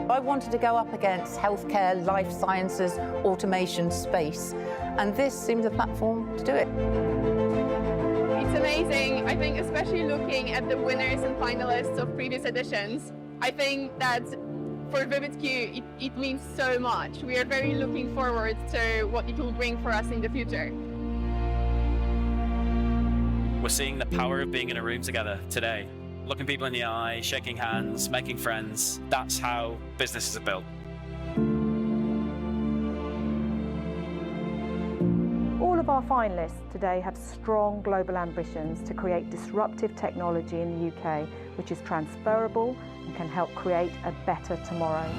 I wanted to go up against healthcare, life sciences, automation, space, and this seemed a platform to do it. It's amazing. I think especially looking at the winners and finalists of previous editions, I think that for VividQ, it means so much. We are very looking forward to what it will bring for us in the future. We're seeing the power of being in a room together today. Looking people in the eye, shaking hands, making friends. That's how businesses are built. All of our finalists today have strong global ambitions to create disruptive technology in the UK, which is transferable and can help create a better tomorrow.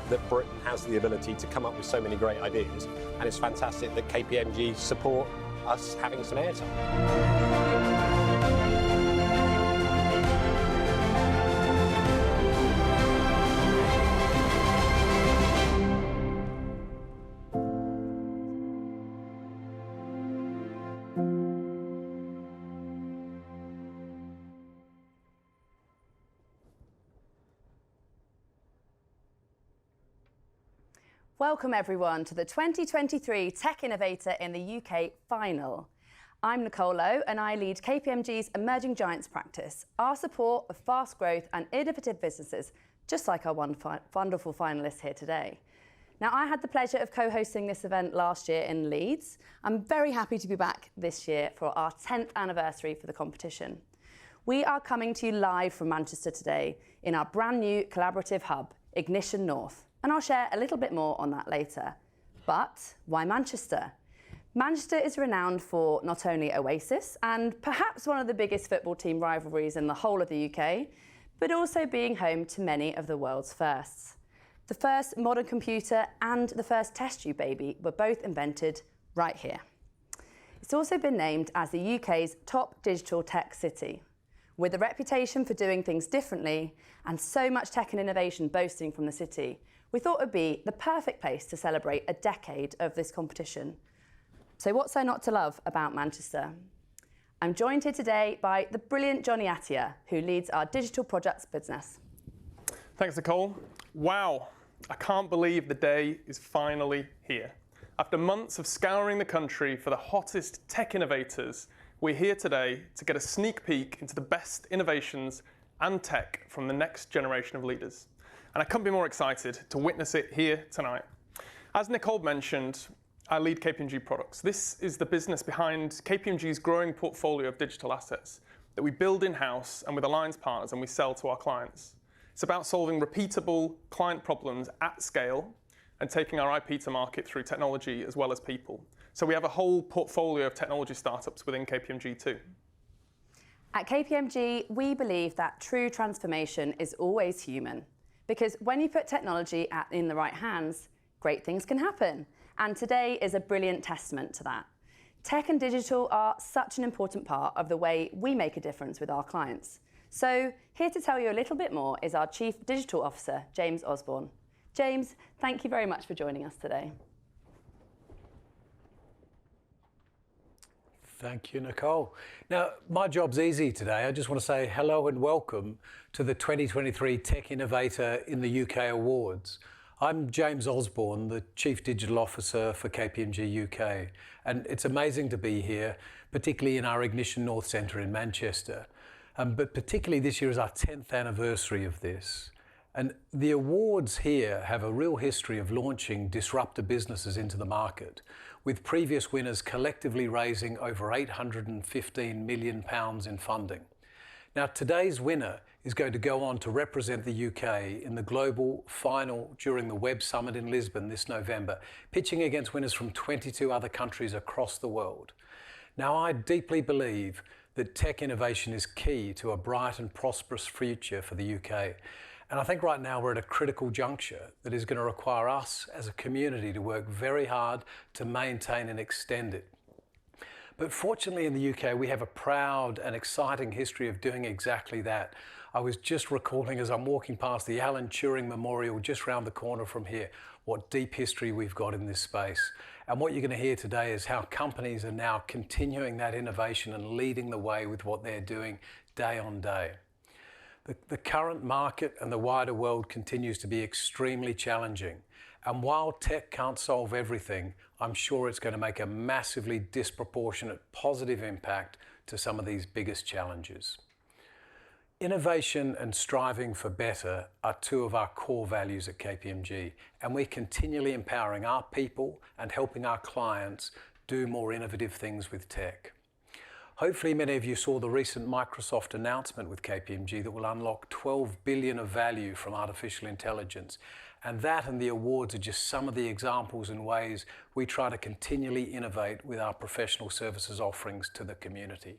That Britain has the ability to come up with so many great ideas, and it's fantastic that KPMG support us having some airtime. Welcome everyone to the 2023 Tech Innovator in the UK final. I'm Nicole Lowe and I lead KPMG's Emerging Giants practice, our support of fast growth and innovative businesses, just like our wonderful finalists here today. Now, I had the pleasure of co-hosting this event last year in Leeds. I'm very happy to be back this year for our 10th anniversary for the competition. We are coming to you live from Manchester today in our brand new collaborative hub, Ignition North. And I'll share a little bit more on that later. But why Manchester? Manchester is renowned for not only Oasis and perhaps one of the biggest football team rivalries in the whole of the UK, but also being home to many of the world's firsts. The first modern computer and the first test tube baby were both invented right here. It's also been named as the UK's top digital tech city. With a reputation for doing things differently and so much tech and innovation boasting from the city, we thought it would be the perfect place to celebrate a decade of this competition. So what's there not to love about Manchester? I'm joined here today by the brilliant Johnny Attia, who leads our digital projects business. Thanks, Nicole. Wow, I can't believe the day is finally here. After months of scouring the country for the hottest tech innovators, we're here today to get a sneak peek into the best innovations and tech from the next generation of leaders. And I couldn't be more excited to witness it here tonight. As Nicole mentioned, I lead KPMG Products. This is the business behind KPMG's growing portfolio of digital assets that we build in-house and with alliance partners and we sell to our clients. It's about solving repeatable client problems at scale and taking our IP to market through technology as well as people. So we have a whole portfolio of technology startups within KPMG too. At KPMG, we believe that true transformation is always human. Because when you put technology in the right hands, great things can happen. And today is a brilliant testament to that. Tech and digital are such an important part of the way we make a difference with our clients. So here to tell you a little bit more is our Chief Digital Officer, James Osborne. James, thank you very much for joining us today. Thank you, Nicole. Now, my job's easy today. I just want to say hello and welcome to the 2023 Tech Innovator in the UK Awards. I'm James Osborne, the Chief Digital Officer for KPMG UK, and it's amazing to be here, particularly in our Ignition North Centre in Manchester. But particularly this year is our 10th anniversary of this. And the awards here have a real history of launching disruptive businesses into the market, with previous winners collectively raising over £815 million in funding. Now, today's winner is going to go on to represent the UK in the global final during the Web Summit in Lisbon this November, pitching against winners from 22 other countries across the world. Now, I deeply believe that tech innovation is key to a bright and prosperous future for the UK. And I think right now we're at a critical juncture that is going to require us as a community to work very hard to maintain and extend it. But fortunately in the UK, we have a proud and exciting history of doing exactly that. I was just recalling as I'm walking past the Alan Turing Memorial just round the corner from here, what deep history we've got in this space. And what you're going to hear today is how companies are now continuing that innovation and leading the way with what they're doing day on day. The current market and the wider world continues to be extremely challenging. And while tech can't solve everything, I'm sure it's going to make a massively disproportionate positive impact to some of these biggest challenges. Innovation and striving for better are two of our core values at KPMG, and we're continually empowering our people and helping our clients do more innovative things with tech. Hopefully many of you saw the recent Microsoft announcement with KPMG that will unlock 12 billion of value from artificial intelligence. And that and the awards are just some of the examples and ways we try to continually innovate with our professional services offerings to the community.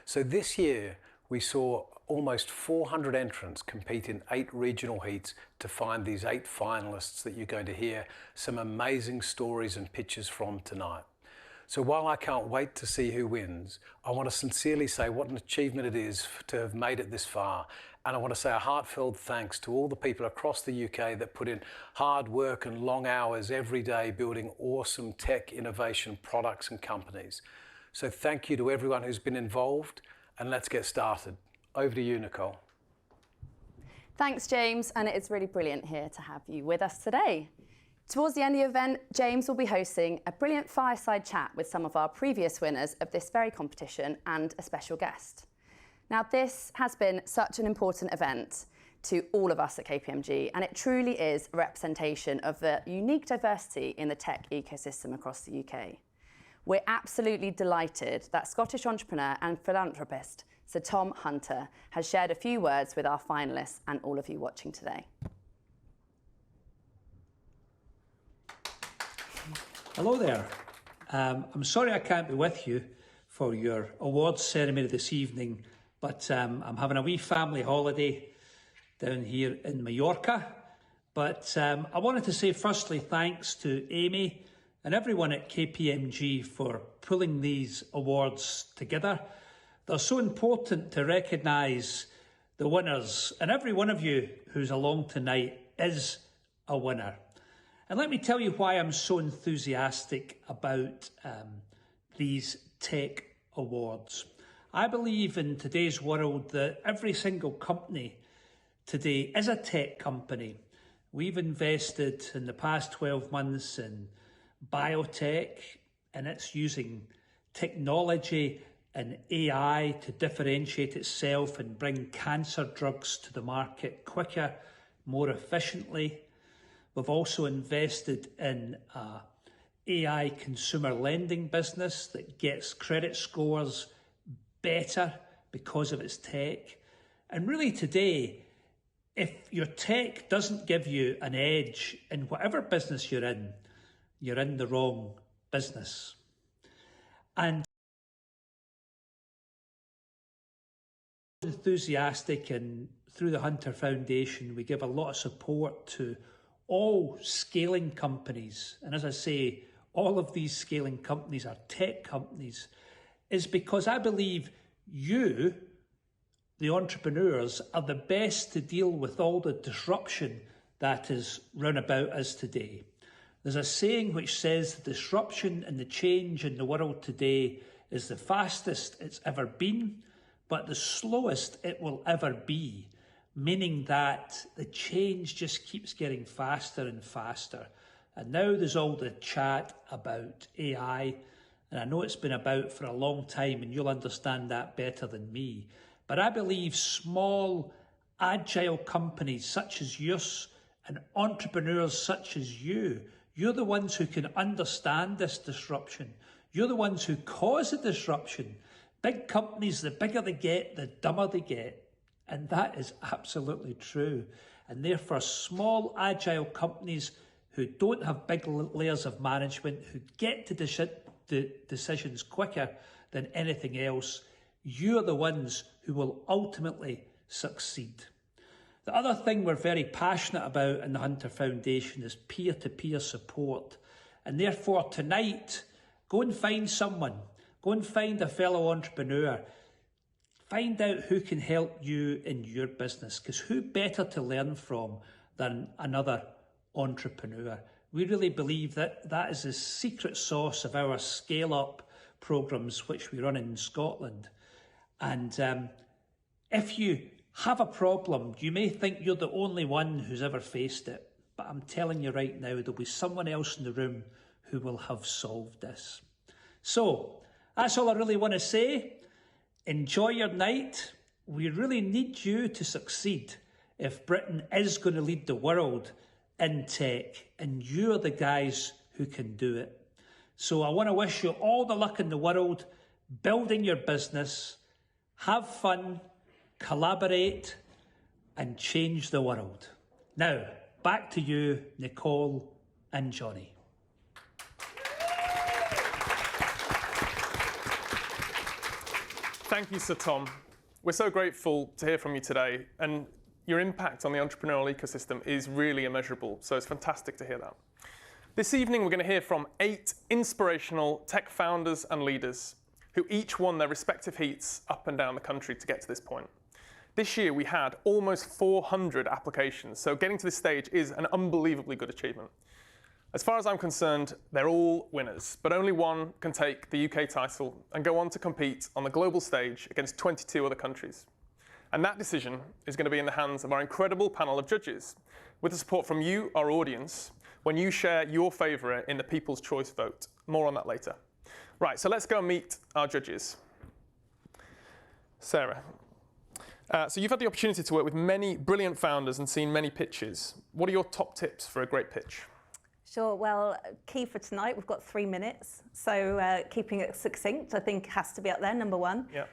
So this year, we saw almost 400 entrants compete in 8 regional heats to find these 8 finalists that you're going to hear some amazing stories and pitches from tonight. So while I can't wait to see who wins, I want to sincerely say what an achievement it is to have made it this far. And I want to say a heartfelt thanks to all the people across the UK that put in hard work and long hours every day building awesome tech innovation products and companies. So thank you to everyone who's been involved, and let's get started. Over to you, Nicole. Thanks, James, and it is really brilliant here to have you with us today. Towards the end of the event, James will be hosting a brilliant fireside chat with some of our previous winners of this very competition and a special guest. Now, this has been such an important event to all of us at KPMG, and it truly is a representation of the unique diversity in the tech ecosystem across the UK. We're absolutely delighted that Scottish entrepreneur and philanthropist Sir Tom Hunter has shared a few words with our finalists and all of you watching today. Hello there. I'm sorry I can't be with you for your awards ceremony this evening, but I'm having a wee family holiday down here in Mallorca. But I wanted to say firstly thanks to Amy and everyone at KPMG for pulling these awards together. They're so important to recognise the winners, and every one of you who's along tonight is a winner. And let me tell you why I'm so enthusiastic about these tech awards. I believe in today's world that every single company today is a tech company. We've invested in the past 12 months in biotech, and it's using technology and AI to differentiate itself and bring cancer drugs to the market quicker, more efficiently. We've also invested in an AI consumer lending business that gets credit scores better because of its tech. And really today, if your tech doesn't give you an edge in whatever business you're in the wrong business. And enthusiastic, and through the Hunter Foundation, we give a lot of support to all scaling companies. And as I say, all of these scaling companies are tech companies, is because I believe you, the entrepreneurs, are the best to deal with all the disruption that is run about us today. There's a saying which says the disruption and the change in the world today is the fastest it's ever been, but the slowest it will ever be, meaning that the change just keeps getting faster and faster. And now there's all the chat about AI, and I know it's been about for a long time, and you'll understand that better than me. But I believe small agile companies such as yours and entrepreneurs such as you. You're the ones who can understand this disruption. You're the ones who cause the disruption. Big companies, the bigger they get, the dumber they get. And that is absolutely true. And therefore, small, agile companies who don't have big layers of management, who get to the decisions quicker than anything else, you're the ones who will ultimately succeed. The other thing we're very passionate about in the Hunter Foundation is peer-to-peer support. And therefore tonight, go and find someone. Go and find a fellow entrepreneur. Find out who can help you in your business, because who better to learn from than another entrepreneur? We really believe that that is the secret sauce of our scale-up programs which we run in Scotland. And if you have a problem, you may think you're the only one who's ever faced it, but I'm telling you right now, there'll be someone else in the room who will have solved this. So that's all I really want to say. Enjoy your night. We really need you to succeed if Britain is going to lead the world in tech, and you're the guys who can do it. So I want to wish you all the luck in the world, building your business, have fun, collaborate, and change the world. Now, back to you, Nicole and Johnny. Thank you, Sir Tom. We're so grateful to hear from you today, and your impact on the entrepreneurial ecosystem is really immeasurable, so it's fantastic to hear that. This evening, we're going to hear from 8 inspirational tech founders and leaders who each won their respective heats up and down the country to get to this point. This year, we had almost 400 applications, so getting to this stage is an unbelievably good achievement. As far as I'm concerned, they're all winners, but only one can take the UK title and go on to compete on the global stage against 22 other countries. And that decision is going to be in the hands of our incredible panel of judges, with the support from you, our audience, when you share your favourite in the People's Choice vote. More on that later. Right, so let's go and meet our judges. Sarah, so you've had the opportunity to work with many brilliant founders and seen many pitches. What are your top tips for a great pitch? Sure, well, key for tonight, we've got 3 minutes. So keeping it succinct, I think, has to be up there, number one. Yeah.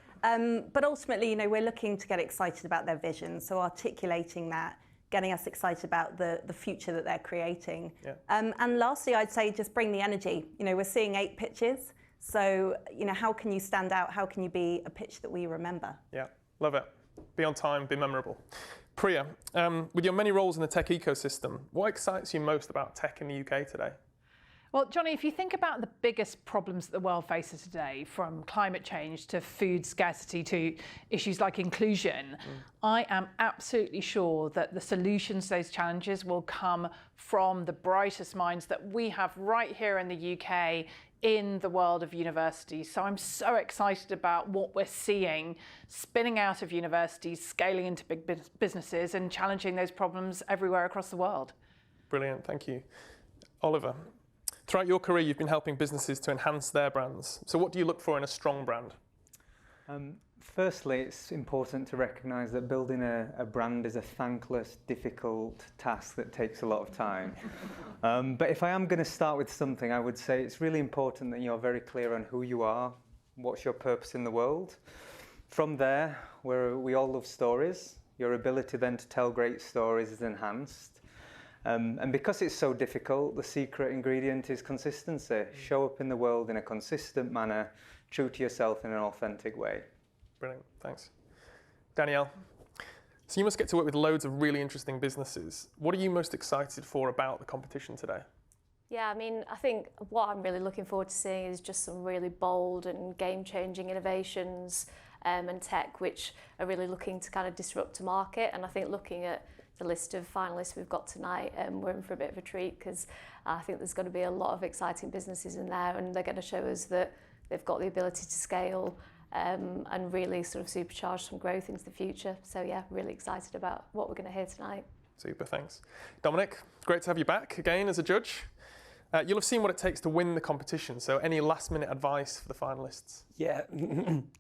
But ultimately, we're looking to get excited about their vision. So articulating that, getting us excited about the future that they're creating. Yeah. And lastly, I'd say just bring the energy. We're seeing 8 pitches. So, how can you stand out? How can you be a pitch that we remember? Yeah, love it. Be on time, be memorable. Priya, with your many roles in the tech ecosystem, what excites you most about tech in the UK today? Well, Johnny, if you think about the biggest problems that the world faces today, from climate change to food scarcity to issues like inclusion, I am absolutely sure that the solutions to those challenges will come from the brightest minds that we have right here in the UK in the world of universities. So I'm so excited about what we're seeing spinning out of universities, scaling into big businesses and challenging those problems everywhere across the world. Brilliant, thank you. Oliver, throughout your career, you've been helping businesses to enhance their brands. So what do you look for in a strong brand? Firstly, it's important to recognise that building a brand is a thankless, difficult task that takes a lot of time. But if I am going to start with something, I would say it's really important that you're very clear on who you are, what's your purpose in the world. From there, where we all love stories, your ability then to tell great stories is enhanced. And because it's so difficult, the secret ingredient is consistency. Show up in the world in a consistent manner, true to yourself in an authentic way. Brilliant, thanks. Danielle, so you must get to work with loads of really interesting businesses. What are you most excited for about the competition today? Yeah, I think what I'm really looking forward to seeing is just some really bold and game-changing innovations and tech which are really looking to kind of disrupt a market. And I think looking at the list of finalists we've got tonight, we're in for a bit of a treat, because I think there's going to be a lot of exciting businesses in there, and they're going to show us that they've got the ability to scale and really sort of supercharge some growth into the future. So yeah, really excited about what we're going to hear tonight. Super, thanks. Dominic, great to have you back again as a judge. You'll have seen what it takes to win the competition, so any last minute advice for the finalists? Yeah,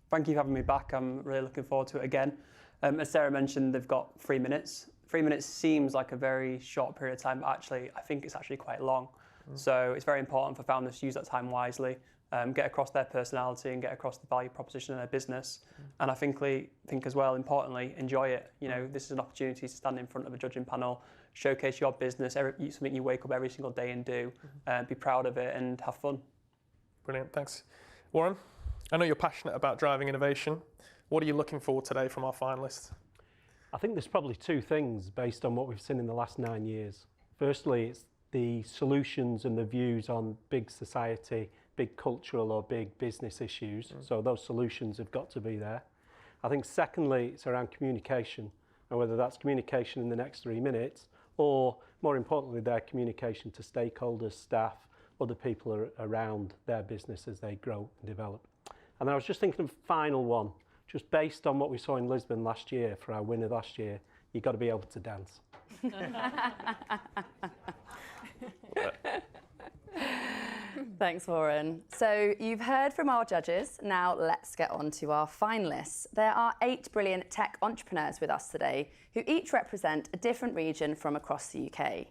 thank you for having me back. I'm really looking forward to it again. As Sarah mentioned, they've got 3 minutes. 3 minutes seems like a very short period of time, but actually, I think it's actually quite long. So it's very important for founders to use that time wisely, get across their personality and get across the value proposition of their business. And I think as well, importantly, enjoy it. You know, this is an opportunity to stand in front of a judging panel, showcase your business, something you wake up every single day and do, be proud of it and have fun. Brilliant, thanks. Warren, I know you're passionate about driving innovation. What are you looking for today from our finalists? I think there's probably two things based on what we've seen in the last 9 years. Firstly, it's the solutions and the views on big society, big cultural or big business issues. So those solutions have got to be there. I think secondly, it's around communication, and whether that's communication in the next 3 minutes or, more importantly, their communication to stakeholders, staff, other people around their business as they grow and develop. And then I was just thinking of a final one, just based on what we saw in Lisbon last year for our winner last year, you've got to be able to dance. Thanks, Warren. So you've heard from our judges. Now let's get on to our finalists. There are 8 brilliant tech entrepreneurs with us today who each represent a different region from across the UK.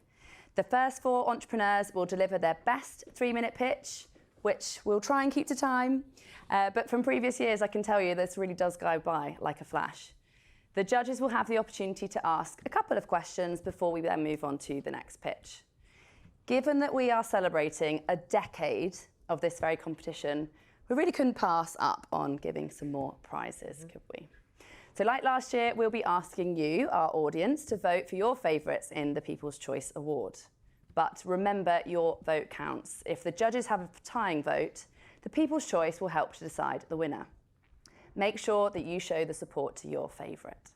The first 4 entrepreneurs will deliver their best 3-minute pitch, which we'll try and keep to time. But from previous years, I can tell you this really does go by like a flash. The judges will have the opportunity to ask a couple of questions before we then move on to the next pitch. Given that we are celebrating a decade of this very competition, we really couldn't pass up on giving some more prizes, could we? So like last year, we'll be asking you, our audience, to vote for your favourites in the People's Choice Award. But remember, your vote counts. If the judges have a tying vote, the People's Choice will help to decide the winner. Make sure that you show the support to your favourite.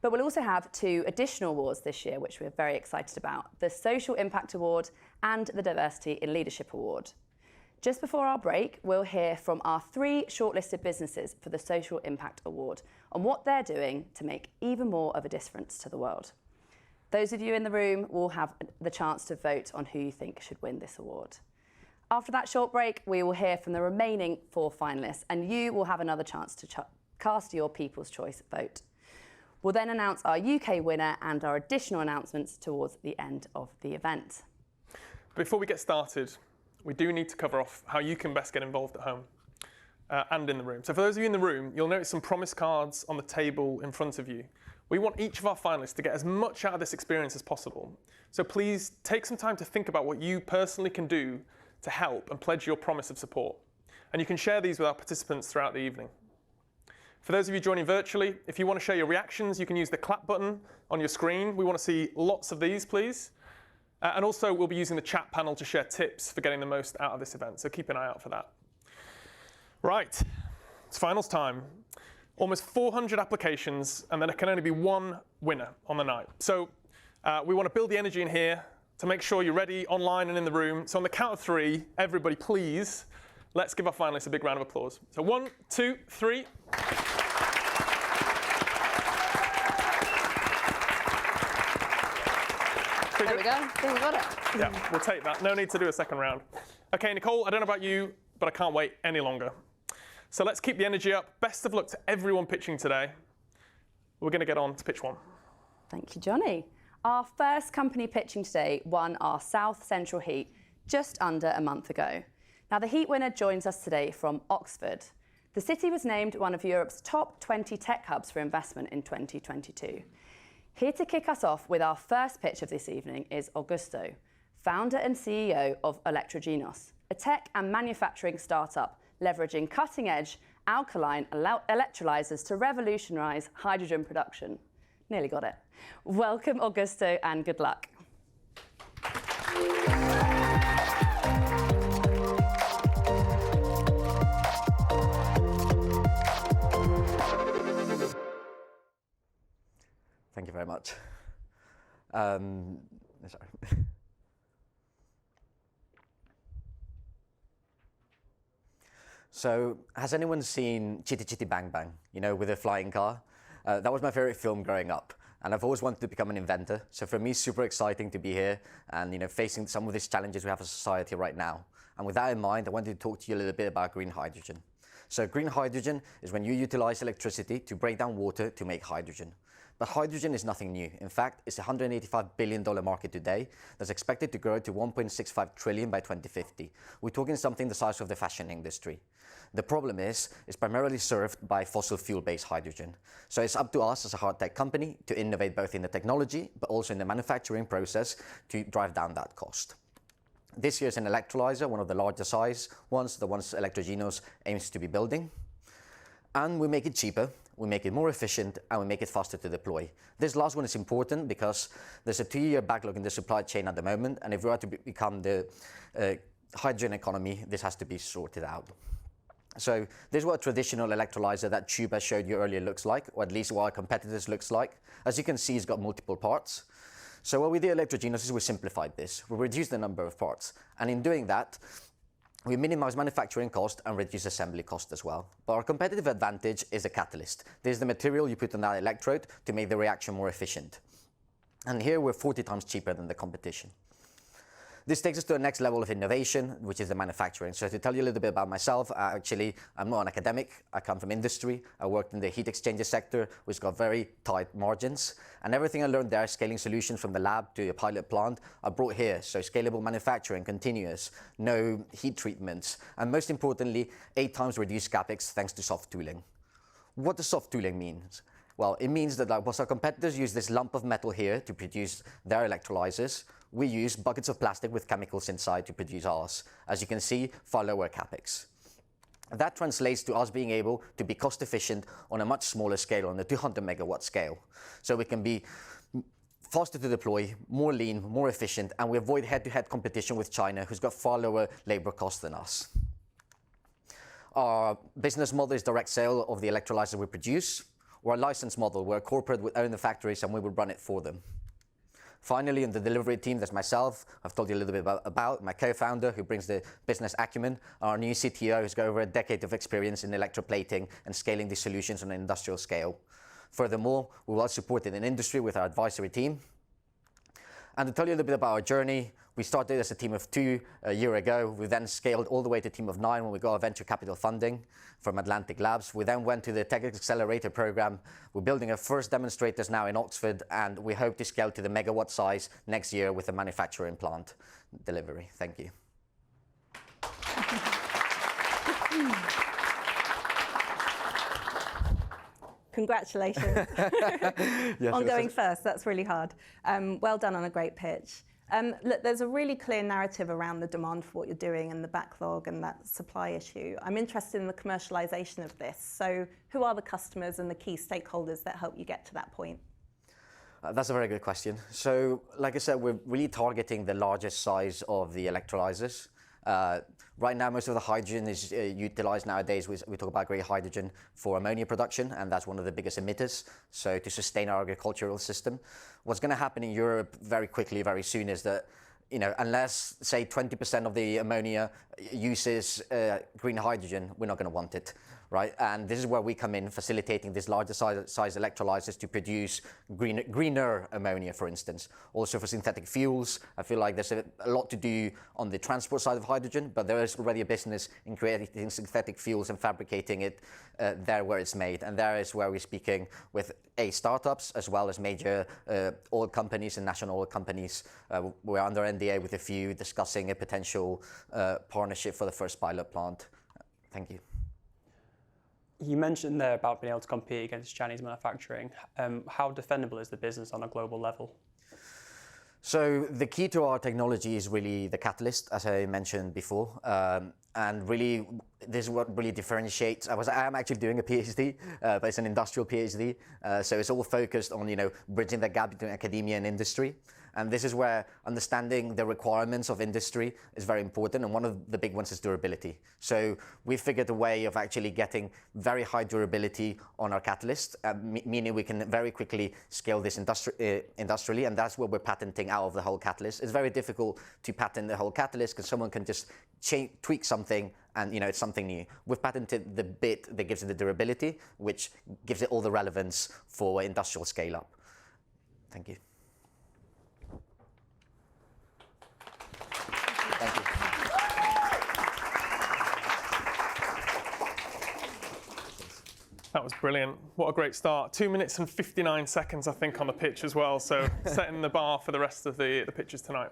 But we'll also have 2 additional awards this year, which we're very excited about, the Social Impact Award and the Diversity in Leadership Award. Just before our break, we'll hear from our 3 shortlisted businesses for the Social Impact Award on what they're doing to make even more of a difference to the world. Those of you in the room will have the chance to vote on who you think should win this award. After that short break, we will hear from the remaining 4 finalists, and you will have another chance to cast your People's Choice vote. We'll then announce our UK winner and our additional announcements towards the end of the event. Before we get started, we do need to cover off how you can best get involved at home and in the room. So for those of you in the room, you'll notice some promise cards on the table in front of you. We want each of our finalists to get as much out of this experience as possible. So please take some time to think about what you personally can do to help and pledge your promise of support. And you can share these with our participants throughout the evening. For those of you joining virtually, if you want to share your reactions, you can use the clap button on your screen. We want to see lots of these, please. And also, we'll be using the chat panel to share tips for getting the most out of this event, so keep an eye out for that. Right, it's finals time. Almost 400 applications, and there can only be 1 winner on the night. So we want to build the energy in here to make sure you're ready online and in the room. So on the count of 3, everybody, please, let's give our finalists a big round of applause. So 1, 2, 3. There we go. I think we got it. Yeah, we'll take that. No need to do a second round. OK, Nicole, I don't know about you, but I can't wait any longer. So let's keep the energy up. Best of luck to everyone pitching today. We're going to get on to pitch 1. Thank you, Johnny. Our first company pitching today won our South Central Heat just under a month ago. Now, the Heat winner joins us today from Oxford. The city was named one of Europe's top 20 tech hubs for investment in 2022. Here to kick us off with our first pitch of this evening is Augusto, founder and CEO of Electrogenos, a tech and manufacturing startup leveraging cutting-edge alkaline electrolyzers to revolutionise hydrogen production. Nearly got it. Welcome, Augusto, and good luck. Thank you very much. Sorry. So, has anyone seen Chitty Chitty Bang Bang, you know, with a flying car? That was my favorite film growing up, and I've always wanted to become an inventor. So for me, super exciting to be here and, you know, facing some of these challenges we have as a society right now. And with that in mind, I wanted to talk to you a little bit about green hydrogen. So green hydrogen is when you utilize electricity to break down water to make hydrogen. But hydrogen is nothing new. In fact, it's a $185 billion market today that's expected to grow to $1.65 trillion by 2050. We're talking something the size of the fashion industry. The problem is, it's primarily served by fossil fuel-based hydrogen. So it's up to us as a hard tech company to innovate both in the technology, but also in the manufacturing process to drive down that cost. This year's an electrolyzer, one of the larger size ones, the ones Electrogenos aims to be building. And we make it cheaper, we make it more efficient, and we make it faster to deploy. This last one is important because there's a 2-year backlog in the supply chain at the moment, and if we are to become the hydrogen economy, this has to be sorted out. So this is what a traditional electrolyzer that Tuba showed you earlier looks like, or at least what our competitors looks like. As you can see, it's got multiple parts. So what we did at Electrogenos is we simplified this. We reduced the number of parts, and in doing that, we minimize manufacturing cost and reduce assembly cost as well. But our competitive advantage is the catalyst. This is the material you put on that electrode to make the reaction more efficient. And here we're 40 times cheaper than the competition. This takes us to the next level of innovation, which is the manufacturing. So to tell you a little bit about myself, actually, I'm not an academic. I come from industry. I worked in the heat exchanger sector, which got very tight margins. And everything I learned there, scaling solutions from the lab to a pilot plant, I brought here. So scalable manufacturing, continuous, no heat treatments, and most importantly, 8 times reduced capex thanks to soft tooling. What does soft tooling mean? Well, it means that whilst our competitors use this lump of metal here to produce their electrolyzers, we use buckets of plastic with chemicals inside to produce ours. As you can see, far lower capex. That translates to us being able to be cost efficient on a much smaller scale, on the 200 megawatt scale. So we can be faster to deploy, more lean, more efficient, and we avoid head-to-head competition with China, who's got far lower labor costs than us. Our business model is direct sale of the electrolyzer we produce, or a license model where a corporate would own the factories and we would run it for them. Finally, in the delivery team, there's myself. I've told you a little bit about my co-founder who brings the business acumen, our new CTO who's got over a decade of experience in electroplating and scaling these solutions on an industrial scale. Furthermore, we're well supported in industry with our advisory team. And to tell you a little bit about our journey, we started as a team of 2 a year ago. We then scaled all the way to a team of 9 when we got our venture capital funding from Atlantic Labs. We then went to the Tech Accelerator program. We're building our first demonstrators now in Oxford, and we hope to scale to the megawatt size next year with a manufacturing plant delivery. Thank you. Congratulations. Yes, on going first, that's really hard. Well done on a great pitch. Look, there's a really clear narrative around the demand for what you're doing and the backlog and that supply issue. I'm interested in the commercialization of this. So who are the customers and the key stakeholders that help you get to that point? That's a very good question. So like I said, we're really targeting the largest size of the electrolyzers. Right now, most of the hydrogen is utilized nowadays. We talk about grey hydrogen for ammonia production, and that's one of the biggest emitters. So to sustain our agricultural system, what's going to happen in Europe very quickly, very soon, is that unless, say, 20% of the ammonia uses green hydrogen, we're not going to want it, right? And this is where we come in, facilitating these larger size electrolyzers to produce greener ammonia, for instance. Also for synthetic fuels, I feel like there's a lot to do on the transport side of hydrogen, but there is already a business in creating synthetic fuels and fabricating it there where it's made. And there is where we're speaking with startups as well as major oil companies and national oil companies. We're under NDA with a few, discussing a potential partnership for the first pilot plant. Thank you. You mentioned there about being able to compete against Chinese manufacturing. How defendable is the business on a global level? So the key to our technology is really the catalyst, as I mentioned before. And really, this is what really differentiates. I am actually doing a PhD, but it's an industrial PhD. So it's all focused on, bridging the gap between academia and industry. And this is where understanding the requirements of industry is very important. And one of the big ones is durability. So we figured a way of actually getting very high durability on our catalyst, meaning we can very quickly scale this industrially. And that's what we're patenting out of the whole catalyst. It's very difficult to patent the whole catalyst because someone can just tweak something and it's something new. We've patented the bit that gives it the durability, which gives it all the relevance for industrial scale up. Thank you. Thank you. That was brilliant. What a great start. 2 minutes and 59 seconds, I think, on the pitch as well. So setting the bar for the rest of the pitches tonight.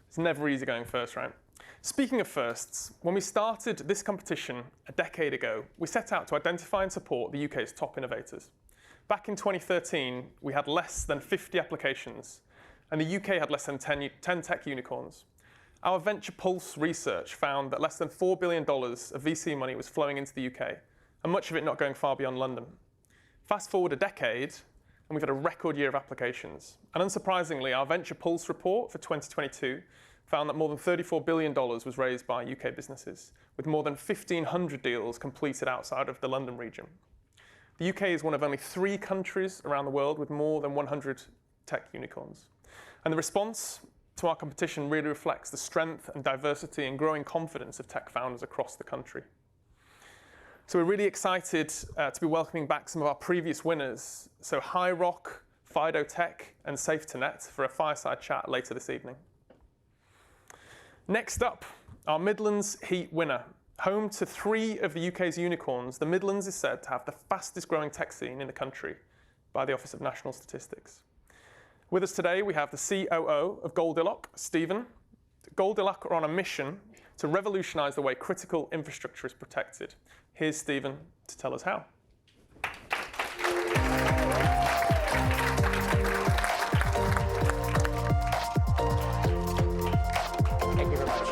It's never easy going first, right? Speaking of firsts, when we started this competition a decade ago, we set out to identify and support the UK's top innovators. Back in 2013, we had less than 50 applications, and the UK had less than 10 tech unicorns. Our Venture Pulse research found that less than $4 billion of VC money was flowing into the UK, and much of it not going far beyond London. Fast forward a decade, and we've had a record year of applications. And unsurprisingly, our Venture Pulse report for 2022 found that more than $34 billion was raised by UK businesses, with more than 1,500 deals completed outside of the London region. The UK is one of only 3 countries around the world with more than 100 tech unicorns. And the response to our competition really reflects the strength and diversity and growing confidence of tech founders across the country. So we're really excited to be welcoming back some of our previous winners. So High Rock, Fido Tech, and Safe to Net for a fireside chat later this evening. Next up, our Midlands Heat winner. Home to 3 of the UK's unicorns, the Midlands is said to have the fastest growing tech scene in the country by the Office of National Statistics. With us today, we have the COO of Goldilock, Stephen. Goldilock are on a mission to revolutionise the way critical infrastructure is protected. Here's Stephen to tell us how. Thank you very much.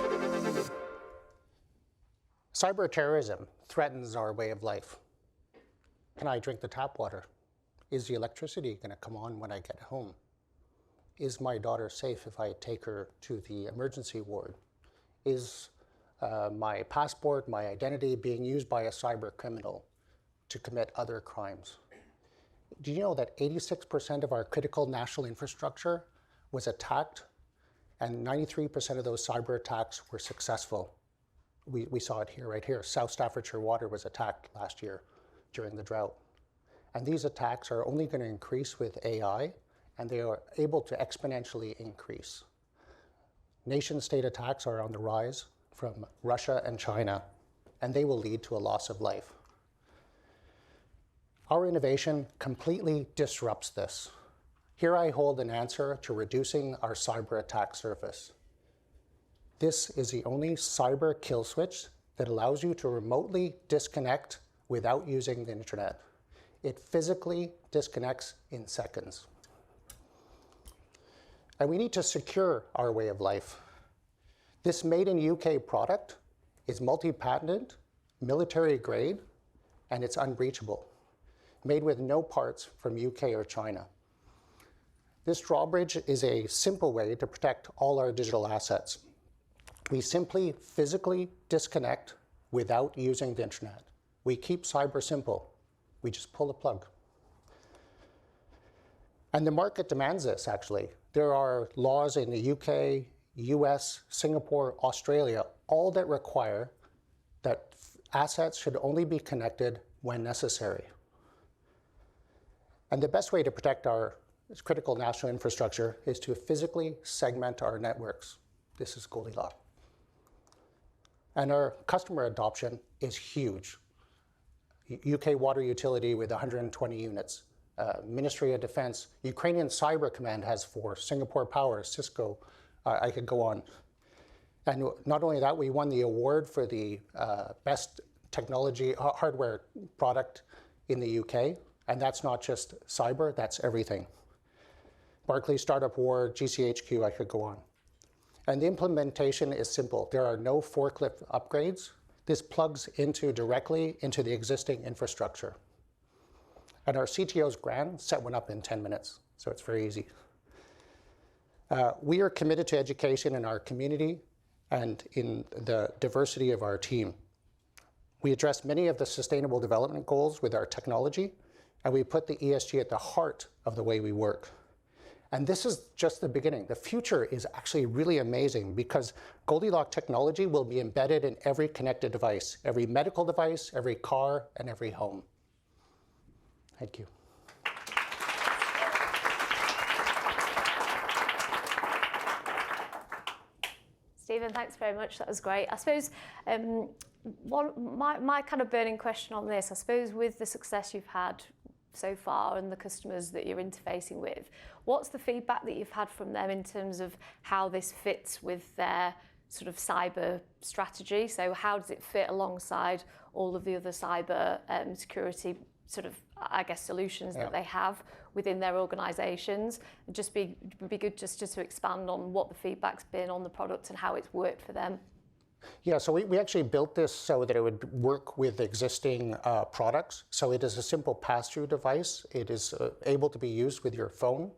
Cyber terrorism threatens our way of life. Can I drink the tap water? Is the electricity going to come on when I get home? Is my daughter safe if I take her to the emergency ward? Is my passport, my identity being used by a cyber criminal to commit other crimes? Do you know that 86% of our critical national infrastructure was attacked, and 93% of those cyber attacks were successful? We saw it here, right here. South Staffordshire Water was attacked last year during the drought. And these attacks are only going to increase with AI, and they are able to exponentially increase. Nation-state attacks are on the rise from Russia and China, and they will lead to a loss of life. Our innovation completely disrupts this. Here I hold an answer to reducing our cyber attack surface. This is the only cyber kill switch that allows you to remotely disconnect without using the internet. It physically disconnects in seconds. And we need to secure our way of life. This made in UK product is multi-patented, military grade, and it's unbreachable, made with no parts from UK or China. This drawbridge is a simple way to protect all our digital assets. We simply physically disconnect without using the internet. We keep cyber simple. We just pull the plug. And the market demands this, actually. There are laws in the UK, US, Singapore, Australia, all that require that assets should only be connected when necessary. And the best way to protect our critical national infrastructure is to physically segment our networks. This is Goldilock. And our customer adoption is huge. UK Water Utility with 120 units. Ministry of Defense, Ukrainian Cyber Command has 4, Singapore Power, Cisco, I could go on. And not only that, we won the award for the best technology hardware product in the UK, and that's not just cyber, that's everything. Barclays Startup Award, GCHQ, I could go on. And the implementation is simple. There are no forklift upgrades. This plugs directly into the existing infrastructure. And our CTO's grant set one up in 10 minutes, so it's very easy. We are committed to education in our community and in the diversity of our team. We address many of the sustainable development goals with our technology, and we put the ESG at the heart of the way we work. And this is just the beginning. The future is actually really amazing because Goldilock technology will be embedded in every connected device, every medical device, every car, and every home. Thank you. Stephen, thanks very much. That was great. I suppose my kind of burning question on this, I suppose, with the success you've had so far and the customers that you're interfacing with, what's the feedback that you've had from them in terms of how this fits with their sort of cyber strategy? So how does it fit alongside all of the other cyber security sort of, I guess, solutions that they have within their organisations? It'd be good just to expand on what the feedback's been on the product and how it's worked for them. Yeah, so we actually built this so that it would work with existing products. So it is a simple pass-through device. It is able to be used with your phone.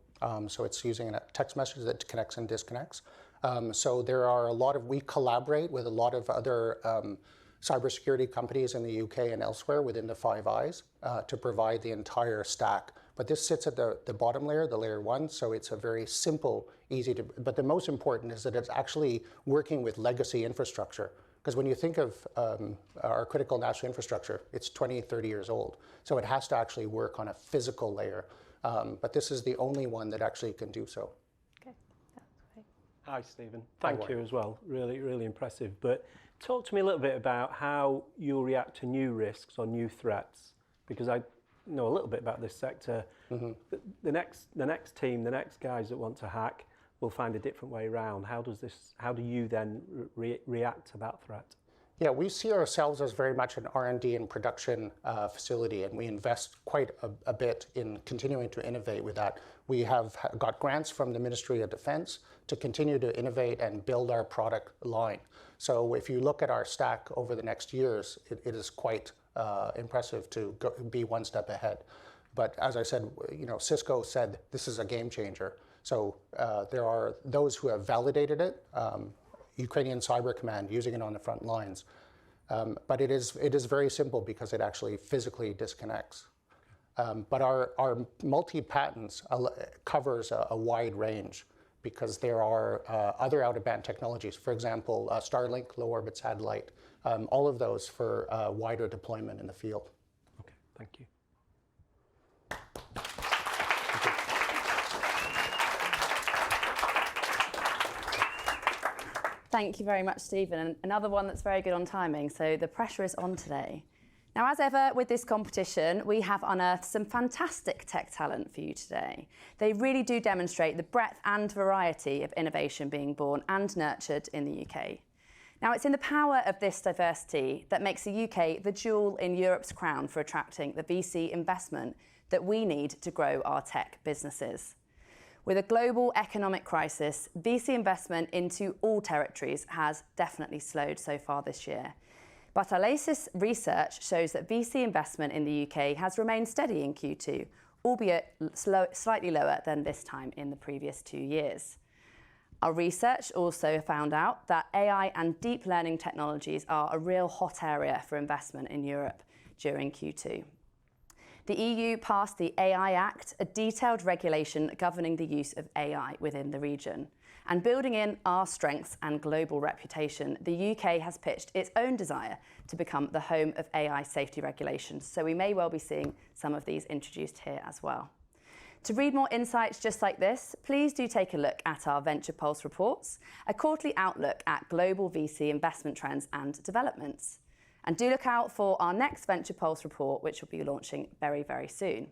So it's using a text message that connects and disconnects. So there are we collaborate with a lot of other cybersecurity companies in the UK and elsewhere within the Five Eyes to provide the entire stack. But this sits at the bottom layer, the layer 1, so it's a very simple, easy to, but the most important is that it's actually working with legacy infrastructure. Because when you think of our critical national infrastructure, it's 20, 30 years old. So it has to actually work on a physical layer. But this is the only one that actually can do so. Okay, that's great. Hi, Stephen. Thank you as well. Really, really impressive. But talk to me a little bit about how you'll react to new risks or new threats, because I know a little bit about this sector. Mm-hmm. The next team, the next guys that want to hack will find a different way around. How do you then react to that threat? Yeah, we see ourselves as very much an R&D and production facility, and we invest quite a bit in continuing to innovate with that. We have got grants from the Ministry of Defence to continue to innovate and build our product line. So if you look at our stack over the next years, it is quite impressive to be one step ahead. But as I said, Cisco said this is a game changer. So there are those who have validated it. Ukrainian Cyber Command using it on the front lines. But it is very simple because it actually physically disconnects. But our multi-patents covers a wide range because there are other out-of-band technologies. For example, Starlink, low orbit satellite, all of those for wider deployment in the field. Okay, thank you. Thank you very much, Stephen. And another one that's very good on timing, so the pressure is on today. Now, as ever with this competition, we have unearthed some fantastic tech talent for you today. They really do demonstrate the breadth and variety of innovation being born and nurtured in the UK. Now, it's in the power of this diversity that makes the UK the jewel in Europe's crown for attracting the VC investment that we need to grow our tech businesses. With a global economic crisis, VC investment into all territories has definitely slowed so far this year. But our latest research shows that VC investment in the UK has remained steady in Q2, albeit slightly lower than this time in the previous 2 years. Our research also found out that AI and deep learning technologies are a real hot area for investment in Europe during Q2. The EU passed the AI Act, a detailed regulation governing the use of AI within the region. And building in our strengths and global reputation, the UK has pitched its own desire to become the home of AI safety regulations. So we may well be seeing some of these introduced here as well. To read more insights just like this, please do take a look at our Venture Pulse reports, a quarterly outlook at global VC investment trends and developments. And do look out for our next Venture Pulse report, which will be launching very, very soon.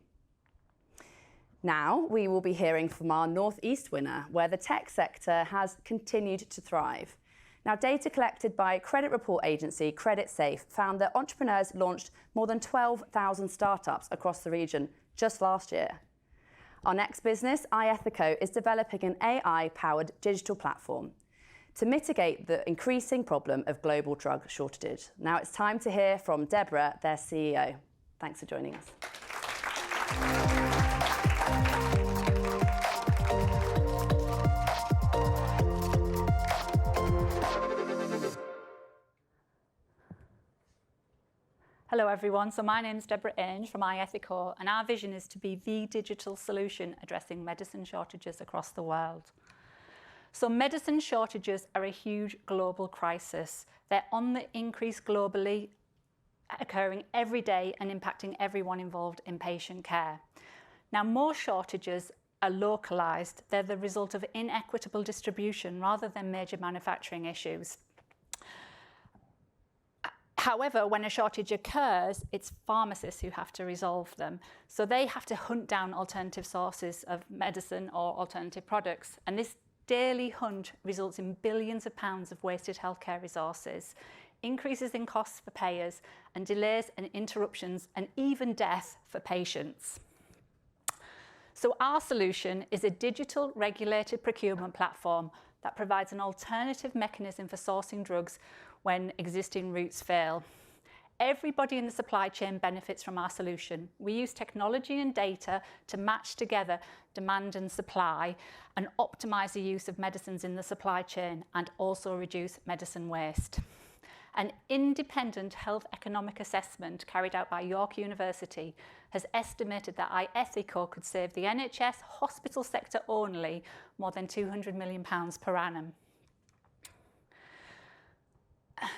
Now, we will be hearing from our Northeast winner, where the tech sector has continued to thrive. Now, data collected by credit report agency CreditSafe found that entrepreneurs launched more than 12,000 startups across the region just last year. Our next business, iEthico, is developing an AI-powered digital platform to mitigate the increasing problem of global drug shortages. Now it's time to hear from Deborah, their CEO. Thanks for joining us. Hello everyone, so my name is Deborah Ainge from iEthico, and our vision is to be the digital solution addressing medicine shortages across the world. So medicine shortages are a huge global crisis. They're on the increase globally, occurring every day and impacting everyone involved in patient care. Now, most shortages are localised. They're the result of inequitable distribution rather than major manufacturing issues. However, when a shortage occurs, it's pharmacists who have to resolve them. So they have to hunt down alternative sources of medicine or alternative products. And this daily hunt results in billions of pounds of wasted healthcare resources, increases in costs for payers, and delays and interruptions and even death for patients. So our solution is a digital regulated procurement platform that provides an alternative mechanism for sourcing drugs when existing routes fail. Everybody in the supply chain benefits from our solution. We use technology and data to match together demand and supply and optimize the use of medicines in the supply chain and also reduce medicine waste. An independent health economic assessment carried out by York University has estimated that iEthico could save the NHS hospital sector only more than £200 million per annum.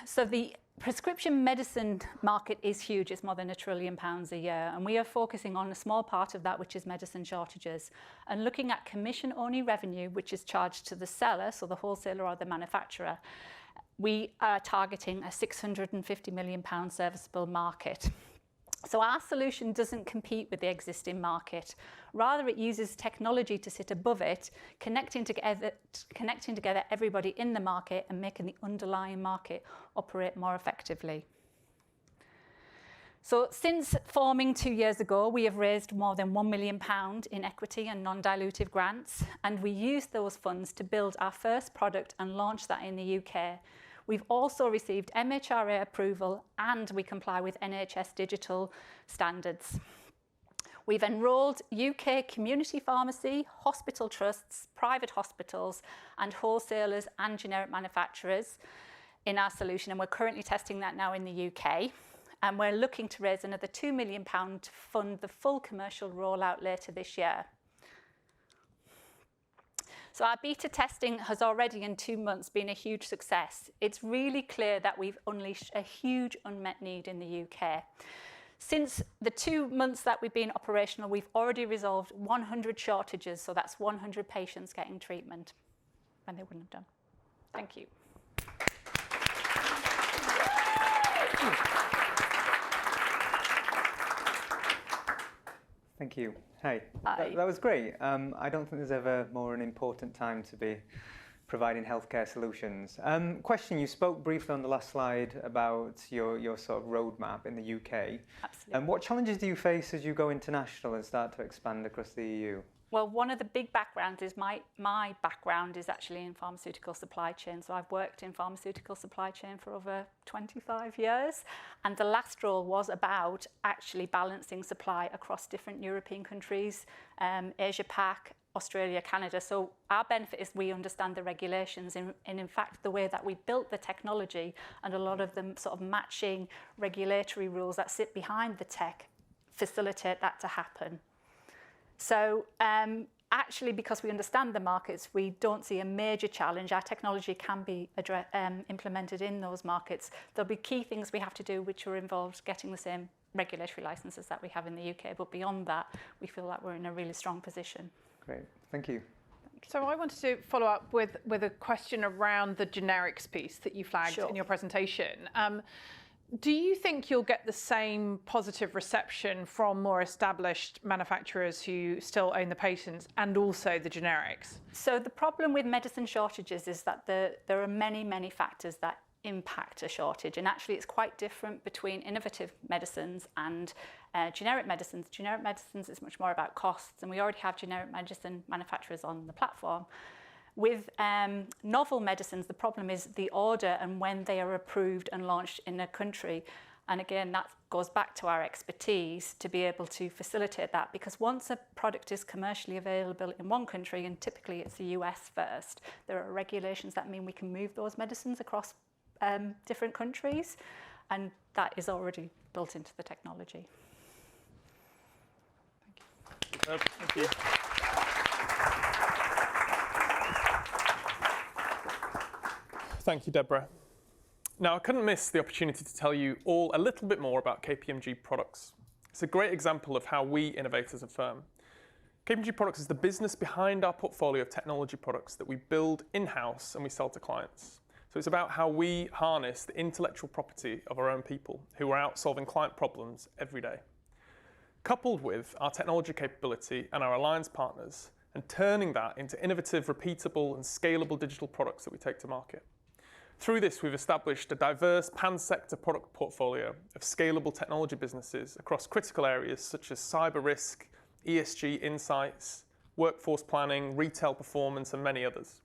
So the prescription medicine market is huge. It's more than £1 trillion a year. And we are focusing on a small part of that, which is medicine shortages. And looking at commission-only revenue, which is charged to the seller, so the wholesaler or the manufacturer, we are targeting a £650 million serviceable market. So our solution doesn't compete with the existing market. Rather, it uses technology to sit above it, connecting together everybody in the market and making the underlying market operate more effectively. So since forming 2 years ago, we have raised more than £1 million in equity and non-dilutive grants, and we used those funds to build our first product and launch that in the UK. We've also received MHRA approval and we comply with NHS digital standards. We've enrolled UK community pharmacy, hospital trusts, private hospitals and wholesalers and generic manufacturers in our solution, and we're currently testing that now in the UK. And we're looking to raise another £2 million to fund the full commercial rollout later this year. So our beta testing has already in 2 months been a huge success. It's really clear that we've unleashed a huge unmet need in the UK. Since the 2 months that we've been operational, we've already resolved 100 shortages, so that's 100 patients getting treatment when they wouldn't have done. Thank you. Thank you. Hey, Hi. that was great. I don't think there's ever more an important time to be providing healthcare solutions. Question, you spoke briefly on the last slide about your sort of roadmap in the UK. Absolutely. And what challenges do you face as you go international and start to expand across the EU? Well, one of the big backgrounds is my background is actually in pharmaceutical supply chain. So I've worked in pharmaceutical supply chain for over 25 years. And the last role was about actually balancing supply across different European countries, Asia Pac, Australia, Canada. So our benefit is we understand the regulations and in fact the way that we built the technology and a lot of them sort of matching regulatory rules that sit behind the tech facilitate that to happen. So actually, because we understand the markets, we don't see a major challenge. Our technology can be implemented in those markets. There'll be key things we have to do which are involved getting the same regulatory licenses that we have in the UK. But beyond that, we feel that we're in a really strong position. Great, thank you. So I wanted to follow up with a question around the generics piece that you flagged in your presentation. Do you think you'll get the same positive reception from more established manufacturers who still own the patents and also the generics? So the problem with medicine shortages is that there are many, many factors that impact a shortage. And actually it's quite different between innovative medicines and generic medicines. Generic medicines is much more about costs, and we already have generic medicine manufacturers on the platform. With novel medicines, the problem is the order and when they are approved and launched in a country. And again, that goes back to our expertise to be able to facilitate that, because once a product is commercially available in one country, and typically it's the US first, there are regulations that mean we can move those medicines across different countries, and that is already built into the technology. Thank you. Thank you, Deborah. Now, I couldn't miss the opportunity to tell you all a little bit more about KPMG Products. It's a great example of how we innovate as a firm. KPMG Products is the business behind our portfolio of technology products that we build in-house and we sell to clients. So it's about how we harness the intellectual property of our own people who are out solving client problems every day, coupled with our technology capability and our alliance partners, and turning that into innovative, repeatable and scalable digital products that we take to market. Through this, we've established a diverse pan-sector product portfolio of scalable technology businesses across critical areas such as cyber risk, ESG insights, workforce planning, retail performance, and many others.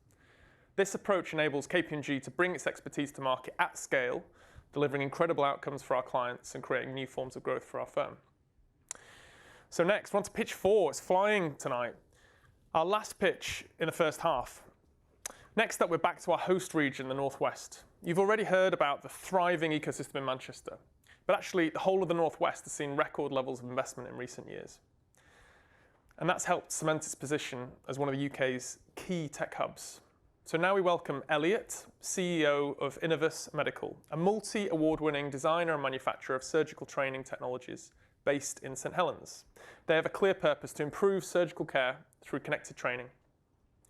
This approach enables KPMG to bring its expertise to market at scale, delivering incredible outcomes for our clients and creating new forms of growth for our firm. So next, we're on to pitch 4. It's flying tonight. Our last pitch in the first half. Next up, we're back to our host region, the Northwest. You've already heard about the thriving ecosystem in Manchester, but actually the whole of the Northwest has seen record levels of investment in recent years. And that's helped cement its position as one of the UK's key tech hubs. So now we welcome Elliot, CEO of Inovus Medical, a multi-award-winning designer and manufacturer of surgical training technologies based in St Helens. They have a clear purpose to improve surgical care through connected training.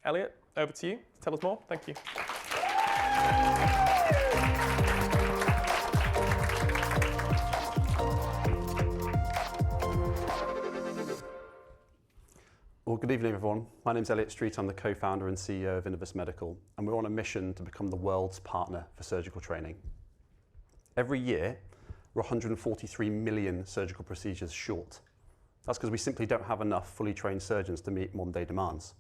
Elliot, over to you. Tell us more. Thank you. Well, good evening, everyone. My name's Elliot Street. I'm the co-founder and CEO of Inovus Medical, and we're on a mission to become the world's partner for surgical training. Every year, we're 143 million surgical procedures short. That's because we simply don't have enough fully trained surgeons to meet modern-day demands.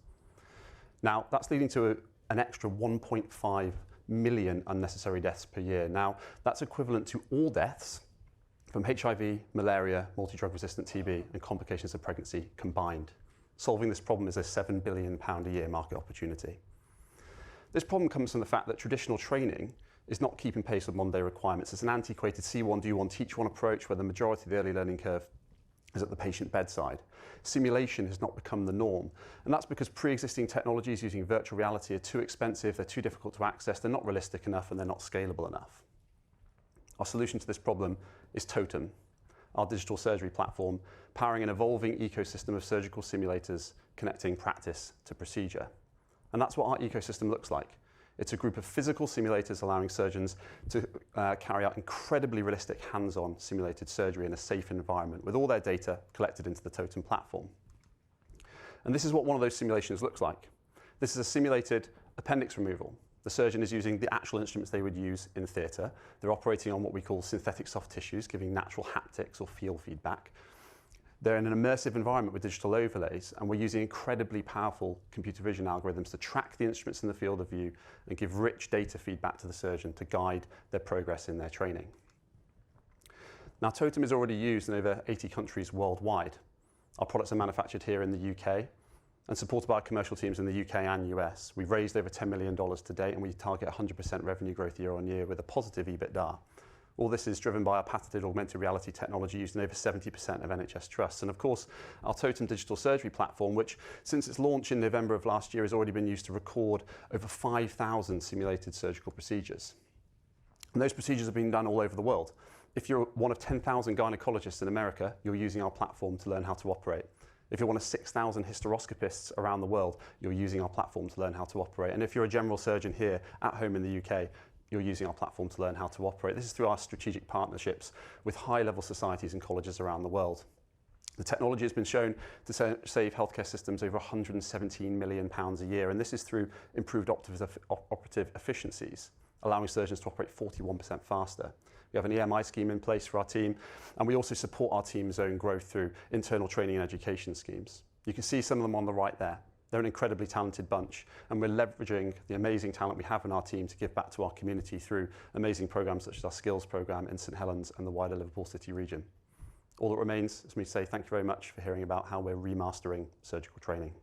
Now, that's leading to an extra 1.5 million unnecessary deaths per year. Now, that's equivalent to all deaths from HIV, malaria, multi-drug resistant TB, and complications of pregnancy combined. Solving this problem is a £7 billion a year market opportunity. This problem comes from the fact that traditional training is not keeping pace with modern-day requirements. It's an antiquated see one, do one, teach one approach where the majority of the early learning curve is at the patient bedside. Simulation has not become the norm, and that's because pre-existing technologies using virtual reality are too expensive, they're too difficult to access, they're not realistic enough, and they're not scalable enough. Our solution to this problem is Totem, our digital surgery platform, powering an evolving ecosystem of surgical simulators connecting practice to procedure. And that's what our ecosystem looks like. It's a group of physical simulators allowing surgeons to carry out incredibly realistic hands-on simulated surgery in a safe environment with all their data collected into the Totem platform. And this is what one of those simulations looks like. This is a simulated appendix removal. The surgeon is using the actual instruments they would use in theatre. They're operating on what we call synthetic soft tissues, giving natural haptics or feel feedback. They're in an immersive environment with digital overlays, and we're using incredibly powerful computer vision algorithms to track the instruments in the field of view and give rich data feedback to the surgeon to guide their progress in their training. Now, Totem is already used in over 80 countries worldwide. Our products are manufactured here in the UK and supported by our commercial teams in the UK and US. We've raised over $10 million to date, and we target 100% revenue growth year on year with a positive EBITDA. All this is driven by our patented augmented reality technology used in over 70% of NHS trusts. And of course, our Totem digital surgery platform, which since its launch in November of last year has already been used to record over 5,000 simulated surgical procedures. And those procedures are being done all over the world. If you're one of 10,000 gynecologists in America, you're using our platform to learn how to operate. If you're one of 6,000 hysteroscopists around the world, you're using our platform to learn how to operate. And if you're a general surgeon here at home in the UK, you're using our platform to learn how to operate. This is through our strategic partnerships with high-level societies and colleges around the world. The technology has been shown to save healthcare systems over £117 million a year, and this is through improved operative efficiencies, allowing surgeons to operate 41% faster. We have an EMI scheme in place for our team, and we also support our team's own growth through internal training and education schemes. You can see some of them on the right there. They're an incredibly talented bunch, and we're leveraging the amazing talent we have in our team to give back to our community through amazing programs such as our skills program in St Helens and the wider Liverpool City region. All that remains is me to say thank you very much for hearing about how we're remastering surgical training.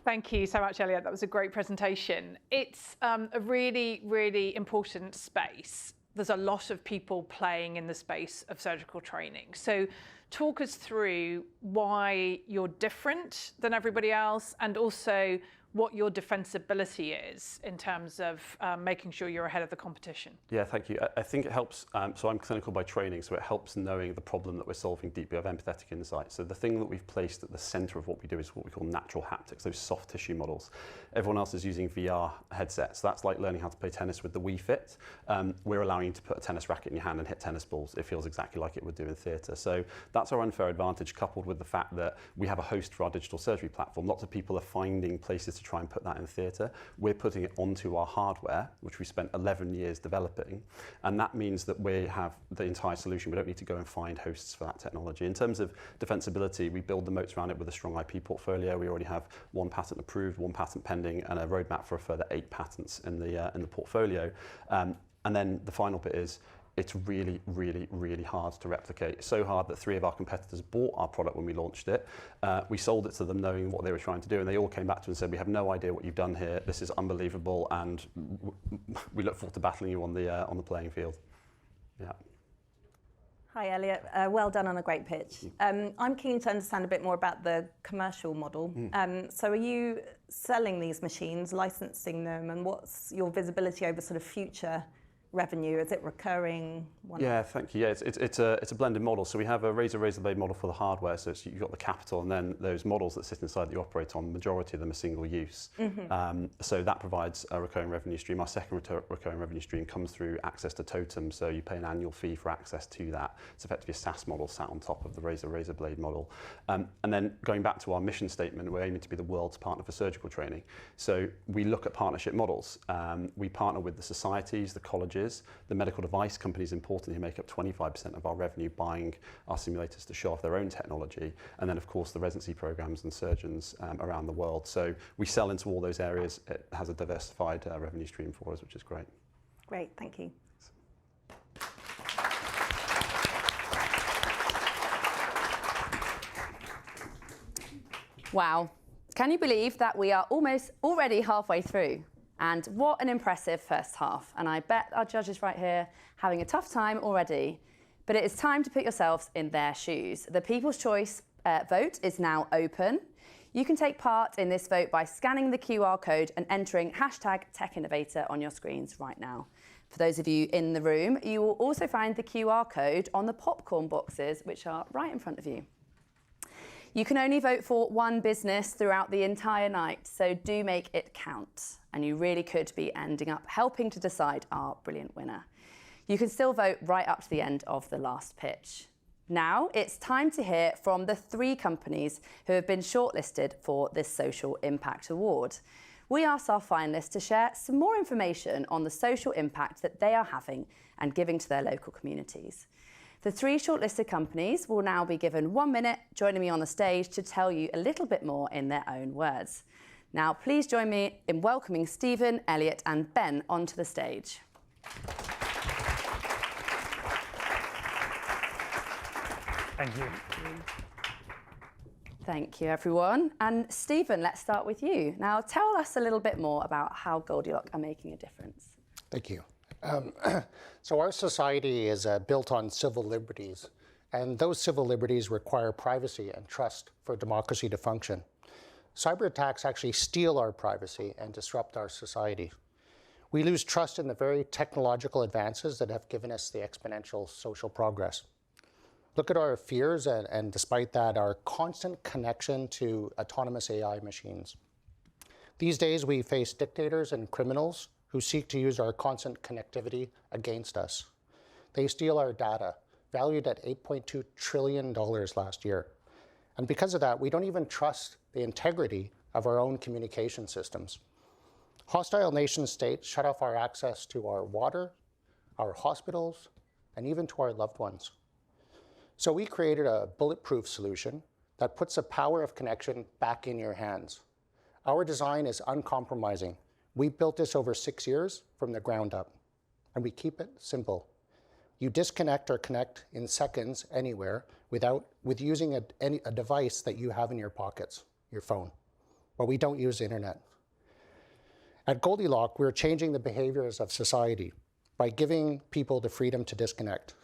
Thank you so much, Elliot. That was a great presentation. It's a really, really important space. There's a lot of people playing in the space of surgical training. So talk us through why you're different than everybody else, and also what your defensibility is in terms of making sure you're ahead of the competition. Yeah, thank you. I think it helps, so I'm clinical by training, so it helps knowing the problem that we're solving deeply. I have empathetic insight. So the thing that we've placed at the center of what we do is what we call natural haptics, those soft tissue models. Everyone else is using VR headsets. That's like learning how to play tennis with the Wii Fit. We're allowing you to put a tennis racket in your hand and hit tennis balls. It feels exactly like it would do in theatre. So that's our unfair advantage, coupled with the fact that we have a host for our digital surgery platform. Lots of people are finding places to try and put that in theatre. We're putting it onto our hardware, which we spent 11 years developing. And that means that we have the entire solution. We don't need to go and find hosts for that technology. In terms of defensibility, we build the moats around it with a strong IP portfolio. We already have 1 patent approved, 1 patent pending, and a roadmap for a further 8 patents in the portfolio. And then the final bit is, it's really, really, really hard to replicate. It's so hard that 3 of our competitors bought our product when we launched it. We sold it to them knowing what they were trying to do, and they all came back to us and said, we have no idea what you've done here. This is unbelievable, and we look forward to battling you on the playing field. Yeah. Hi, Elliot. Well done on a great pitch. I'm keen to understand a bit more about the commercial model. So are you selling these machines, licensing them, and what's your visibility over sort of future revenue? Is it recurring? Yeah, thank you. Yeah, it's a blended model. So we have a razor blade model for the hardware. So you've got the capital, and then those models that sit inside that you operate on, the majority of them are single use. So that provides a recurring revenue stream. Our second recurring revenue stream comes through access to Totem. So you pay an annual fee for access to that. It's effectively a SaaS model sat on top of the razor blade model. And then going back to our mission statement, we're aiming to be the world's partner for surgical training. So we look at partnership models. We partner with the societies, the colleges, the medical device companies, importantly, who make up 25% of our revenue, buying our simulators to show off their own technology, and then of course the residency programs and surgeons around the world. So we sell into all those areas. It has a diversified revenue stream for us, which is great. Great, thank you. Wow, can you believe that we are already halfway through? And what an impressive first half. And I bet our judges right here having a tough time already. But it is time to put yourselves in their shoes. The People's Choice vote is now open. You can take part in this vote by scanning the QR code and entering #TechInnovator on your screens right now. For those of you in the room, you will also find the QR code on the popcorn boxes, which are right in front of you. You can only vote for one business throughout the entire night, so do make it count. And you really could be ending up helping to decide our brilliant winner. You can still vote right up to the end of the last pitch. Now it's time to hear from the 3 companies who have been shortlisted for this Social Impact Award. We asked our finalists to share some more information on the social impact that they are having and giving to their local communities. The 3 shortlisted companies will now be given 1 minute, joining me on the stage to tell you a little bit more in their own words. Now, please join me in welcoming Stephen, Elliot, and Ben onto the stage. Thank you. Thank you, everyone. And Stephen, let's start with you. Now, tell us a little bit more about how Goldilocks are making a difference. Thank you. So our society is built on civil liberties, and those civil liberties require privacy and trust for democracy to function. Cyber attacks actually steal our privacy and disrupt our society. We lose trust in the very technological advances that have given us the exponential social progress. Look at our fears and despite that, our constant connection to autonomous AI machines. These days, we face dictators and criminals who seek to use our constant connectivity against us. They steal our data, valued at $8.2 trillion last year. And because of that, we don't even trust the integrity of our own communication systems. Hostile nation states shut off our access to our water, our hospitals, and even to our loved ones. So we created a bulletproof solution that puts the power of connection back in your hands. Our design is uncompromising. We built this over 6 years from the ground up, and we keep it simple. You disconnect or connect in seconds anywhere with using a device that you have in your pockets, your phone. But we don't use the internet. At Goldilocks, we're changing the behaviors of society by giving people the freedom to disconnect.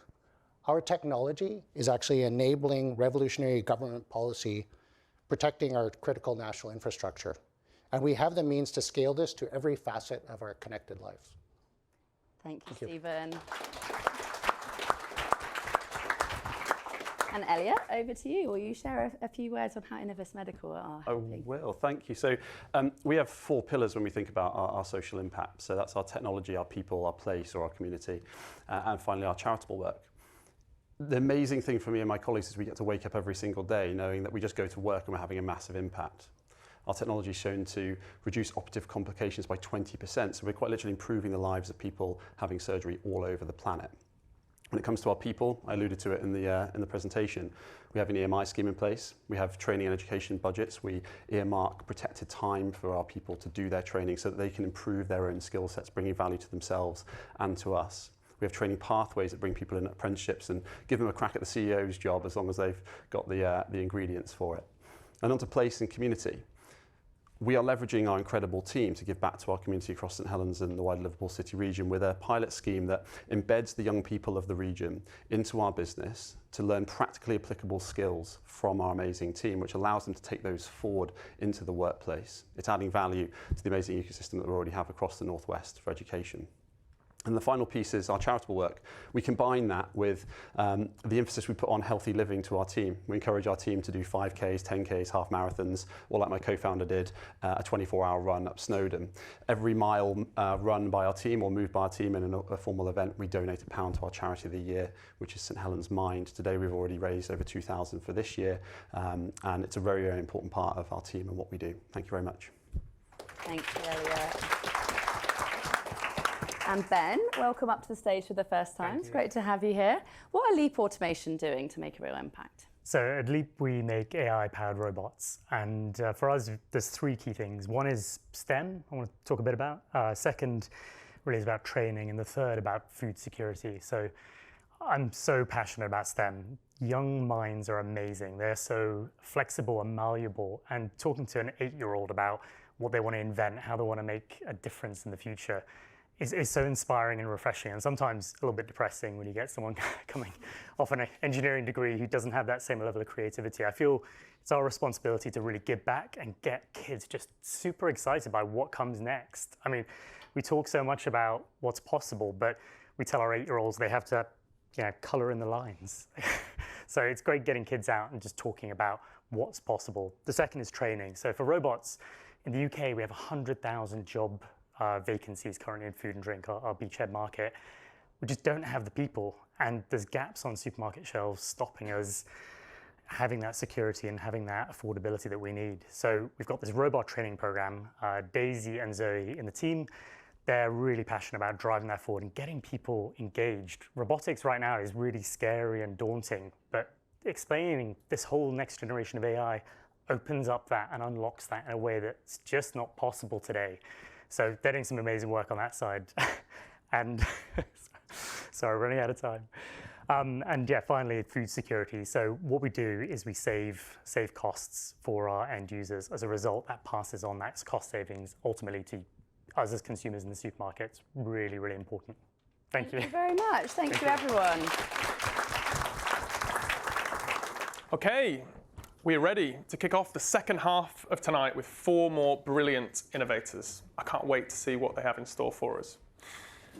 Our technology is actually enabling revolutionary government policy, protecting our critical national infrastructure. And we have the means to scale this to every facet of our connected lives. Thank you, Stephen. And Elliot, over to you. Will you share a few words on how Inovus Medical are helping? I will, thank you. So we have 4 pillars when we think about our social impact. So that's our technology, our people, our place or our community, and finally our charitable work. The amazing thing for me and my colleagues is we get to wake up every single day knowing that we just go to work and we're having a massive impact. Our technology is shown to reduce operative complications by 20%, so we're quite literally improving the lives of people having surgery all over the planet. When it comes to our people, I alluded to it in the presentation, we have an EMI scheme in place, we have training and education budgets, we earmark protected time for our people to do their training so that they can improve their own skill sets, bringing value to themselves and to us. We have training pathways that bring people in apprenticeships and give them a crack at the CEO's job as long as they've got the ingredients for it. And onto place and community. We are leveraging our incredible team to give back to our community across St Helens and the wider Liverpool City region with a pilot scheme that embeds the young people of the region into our business to learn practically applicable skills from our amazing team, which allows them to take those forward into the workplace. It's adding value to the amazing ecosystem that we already have across the Northwest for education. And the final piece is our charitable work. We combine that with the emphasis we put on healthy living to our team. We encourage our team to do 5Ks, 10Ks, half marathons, or like my co-founder did, a 24-hour run up Snowdon. Every mile run by our team or moved by our team in a formal event, we donate £1 to our charity of the year, which is St Helens Mind. Today we've already raised over 2,000 for this year, and it's a very, very important part of our team and what we do. Thank you very much. Thank you, Elliot. And Ben, welcome up to the stage for the first time. It's great to have you here. What are Leap Automation doing to make a real impact? So at Leap, we make AI-powered robots. And for us, there's 3 key things. One is STEM, I want to talk a bit about. Second really is about training. And the third about food security. So I'm so passionate about STEM. Young minds are amazing. They're so flexible and malleable. And talking to an 8-year-old about what they want to invent, how they want to make a difference in the future, is so inspiring and refreshing, and sometimes a little bit depressing when you get someone coming off an engineering degree who doesn't have that same level of creativity. I feel it's our responsibility to really give back and get kids just super excited by what comes next. I mean, we talk so much about what's possible, but we tell our 8-year-olds they have to, color in the lines. So it's great getting kids out and just talking about what's possible. The second is training. So for robots, in the UK, we have 100,000 job vacancies currently in food and drink, our beachhead market. We just don't have the people, and there's gaps on supermarket shelves stopping us having that security and having that affordability that we need. So we've got this robot training program. Daisy and Zoe in the team, they're really passionate about driving that forward and getting people engaged. Robotics right now is really scary and daunting, but explaining this whole next generation of AI opens up that and unlocks that in a way that's just not possible today. So they're doing some amazing work on that side. And sorry, running out of time. And yeah, finally, food security. So what we do is we save costs for our end users. As a result, that passes on that cost savings ultimately to us as consumers in the supermarkets. Really, really important. Thank you. Thank you very much. Thank you, everyone. Okay. We're ready to kick off the second half of tonight with 4 more brilliant innovators. I can't wait to see what they have in store for us.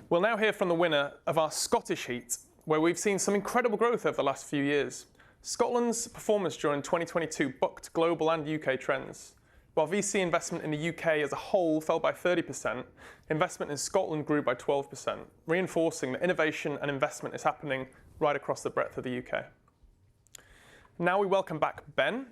We'll now hear from the winner of our Scottish heat, where we've seen some incredible growth over the last few years. Scotland's performance during 2022 bucked global and UK trends. While VC investment in the UK as a whole fell by 30%, investment in Scotland grew by 12%, reinforcing that innovation and investment is happening right across the breadth of the UK. Now we welcome back Ben,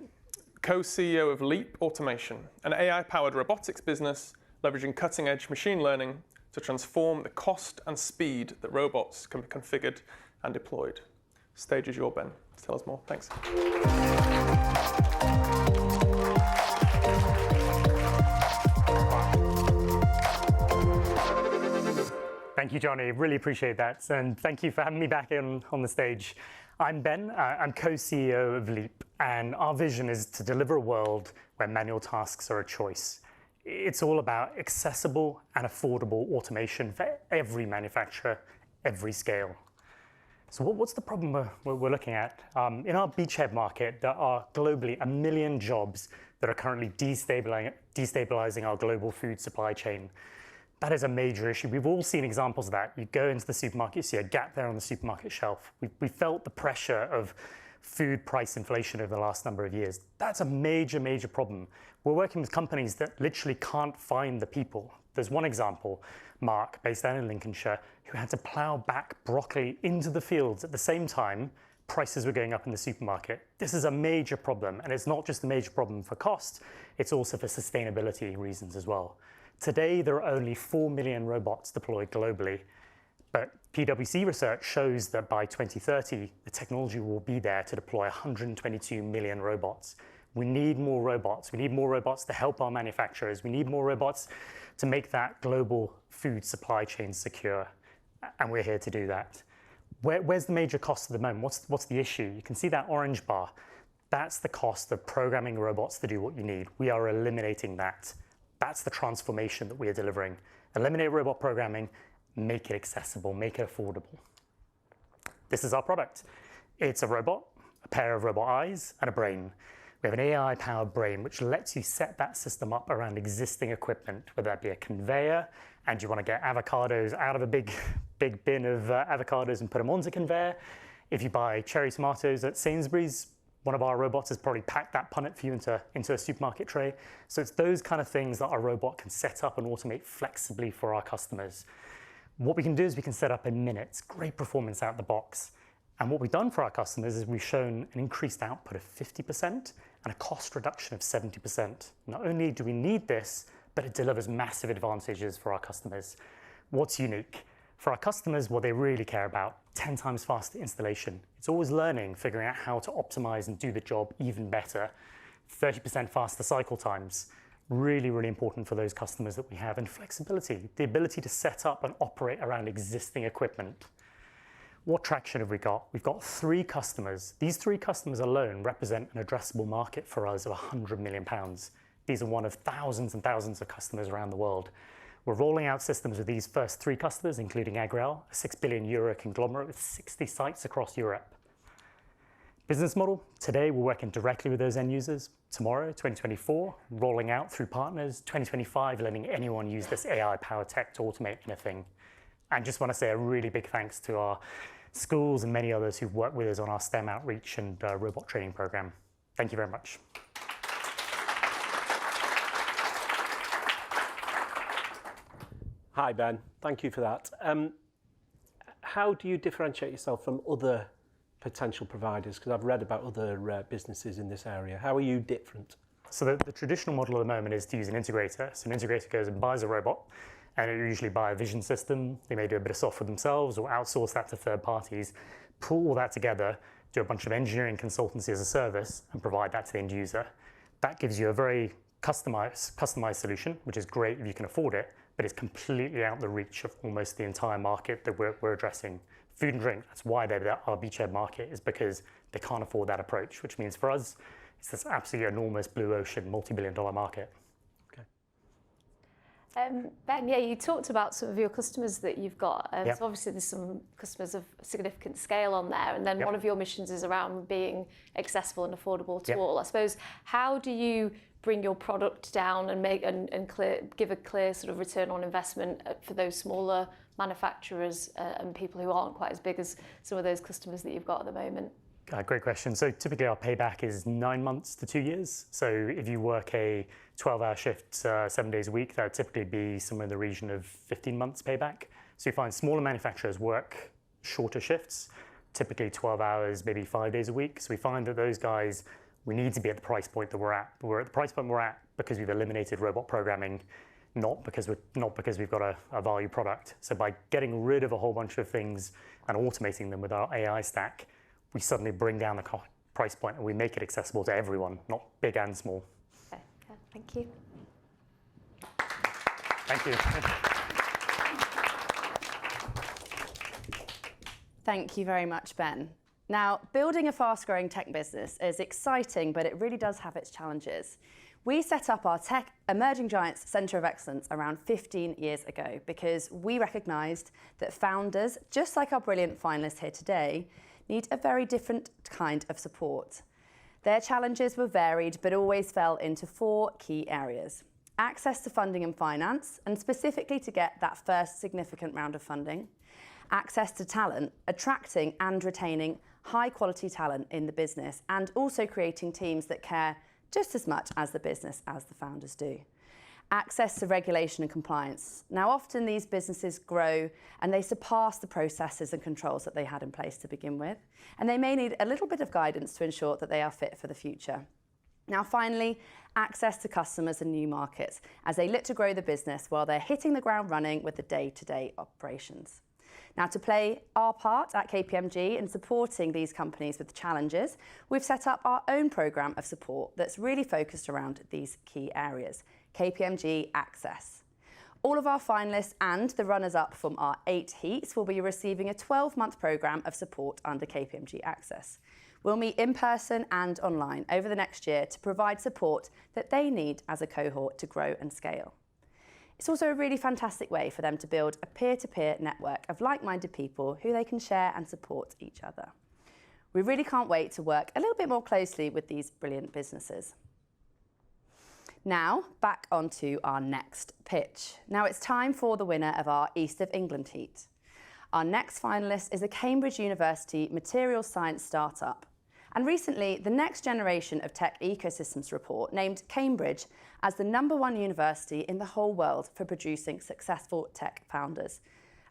co-CEO of Leap Automation, an AI-powered robotics business leveraging cutting-edge machine learning to transform the cost and speed that robots can be configured and deployed. Stage is yours, Ben. Tell us more. Thanks. Thank you, Johnny. Really appreciate that. And thank you for having me back on the stage. I'm Ben, I'm co-CEO of Leap, and our vision is to deliver a world where manual tasks are a choice. It's all about accessible and affordable automation for every manufacturer, every scale. So what's the problem we're looking at? In our beachhead market, there are globally 1 million jobs that are currently destabilizing our global food supply chain. That is a major issue. We've all seen examples of that. You go into the supermarket, you see a gap there on the supermarket shelf. We felt the pressure of food price inflation over the last number of years. That's a major, major problem. We're working with companies that literally can't find the people. There's one example, Mark, based down in Lincolnshire, who had to plough back broccoli into the fields at the same time prices were going up in the supermarket. This is a major problem, and it's not just a major problem for cost, it's also for sustainability reasons as well. Today, there are only 4 million robots deployed globally, but PwC research shows that by 2030, the technology will be there to deploy 122 million robots. We need more robots. We need more robots to help our manufacturers. We need more robots to make that global food supply chain secure, and we're here to do that. Where's the major cost at the moment? What's the issue? You can see that orange bar. That's the cost of programming robots to do what you need. We are eliminating that. That's the transformation that we are delivering. Eliminate robot programming, make it accessible, make it affordable. This is our product. It's a robot, a pair of robot eyes, and a brain. We have an AI-powered brain which lets you set that system up around existing equipment, whether that be a conveyor, and you want to get avocados out of a big bin of avocados and put them onto conveyor. If you buy cherry tomatoes at Sainsbury's, one of our robots has probably packed that punnet for you into a supermarket tray. So it's those kind of things that our robot can set up and automate flexibly for our customers. What we can do is we can set up in minutes, great performance out the box. And what we've done for our customers is we've shown an increased output of 50% and a cost reduction of 70%. Not only do we need this, but it delivers massive advantages for our customers. What's unique? For our customers, what they really care about, 10 times faster installation. It's always learning, figuring out how to optimize and do the job even better. 30% faster cycle times. Really, really important for those customers that we have. And flexibility, the ability to set up and operate around existing equipment. What traction have we got? We've got 3 customers. These 3 customers alone represent an addressable market for us of £100 million. These are one of thousands and thousands of customers around the world. We're rolling out systems with these first 3 customers, including Agrel, a €6 billion conglomerate with 60 sites across Europe. Business model, today we're working directly with those end users. Tomorrow, 2024, rolling out through partners. 2025, letting anyone use this AI-powered tech to automate anything. And just want to say a really big thanks to our schools and many others who've worked with us on our STEM outreach and robot training program. Thank you very much. Hi, Ben. Thank you for that. How do you differentiate yourself from other potential providers? Because I've read about other businesses in this area. How are you different? So the traditional model at the moment is to use an integrator. So an integrator goes and buys a robot, and they usually buy a vision system. They may do a bit of software themselves or outsource that to third parties, pull all that together, do a bunch of engineering consultancy as a service, and provide that to the end user. That gives you a very customized solution, which is great if you can afford it, but it's completely out the reach of almost the entire market that we're addressing. Food and drink, that's why they're our beachhead market, is because they can't afford that approach, which means for us, it's this absolutely enormous blue ocean, multi-billion-dollar market. Ben, yeah, you talked about some of your customers that you've got. Yep. So obviously there's some customers of significant scale on there, and then one of your missions is around being accessible and affordable to all. I suppose, how do you bring your product down and make give a clear sort of return on investment for those smaller manufacturers and people who aren't quite as big as some of those customers that you've got at the moment? Great question. So typically our payback is 9 months to 2 years. So if you work a 12-hour shift 7 days a week, that would typically be somewhere in the region of 15 months payback. So you find smaller manufacturers work shorter shifts, typically 12 hours, maybe 5 days a week. So we find that those guys, we need to be at the price point that we're at. But we're at the price point we're at because we've eliminated robot programming, not because we've got a value product. So by getting rid of a whole bunch of things and automating them with our AI stack, we suddenly bring down the price point and we make it accessible to everyone, not big and small. Okay, thank you. Thank you. Thank you very much, Ben. Now, building a fast-growing tech business is exciting, but it really does have its challenges. We set up our Tech Emerging Giants Centre of Excellence around 15 years ago because we recognised that founders, just like our brilliant finalists here today, need a very different kind of support. Their challenges were varied but always fell into 4 key areas. Access to funding and finance, and specifically to get that first significant round of funding. Access to talent, attracting and retaining high quality talent in the business, and also creating teams that care just as much as the business as the founders do. Access to regulation and compliance. Now, often these businesses grow and they surpass the processes and controls that they had in place to begin with, and they may need a little bit of guidance to ensure that they are fit for the future. Now, finally, access to customers and new markets as they look to grow the business while they're hitting the ground running with the day-to-day operations. Now, to play our part at KPMG in supporting these companies with challenges, we've set up our own programme of support that's really focused around these key areas, KPMG Access. All of our finalists and the runners-up from our 8 heats will be receiving a 12-month programme of support under KPMG Access. We'll meet in person and online over the next year to provide support that they need as a cohort to grow and scale. It's also a really fantastic way for them to build a peer-to-peer network of like-minded people who they can share and support each other. We really can't wait to work a little bit more closely with these brilliant businesses. Now, back onto our next pitch. Now it's time for the winner of our East of England heat. Our next finalist is a Cambridge University materials science startup. And recently, the Next Generation of Tech Ecosystems report named Cambridge as the #1 university in the whole world for producing successful tech founders.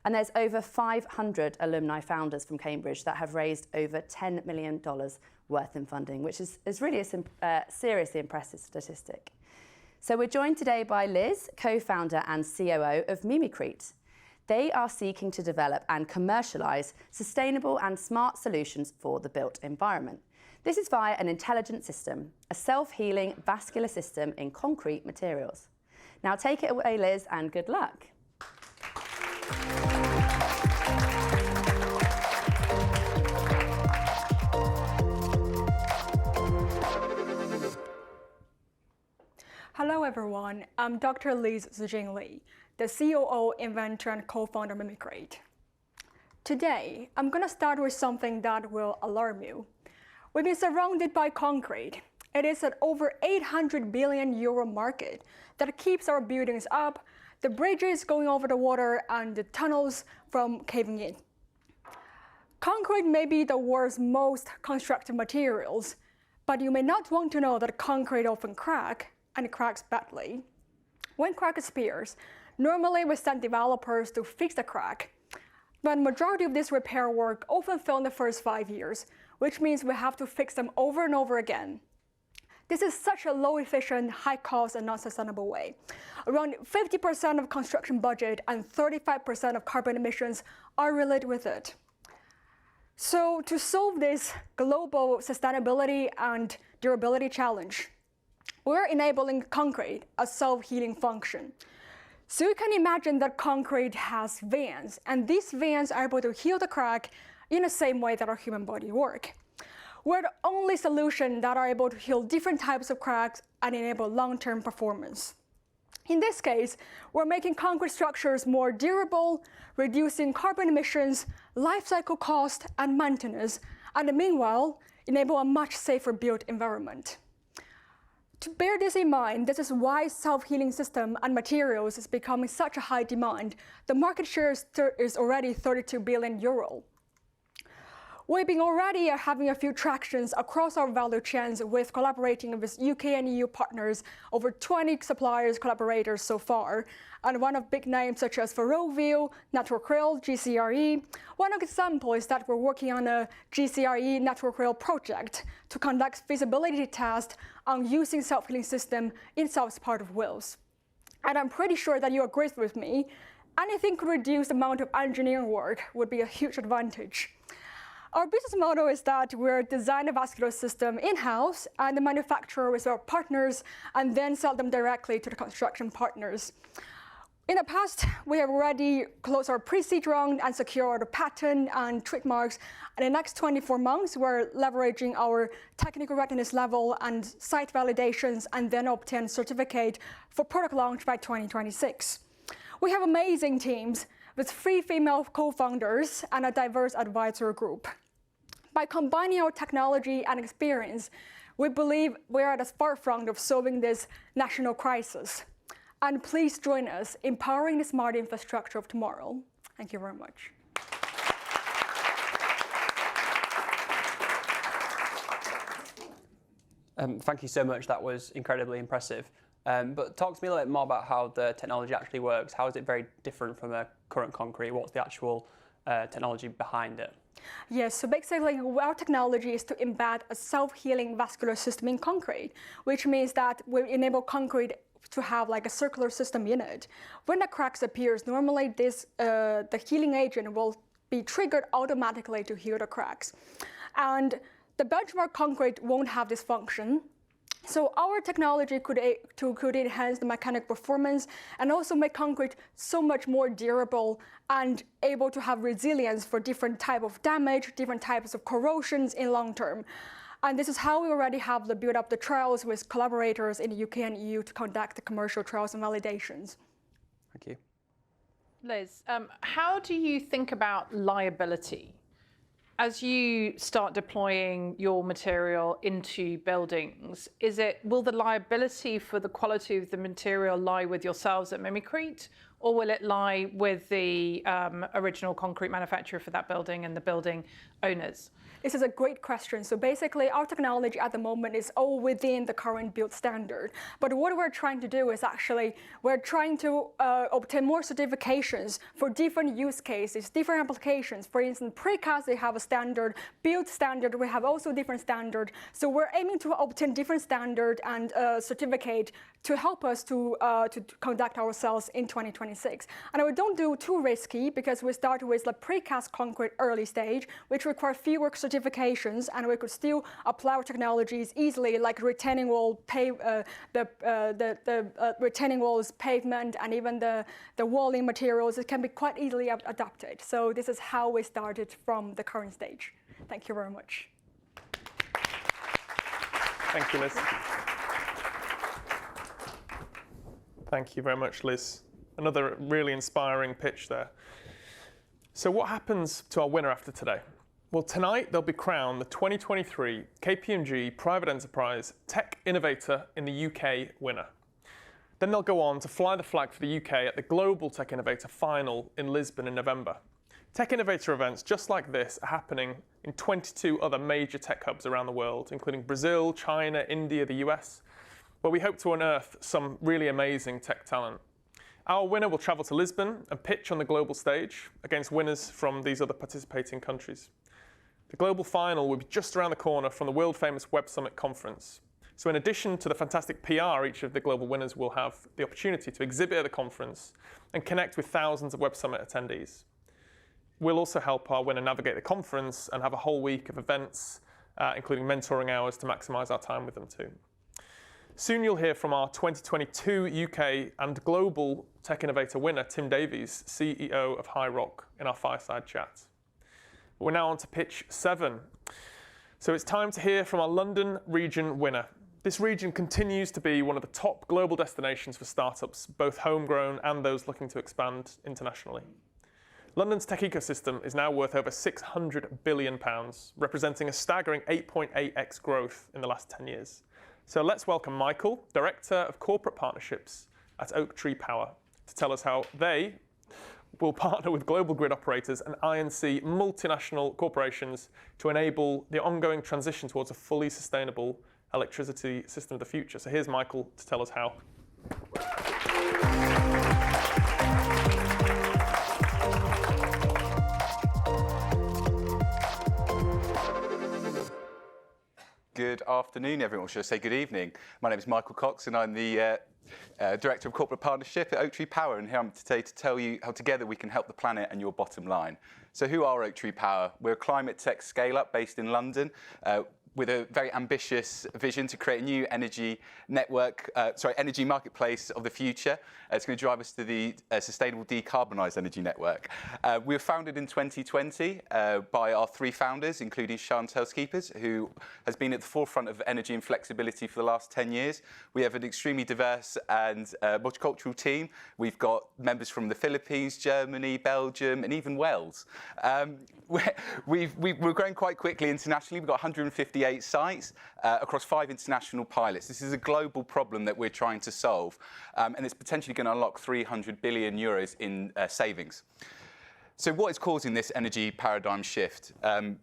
And there's over 500 alumni founders from Cambridge that have raised over $10 million worth in funding, which is really a seriously impressive statistic. So we're joined today by Liz, co-founder and COO of Mimicrete. They are seeking to develop and commercialise sustainable and smart solutions for the built environment. This is via an intelligent system, a self-healing vascular system in concrete materials. Now take it away, Liz, and good luck. Hello everyone, I'm Dr. Liz Zijing Li, the COO, inventor and co-founder of Mimicrete. Today, I'm going to start with something that will alarm you. We've been surrounded by concrete. It is an over €800 billion market that keeps our buildings up, the bridges going over the water, and the tunnels from caving in. Concrete may be the world's most constructive materials, but you may not want to know that concrete often cracks, and it cracks badly. When crack appears, normally we send developers to fix the crack, but the majority of this repair work often fails in the first 5 years, which means we have to fix them over and over again. This is such a low-efficient, high-cost, and non-sustainable way. Around 50% of construction budget and 35% of carbon emissions are related with it. So to solve this global sustainability and durability challenge, we're enabling concrete a self-healing function. So you can imagine that concrete has veins, and these veins are able to heal the crack in the same way that our human body works. We're the only solution that are able to heal different types of cracks and enable long-term performance. In this case, we're making concrete structures more durable, reducing carbon emissions, life cycle cost, and maintenance, and meanwhile, enable a much safer built environment. To bear this in mind, this is why self-healing system and materials is becoming such a high demand. The market share is already €32 billion. We've been already having a few tractions across our value chains with collaborating with UK and EU partners, over 20 suppliers, collaborators so far, and one of big names such as Ferrovia, Network Rail, GCRE. One example is that we're working on a GCRE Network Rail project to conduct feasibility tests on using self-healing system in south part of Wales. And I'm pretty sure that you agree with me, anything could reduce the amount of engineering work would be a huge advantage. Our business model is that we're design a vascular system in-house and manufacture with our partners and then sell them directly to the construction partners. In the past, we have already closed our pre-seed round and secured a patent and trademarks. And in the next 24 months, we're leveraging our technical readiness level and site validations and then obtain certificate for product launch by 2026. We have amazing teams with 3 female co-founders and a diverse advisory group. By combining our technology and experience, We believe we're at the forefront of solving this national crisis. And please join us empowering the smart infrastructure of tomorrow. Thank you very much. Thank you so much. That was incredibly impressive. But talk to me a little bit more about how the technology actually works. How is it very different from a current concrete? What's the actual technology behind it? Yes, so basically our technology is to embed a self-healing vascular system in concrete, which means that we enable concrete to have like a circular system in it. When the cracks appears, normally the healing agent will be triggered automatically to heal the cracks. And the benchmark concrete won't have this function. So our technology could enhance the mechanical performance and also make concrete so much more durable and able to have resilience for different types of damage, different types of corrosions in long term. And this is how we already have built up the trials with collaborators in the UK and EU to conduct the commercial trials and validations. Thank you. Liz, how do you think about liability? As you start deploying your material into buildings, will the liability for the quality of the material lie with yourselves at Mimicrete, or will it lie with the original concrete manufacturer for that building and the building owners? This is a great question. So basically, our technology at the moment is all within the current build standard. But what we're trying to do is we're trying to obtain more certifications for different use cases, different applications. For instance, precast, they have a standard. Build standard, we have also different standard. So we're aiming to obtain different standard and certificate to help us to conduct ourselves in 2026. And we don't do too risky because we start with the precast concrete early stage, which require fewer certifications, and we could still apply our technologies easily, like retaining wall, retaining walls, pavement, and even the walling materials. It can be quite easily adapted. So this is how we started from the current stage. Thank you very much. Thank you, Liz. Thank you very much, Liz. Another really inspiring pitch there. So what happens to our winner after today? Well, tonight they'll be crowned the 2023 KPMG Private Enterprise Tech Innovator in the UK winner. Then they'll go on to fly the flag for the UK at the Global Tech Innovator final in Lisbon in November. Tech Innovator events just like this are happening in 22 other major tech hubs around the world, including Brazil, China, India, the US, where we hope to unearth some really amazing tech talent. Our winner will travel to Lisbon and pitch on the global stage against winners from these other participating countries. The global final will be just around the corner from the world-famous Web Summit conference. So in addition to the fantastic PR, each of the global winners will have the opportunity to exhibit at the conference and connect with thousands of Web Summit attendees. We'll also help our winner navigate the conference and have a whole week of events, including mentoring hours to maximize our time with them too. Soon you'll hear from our 2022 UK and Global Tech Innovator winner, Tim Davies, CEO of High Rock, in our fireside chat. We're now on to pitch 7. So it's time to hear from our London region winner. This region continues to be one of the top global destinations for startups, both homegrown and those looking to expand internationally. London's tech ecosystem is now worth over £600 billion, representing a staggering 8.8x growth in the last 10 years. So let's welcome Michael, Director of Corporate Partnerships at Oak Tree Power, to tell us how they will partner with global grid operators and I&C multinational corporations to enable the ongoing transition towards a fully sustainable electricity system of the future. So here's Michael to tell us how. Good afternoon, everyone. Or should I say good evening? My name is Michael Cox, and I'm the Director of Corporate Partnership at Oak Tree Power, and here I'm today to tell you how together we can help the planet and your bottom line. So who are Oak Tree Power? We're a climate tech scale-up based in London, with a very ambitious vision to create a new energy marketplace of the future. It's going to drive us to the sustainable decarbonised energy network. We were founded in 2020 by our 3 founders, including Chantal Skeepers, who has been at the forefront of energy and flexibility for the last 10 years. We have an extremely diverse and multicultural team. We've got members from the Philippines, Germany, Belgium, and even Wales. We're growing quite quickly internationally. We've got 150 28 sites across 5 international pilots. This is a global problem that we're trying to solve, and it's potentially going to unlock 300 billion euros in savings. So what is causing this energy paradigm shift?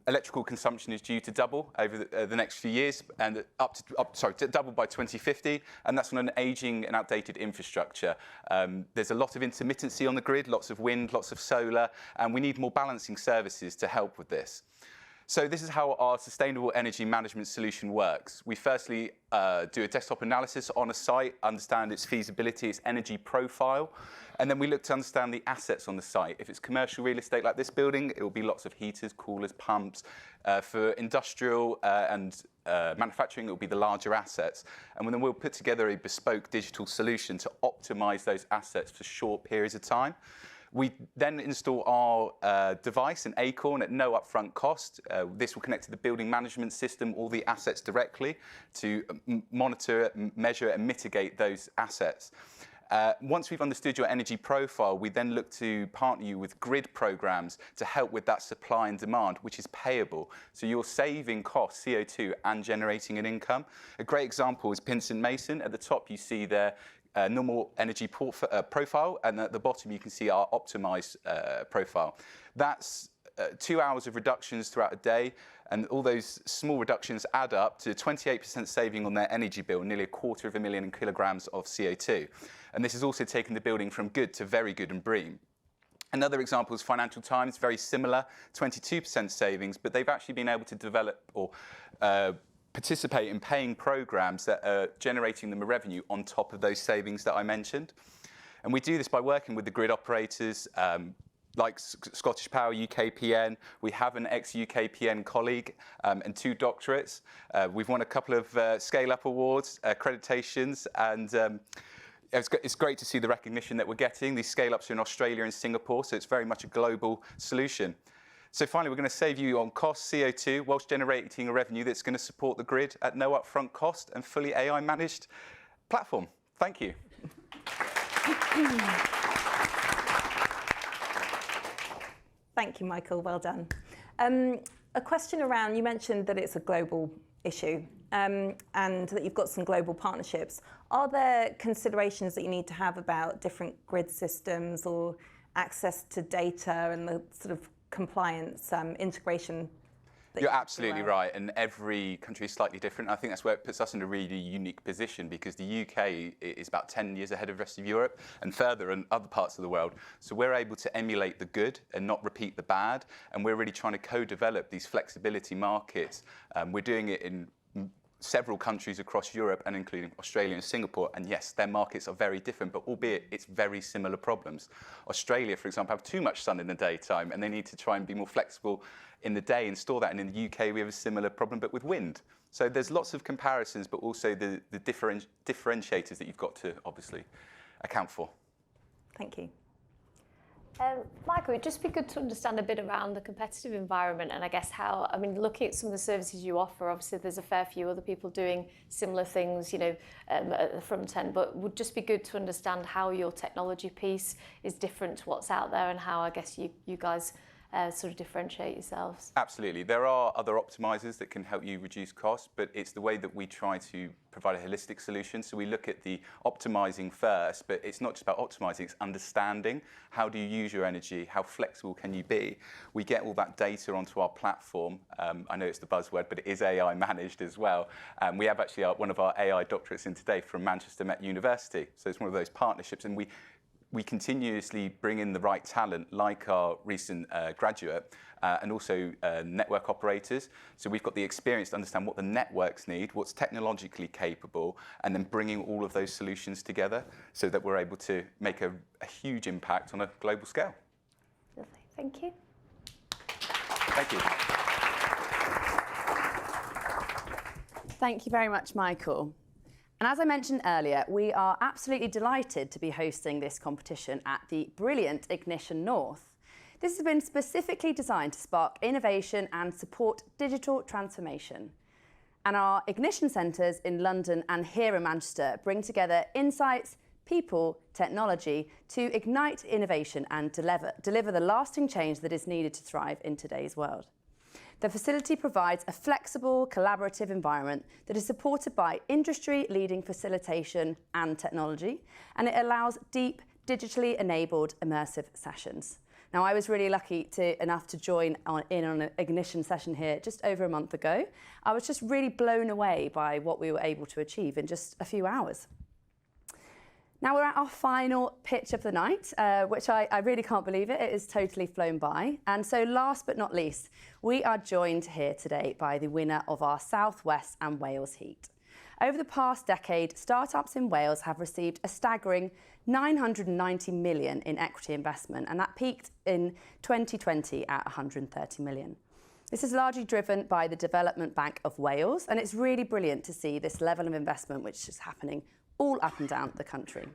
Electrical consumption is due to double over the next few years, and to double by 2050, and that's on an aging and outdated infrastructure. There's a lot of intermittency on the grid, lots of wind, lots of solar, and we need more balancing services to help with this. So this is how our sustainable energy management solution works. We firstly do a desktop analysis on a site, understand its feasibility, its energy profile, and then we look to understand the assets on the site. If it's commercial real estate like this building, it will be lots of heaters, coolers, pumps. For industrial and manufacturing, it will be the larger assets. And then we'll put together a bespoke digital solution to optimize those assets for short periods of time. We then install our device, an Acorn, at no upfront cost. This will connect to the building management system, all the assets directly, to monitor, measure, and mitigate those assets. Once we've understood your energy profile, we then look to partner you with grid programs to help with that supply and demand, which is payable. So you're saving costs, CO2, and generating an income. A great example is Pinsent Mason. At the top, you see their normal energy profile, and at the bottom, you can see our optimized profile. That's 2 hours of reductions throughout a day, and all those small reductions add up to 28% saving on their energy bill, nearly 250,000 kilograms of CO2. And this has also taken the building from good to very good and BREEAM. Another example is Financial Times, very similar, 22% savings, but they've actually been able to develop or participate in paying programs that are generating them a revenue on top of those savings that I mentioned. And we do this by working with the grid operators, like Scottish Power, UKPN. We have an ex-UKPN colleague and 2 doctorates. We've won a couple of scale-up awards, accreditations, and it's great to see the recognition that we're getting. These scale-ups are in Australia and Singapore, so it's very much a global solution. So finally, we're going to save you on cost, CO2, whilst generating a revenue that's going to support the grid at no upfront cost and fully AI-managed platform. Thank you. Thank you, Michael. Well done. A question around, you mentioned that it's a global issue and that you've got some global partnerships. Are there considerations that you need to have about different grid systems or access to data and the sort of compliance integration? You're absolutely right, and every country is slightly different. I think that's where it puts us in a really unique position, because the UK is about 10 years ahead of the rest of Europe and further in other parts of the world. So we're able to emulate the good and not repeat the bad, and we're really trying to co-develop these flexibility markets. We're doing it in several countries across Europe, and including Australia and Singapore. And yes, their markets are very different, but albeit it's very similar problems. Australia, for example, have too much sun in the daytime, and they need to try and be more flexible in the day and store that. And in the UK, we have a similar problem, but with wind. So there's lots of comparisons, but also the differentiators that you've got to obviously account for. Thank you. Michael, it'd just be good to understand a bit around the competitive environment, and I guess how, I mean, looking at some of the services you offer, obviously there's a fair few other people doing similar things, you know, at the front end, but would just be good to understand how your technology piece is different to what's out there and how, I guess, you guys sort of differentiate yourselves. Absolutely. There are other optimizers that can help you reduce costs, but it's the way that we try to provide a holistic solution. So we look at the optimizing first, but it's not just about optimizing, it's understanding how do you use your energy, how flexible can you be. We get all that data onto our platform. I know it's the buzzword, but it is AI managed as well. We have actually one of our AI doctorates in today from Manchester Met University. So it's one of those partnerships, and we continuously bring in the right talent, like our recent graduate, and also network operators. So we've got the experience to understand what the networks need, what's technologically capable, and then bringing all of those solutions together so that we're able to make a huge impact on a global scale. Lovely. Thank you. Thank you. Thank you very much, Michael. And as I mentioned earlier, we are absolutely delighted to be hosting this competition at the brilliant Ignition North. This has been specifically designed to spark innovation and support digital transformation. And our Ignition centres in London and here in Manchester bring together insights, people, technology to ignite innovation and deliver the lasting change that is needed to thrive in today's world. The facility provides a flexible, collaborative environment that is supported by industry-leading facilitation and technology, and it allows deep, digitally enabled immersive sessions. Now, I was really lucky enough to join in on an Ignition session here just over a month ago. I was just really blown away by what we were able to achieve in just a few hours. Now we're at our final pitch of the night, which I really can't believe it. It is totally flown by. And so last but not least, we are joined here today by the winner of our South West and Wales Heat. Over the past decade, startups in Wales have received a staggering 990 million in equity investment, and that peaked in 2020 at 130 million. This is largely driven by the Development Bank of Wales, and it's really brilliant to see this level of investment which is happening all up and down the country.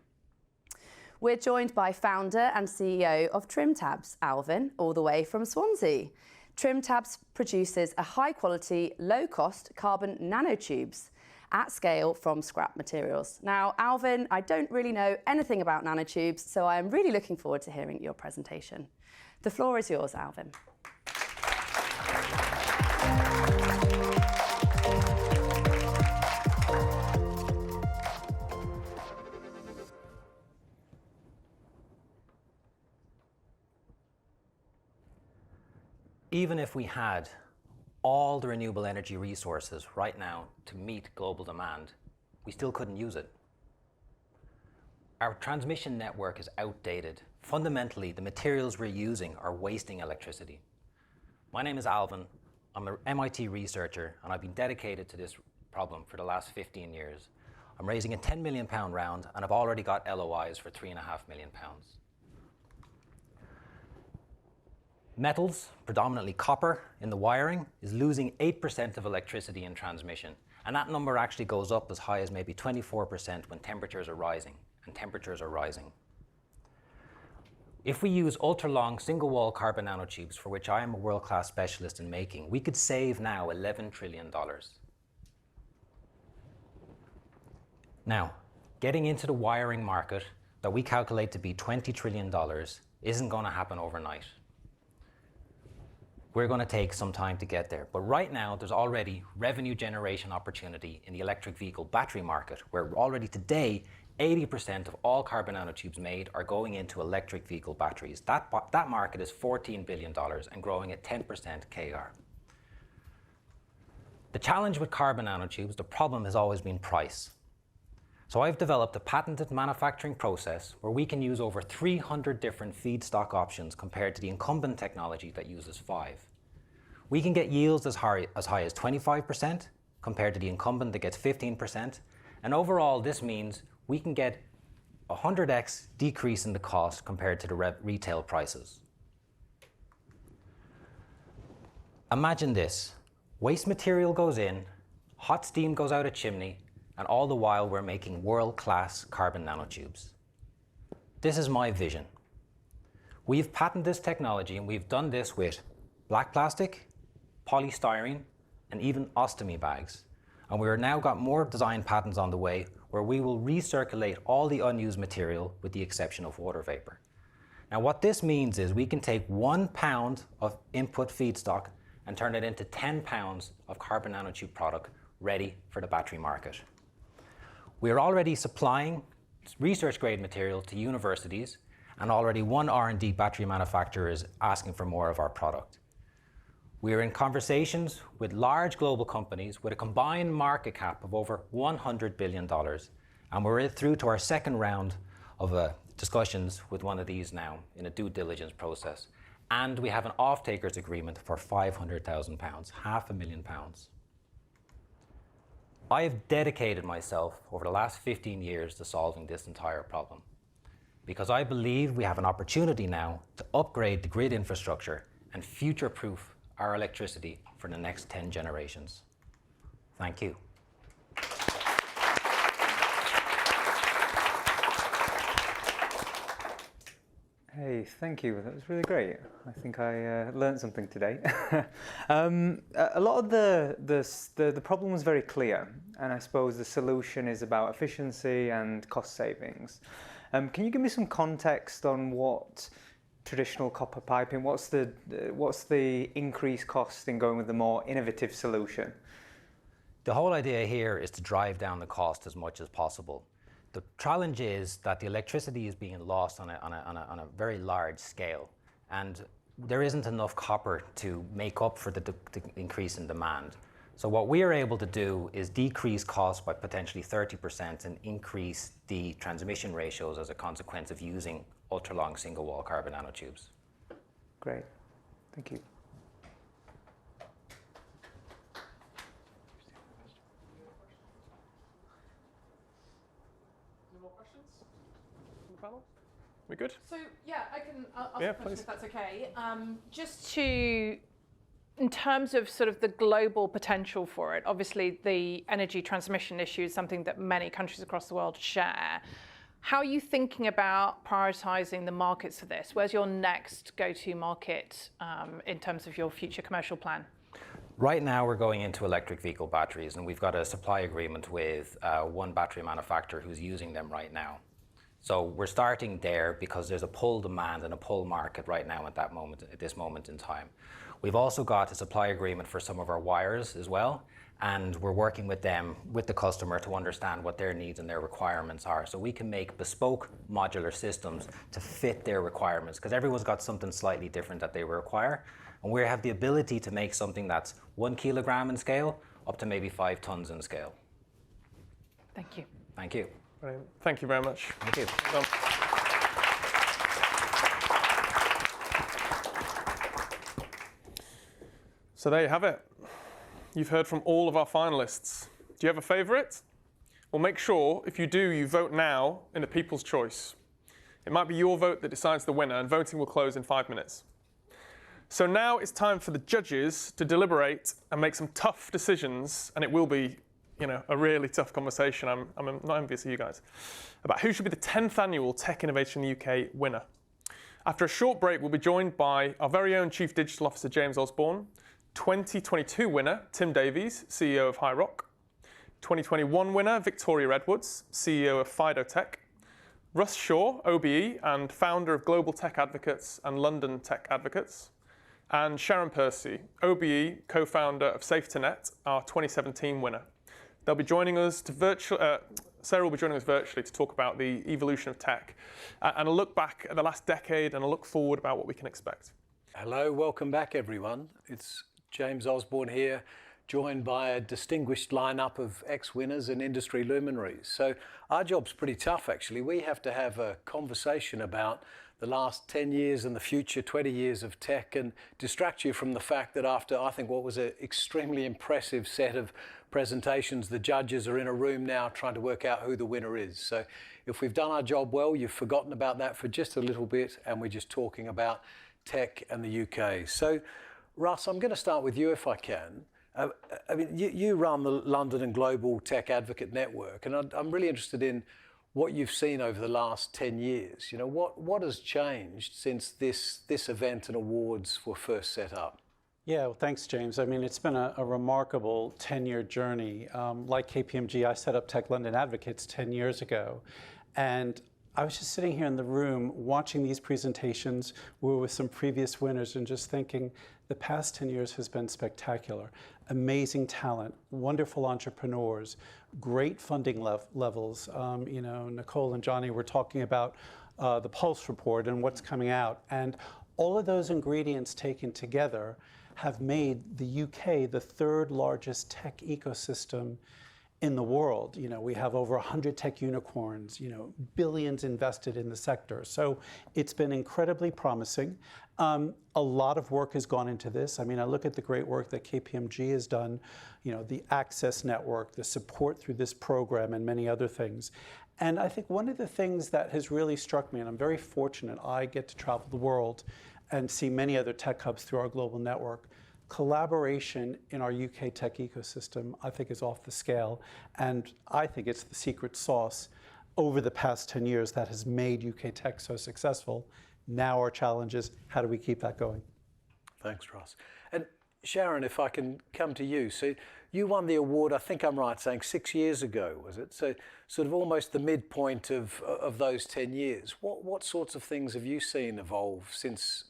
We're joined by founder and CEO of TrimTabs, Alvin, all the way from Swansea. TrimTabs produces a high-quality, low-cost carbon nanotubes at scale from scrap materials. Now, Alvin, I don't really know anything about nanotubes, so I am really looking forward to hearing your presentation. The floor is yours, Alvin. Even if we had all the renewable energy resources right now to meet global demand, we still couldn't use it. Our transmission network is outdated. Fundamentally, the materials we're using are wasting electricity. My name is Alvin. I'm an MIT researcher, and I've been dedicated to this problem for the last 15 years. I'm raising a £10 million round, and I've already got LOIs for £3.5 million. Metals, predominantly copper in the wiring, is losing 8% of electricity in transmission. And that number actually goes up as high as maybe 24% when temperatures are rising, and temperatures are rising. If we use ultra-long single-wall carbon nanotubes, for which I am a world-class specialist in making, we could save now $11 trillion. Now, getting into the wiring market that we calculate to be $20 trillion isn't going to happen overnight. We're going to take some time to get there. But right now, there's already revenue generation opportunity in the electric vehicle battery market, where already today, 80% of all carbon nanotubes made are going into electric vehicle batteries. That market is $14 billion and growing at 10% CAGR. The challenge with carbon nanotubes, the problem has always been price. So I've developed a patented manufacturing process where we can use over 300 different feedstock options compared to the incumbent technology that uses 5. We can get yields as high as 25% compared to the incumbent that gets 15%. And overall, this means we can get a 100x decrease in the cost compared to the retail prices. Imagine this. Waste material goes in, hot steam goes out a chimney, and all the while we're making world-class carbon nanotubes. This is my vision. We've patented this technology, and we've done this with black plastic, polystyrene, and even ostomy bags. And we've now got more design patents on the way where we will recirculate all the unused material with the exception of water vapor. Now what this means is we can take 1 pound of input feedstock and turn it into 10 pounds of carbon nanotube product ready for the battery market. We are already supplying research-grade material to universities, and already one R&D battery manufacturer is asking for more of our product. We are in conversations with large global companies with a combined market cap of over $100 billion, and we're through to our second round of discussions with one of these now in a due diligence process. And we have an off-takers agreement for £500,000, £500,000. I have dedicated myself over the last 15 years to solving this entire problem because I believe we have an opportunity now to upgrade the grid infrastructure and future-proof our electricity for the next 10 generations. Thank you. Hey, thank you. That was really great. I think I learned something today. A lot of the problem was very clear, and I suppose the solution is about efficiency and cost savings. Can you give me some context on what traditional copper piping? What's the increased cost in going with the more innovative solution? The whole idea here is to drive down the cost as much as possible. The challenge is that the electricity is being lost on a very large scale, and there isn't enough copper to make up for the increase in demand. So what we are able to do is decrease costs by potentially 30% and increase the transmission ratios as a consequence of using ultra-long single-wall carbon nanotubes. Great, thank you. Any more questions from the panel? We good? So yeah, I'll ask Yeah, a question please. if that's okay. Just to, in terms of sort of the global potential for it, obviously the energy transmission issue is something that many countries across the world share. How are you thinking about prioritizing the markets for this? Where's your next go-to market in terms of your future commercial plan? Right now we're going into electric vehicle batteries, and we've got a supply agreement with one battery manufacturer who's using them right now. So we're starting there because there's a pull demand and a pull market right now at this moment in time. We've also got a supply agreement for some of our wires as well, and we're working with them, with the customer, to understand what their needs and their requirements are. So we can make bespoke modular systems to fit their requirements, because everyone's got something slightly different that they require. And we have the ability to make something that's 1 kilogram in scale up to maybe 5 tons in scale. Thank you. Thank you. Brilliant. Thank you very much. Thank you. Well done. So there you have it. You've heard from all of our finalists. Do you have a favourite? Well, make sure, if you do, you vote now in the People's Choice. It might be your vote that decides the winner, and voting will close in 5 minutes. So now it's time for the judges to deliberate and make some tough decisions, and it will be, a really tough conversation. I'm not envious of you guys, about who should be the 10th annual Tech Innovator in the UK winner. After a short break, we'll be joined by our very own Chief Digital Officer, James Osborne, 2022 winner, Tim Davies, CEO of HighRock, 2021 winner, Victoria Edwards, CEO of Fido Tech, Russ Shaw, OBE, and founder of Global Tech Advocates and London Tech Advocates, and Sharon Percy, OBE, co-founder of SafeToNet, our 2017 winner. They'll be joining us Sarah will be joining us virtually to talk about the evolution of tech and a look back at the last decade and a look forward about what we can expect. Hello, welcome back everyone. It's James Osborne here, joined by a distinguished lineup of ex-winners and industry luminaries. So our job's pretty tough actually. We have to have a conversation about the last 10 years and the future 20 years of tech and distract you from the fact that after, I think, what was an extremely impressive set of presentations, the judges are in a room now trying to work out who the winner is. So if we've done our job well, you've forgotten about that for just a little bit, and we're just talking about tech and the UK. So Russ, I'm going to start with you if I can. I mean, you run the London and Global Tech Advocate Network, and I'm really interested in what you've seen over the last 10 years. What has changed since this event and awards were first set up? Yeah, well, thanks, James. I mean, it's been a remarkable 10-year journey. Like KPMG, I set up Tech London Advocates 10 years ago. And I was just sitting here in the room watching these presentations with some previous winners and just thinking the past 10 years has been spectacular. Amazing talent, wonderful entrepreneurs, great funding levels. Nicole and Johnny were talking about the Pulse report and what's coming out. And all of those ingredients taken together have made the UK the third largest tech ecosystem in the world. We have over 100 tech unicorns, billions invested in the sector. So it's been incredibly promising. A lot of work has gone into this. I mean, I look at the great work that KPMG has done, the access network, the support through this program, and many other things. And I think one of the things that has really struck me, and I'm very fortunate, I get to travel the world and see many other tech hubs through our global network. Collaboration in our UK tech ecosystem, I think, is off the scale. And I think it's the secret sauce over the past 10 years that has made UK tech so successful. Now our challenge is, how do we keep that going? Thanks, Ross. And Sharon, if I can come to you. So you won the award, I think I'm right saying 6 years ago, was it? So sort of almost the midpoint of those 10 years. What sorts of things have you seen evolve since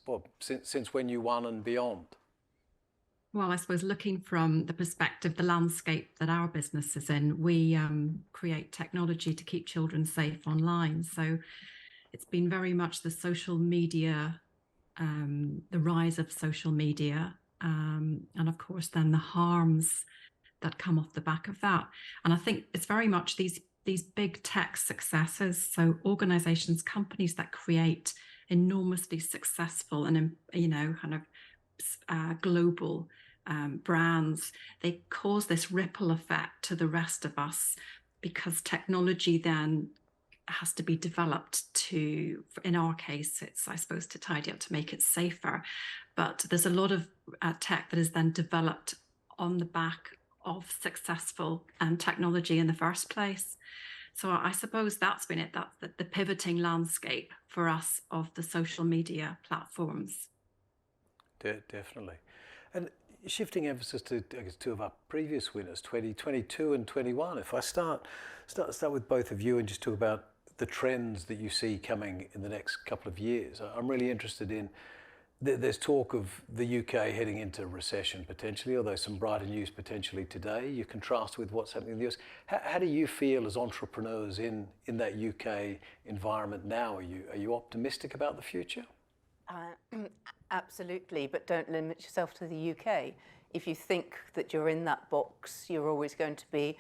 when you won and beyond? Well, I suppose looking from the perspective, the landscape that our business is in, we create technology to keep children safe online. So it's been very much the social media, the rise of social media, and of course then the harms that come off the back of that. And I think it's very much these big tech successes. So organizations, companies that create enormously successful and, kind of global brands, they cause this ripple effect to the rest of us, because technology then has to be developed to, in our case, it's, I suppose, to tidy up, to make it safer. But there's a lot of tech that is then developed on the back of successful technology in the first place. So I suppose that's been it, that's the pivoting landscape for us of the social media platforms. Definitely. And shifting emphasis to, I guess, two of our previous winners, 2022 and 21. If I start with both of you and just talk about the trends that you see coming in the next couple of years. I'm really interested in, there's talk of the UK heading into recession potentially, although some brighter news potentially today. You contrast with what's happening in the US. How do you feel as entrepreneurs in that UK environment now? Are you optimistic about the future? Absolutely, but don't limit yourself to the UK. If you think that you're in that box, you're always going to be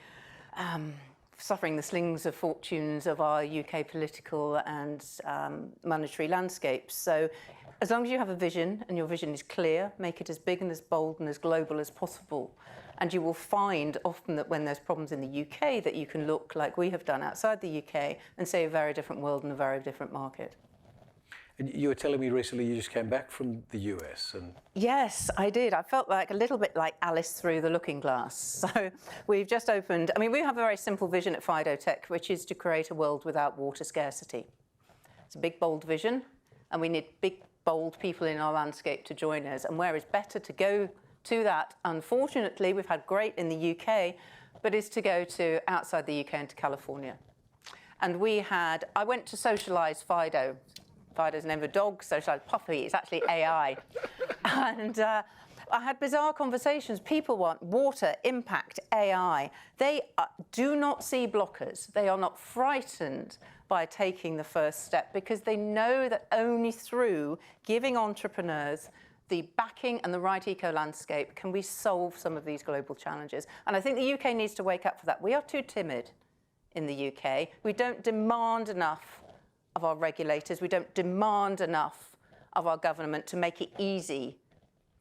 suffering the slings of fortunes of our UK political and monetary landscapes. So as long as you have a vision and your vision is clear, make it as big and as bold and as global as possible. And you will find often that when there's problems in the UK that you can look like we have done outside the UK and see a very different world and a very different market. And you were telling me recently you just came back from the US. And yes, I did. I felt like a little bit like Alice through the looking glass. So we've just opened, we have a very simple vision at Fido Tech, which is to create a world without water scarcity. It's a big, bold vision, and we need big, bold people in our landscape to join us. And where is better to go to that? Unfortunately, we've had great in the UK, but is to go to outside the UK and to California. And I went to socialise Fido. Fido's name of a dog, socialised puppy, it's actually AI. And I had bizarre conversations. People want water, impact, AI. They do not see blockers. They are not frightened by taking the first step, because they know that only through giving entrepreneurs the backing and the right eco-landscape can we solve some of these global challenges. And I think the UK needs to wake up for that. We are too timid in the UK. We don't demand enough of our regulators. We don't demand enough of our government to make it easy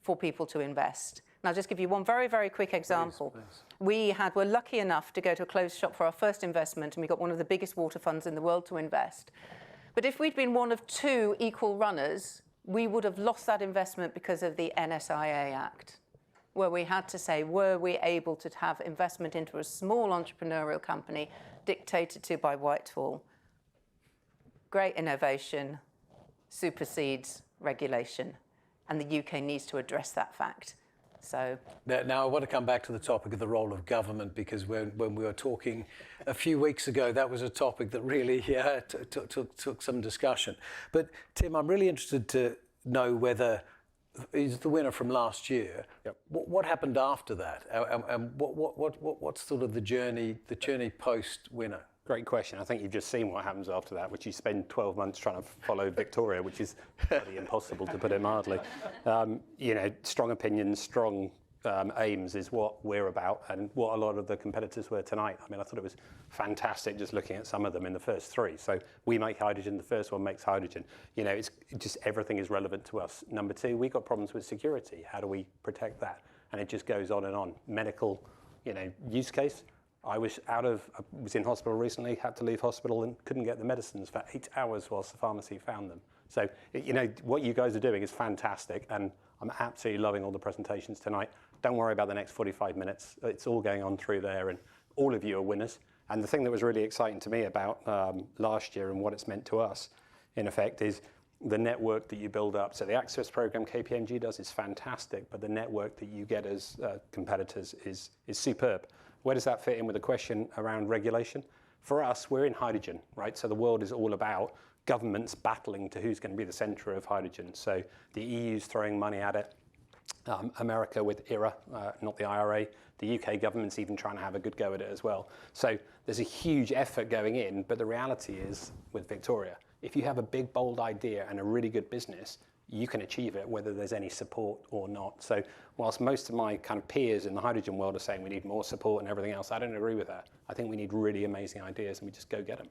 for people to invest. And I'll just give you one very, very quick example. Please. We were lucky enough to go to a closed shop for our first investment, and we got one of the biggest water funds in the world to invest. But if we'd been one of two equal runners, we would have lost that investment because of the NSIA Act, where we had to say, were we able to have investment into a small entrepreneurial company dictated to by Whitehall? Great innovation supersedes regulation, and the UK needs to address that fact. So now I want to come back to the topic of the role of government, because when we were talking a few weeks ago, that was a topic that really took some discussion. But Tim, I'm really interested to know whether he's the winner from last year. Yep. What happened after that, and what's sort of the journey post-winner? Great question. I think you've just seen what happens after that, which you spend 12 months trying to follow Victoria, which is bloody impossible, to put it mildly. Strong opinions, strong aims is what we're about, and what a lot of the competitors were tonight. I thought it was fantastic just looking at some of them in the first three. So we make hydrogen, the first one makes hydrogen. It's just everything is relevant to us. Number two, we got problems with security. How do we protect that? And it just goes on and on. Medical, use case. I was in hospital recently, had to leave hospital and couldn't get the medicines for 8 hours whilst the pharmacy found them. So, what you guys are doing is fantastic, and I'm absolutely loving all the presentations tonight. Don't worry about the next 45 minutes. It's all going on through there, and all of you are winners. And the thing that was really exciting to me about last year and what it's meant to us, in effect, is the network that you build up. So the access program KPMG does is fantastic, but the network that you get as competitors is superb. Where does that fit in with the question around regulation? For us, we're in hydrogen, right? So the world is all about governments battling to who's going to be the center of hydrogen. So the EU's throwing money at it. America with IRA, not the IRA. The UK government's even trying to have a good go at it as well. So there's a huge effort going in, but the reality is with Victoria, if you have a big, bold idea and a really good business, you can achieve it whether there's any support or not. So whilst most of my kind of peers in the hydrogen world are saying we need more support and everything else, I don't agree with that. I think we need really amazing ideas and we just go get them.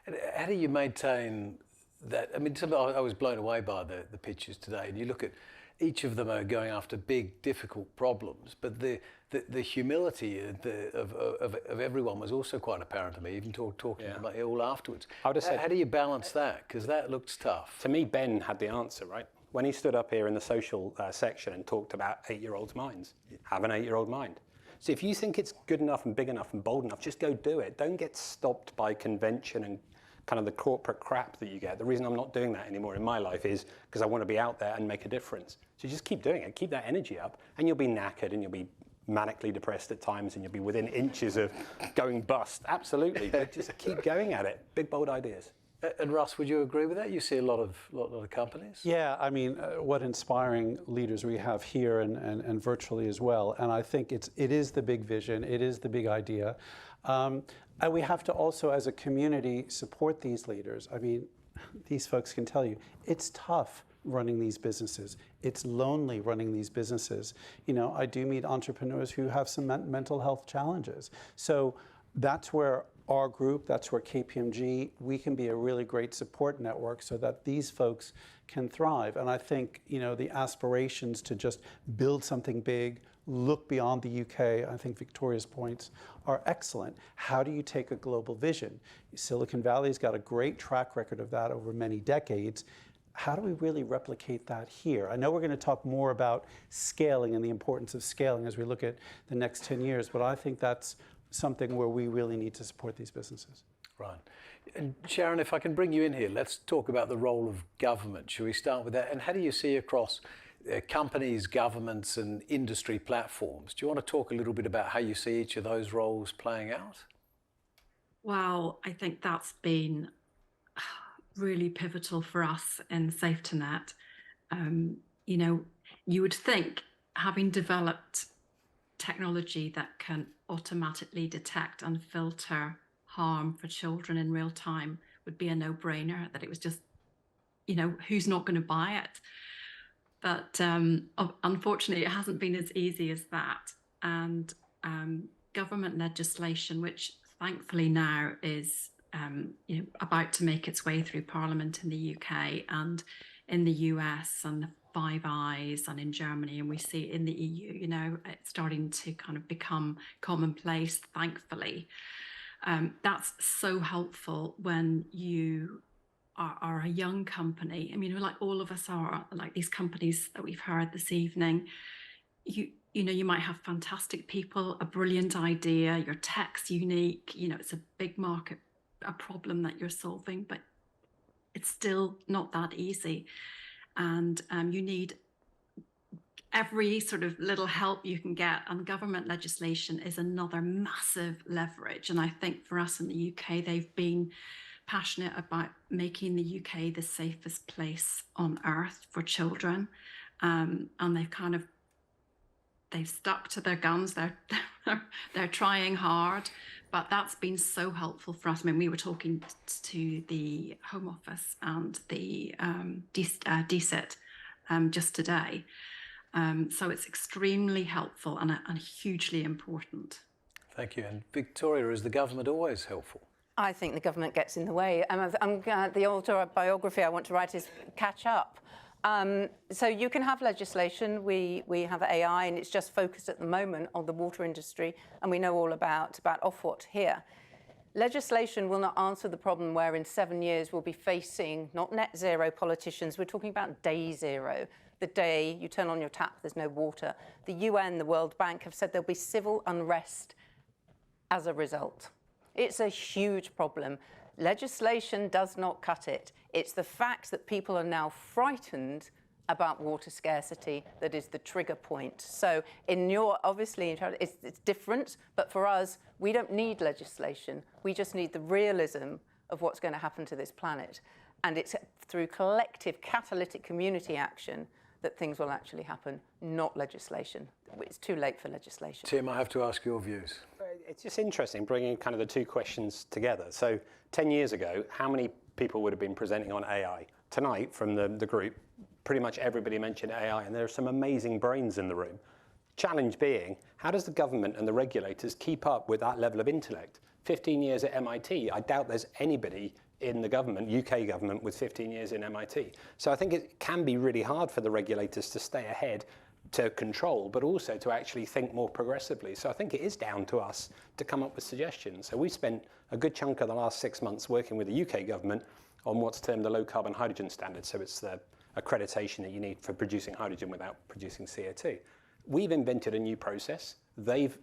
And how do you maintain that? I mean, I was blown away by the pitches today, and you look at each of them are going after big, difficult problems, but the humility of everyone was also quite apparent to me, even talking about it all afterwards. I would have said, how do you balance that? Because that looks tough. To me, Ben had the answer, right? When he stood up here in the social section and talked about 8-year-olds' minds, have an 8-year-old mind. So if you think it's good enough and big enough and bold enough, just go do it. Don't get stopped by convention and kind of the corporate crap that you get. The reason I'm not doing that anymore in my life is because I want to be out there and make a difference. So just keep doing it, keep that energy up, and you'll be knackered and you'll be manically depressed at times and you'll be within inches of going bust. Absolutely, but just keep going at it. Big, bold ideas. And Russ, would you agree with that? You see a lot of companies? Yeah, I mean, what inspiring leaders we have here and virtually as well. And I think it is the big vision, it is the big idea. And we have to also, as a community, support these leaders. I mean, these folks can tell you, it's tough running these businesses. It's lonely running these businesses. You know, I do meet entrepreneurs who have some mental health challenges. So that's where our group, that's where KPMG, we can be a really great support network so that these folks can thrive. And I think, you know, the aspirations to just build something big, look beyond the UK, I think Victoria's points are excellent. How do you take a global vision? Silicon Valley's got a great track record of that over many decades. How do we really replicate that here? I know we're going to talk more about scaling and the importance of scaling as we look at the next 10 years, but I think that's something where we really need to support these businesses. Right. And Sharon, if I can bring you in here, let's talk about the role of government. Shall we start with that? And how do you see across companies, governments and industry platforms? Do you want to talk a little bit about how you see each of those roles playing out? Well, I think that's been really pivotal for us in SafeToNet. You know, you would think having developed technology that can automatically detect and filter harm for children in real time would be a no-brainer, that it was just, you know, who's not going to buy it? But unfortunately, it hasn't been as easy as that. And government legislation, which thankfully now is you know, about to make its way through Parliament in the UK and in the US and the Five Eyes and in Germany, and we see it in the EU, you know, it's starting to kind of become commonplace, thankfully. That's so helpful when you are a young company. I mean, like all of us are, like these companies that we've heard this evening. You know, you might have fantastic people, a brilliant idea, your tech's unique, you know, it's a big market, a problem that you're solving, but it's still not that easy. And you need every sort of little help you can get, and government legislation is another massive leverage. And I think for us in the UK, they've been passionate about making the UK the safest place on earth for children. And they've stuck to their guns. They're trying hard, but that's been so helpful for us. I mean, we were talking to the Home Office and the DSIT just today. So it's extremely helpful and hugely important. Thank you. And Victoria, is the government always helpful? I think the government gets in the way. The autobiography I want to write is Catch Up. So you can have legislation. We have AI, and it's just focused at the moment on the water industry, and we know all about Ofwat here. Legislation will not answer the problem where in 7 years we'll be facing not net zero politicians. We're talking about day zero. The day you turn on your tap, there's no water. The UN, the World Bank have said there'll be civil unrest as a result. It's a huge problem. Legislation does not cut it. It's the fact that people are now frightened about water scarcity that is the trigger point. So in your, obviously, it's different, but for us, we don't need legislation. We just need the realism of what's going to happen to this planet. And it's through collective catalytic community action that things will actually happen, not legislation. It's too late for legislation. Tim, I have to ask your views. It's just interesting bringing kind of the two questions together. So 10 years ago, how many people would have been presenting on AI? Tonight, from the group, pretty much everybody mentioned AI, and there are some amazing brains in the room. Challenge being, how does the government and the regulators keep up with that level of intellect? 15 years at MIT, I doubt there's anybody in the government, UK government, with 15 years in MIT. So I think it can be really hard for the regulators to stay ahead, to control, but also to actually think more progressively. So I think it is down to us to come up with suggestions. So we spent a good chunk of the last 6 months working with the UK government on what's termed the low carbon hydrogen standard. So it's the accreditation that you need for producing hydrogen without producing CO2. We've invented a new process. They've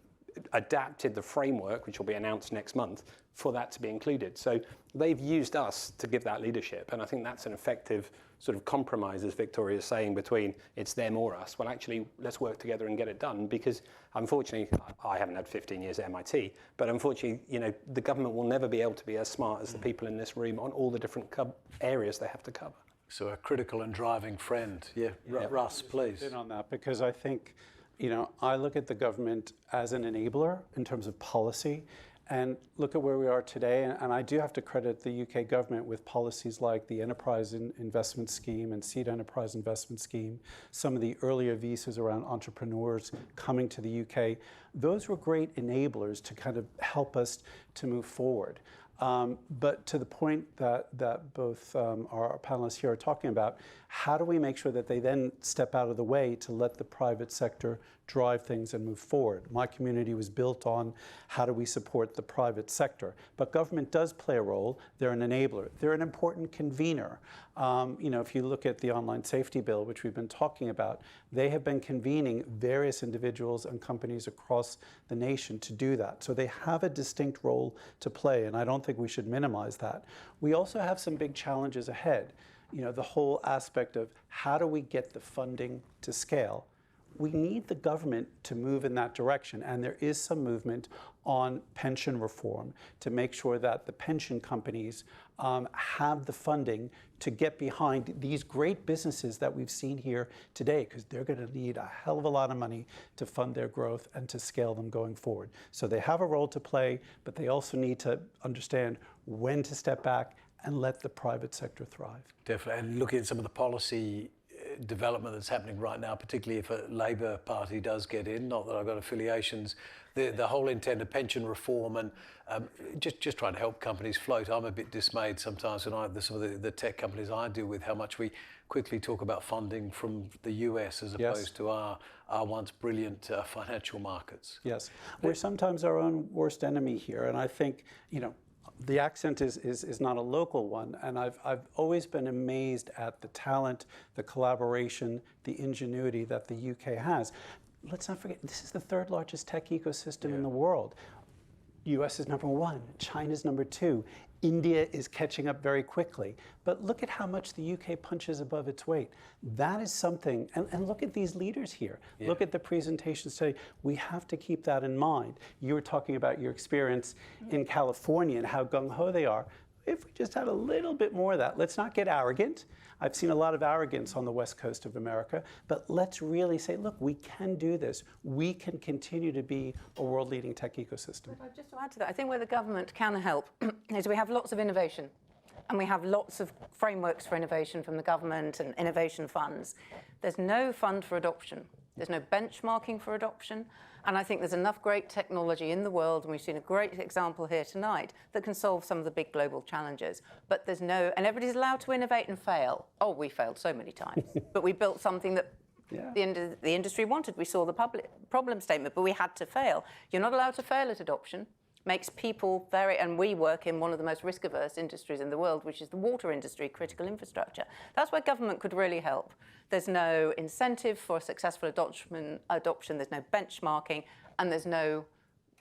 adapted the framework, which will be announced next month, for that to be included. So they've used us to give that leadership, and I think that's an effective sort of compromise, as Victoria is saying, between it's them or us. Well, actually, let's work together and get it done, because unfortunately, I haven't had 15 years at MIT, but unfortunately, you know, the government will never be able to be as smart as the people in this room on all the different areas they have to cover. So a critical and driving friend. Yeah, Russ, please. In on that, because I think, you know, I look at the government as an enabler in terms of policy, and look at where we are today. And I do have to credit the UK government with policies like the Enterprise Investment Scheme and Seed Enterprise Investment Scheme, some of the earlier visas around entrepreneurs coming to the UK. Those were great enablers to kind of help us to move forward. But to the point that both our panelists here are talking about, how do we make sure that they then step out of the way to let the private sector drive things and move forward? My community was built on how do we support the private sector. But government does play a role. They're an enabler. They're an important convener. You know, if you look at the online safety bill, which we've been talking about, they have been convening various individuals and companies across the nation to do that. So they have a distinct role to play, and I don't think we should minimize that. We also have some big challenges ahead. You know, the whole aspect of how do we get the funding to scale? We need the government to move in that direction, and there is some movement on pension reform to make sure that the pension companies have the funding to get behind these great businesses that we've seen here today, because they're going to need a hell of a lot of money to fund their growth and to scale them going forward. So they have a role to play, but they also need to understand when to step back and let the private sector thrive. Definitely, and looking at some of the policy development that's happening right now, particularly if a Labour Party does get in, not that I've got affiliations, the whole intent of pension reform and just trying to help companies float. I'm a bit dismayed sometimes when some of the tech companies I deal with, how much we quickly talk about funding from the US as opposed to our once brilliant financial markets. Yes, we're sometimes our own worst enemy here, and I think, you know, the accent is not a local one, and I've always been amazed at the talent, the collaboration, the ingenuity that the UK has. Let's not forget, this is the third largest tech ecosystem in the world. US is number 1, China's number 2. India is catching up very quickly. But look at how much the UK punches above its weight. That is something, and look at these leaders here. Yeah. Look at the presentations today. We have to keep that in mind. You were talking about your experience in California and how gung-ho they are. If we just had a little bit more of that, let's not get arrogant. I've seen a lot of arrogance on the West Coast of America, but let's really say, look, we can do this. We can continue to be a world-leading tech ecosystem. But just to add to that, I think where the government can help is we have lots of innovation, and we have lots of frameworks for innovation from the government and innovation funds. There's no fund for adoption. There's no benchmarking for adoption. And I think there's enough great technology in the world, and we've seen a great example here tonight, that can solve some of the big global challenges. But there's no, and everybody's allowed to innovate and fail. Oh, we failed so many times. But we built something that the industry wanted. We saw the public problem statement, but we had to fail. You're not allowed to fail at adoption. Makes people very, and we work in one of the most risk-averse industries in the world, which is the water industry, critical infrastructure. That's where government could really help. There's no incentive for successful adoption, there's no benchmarking, and there's no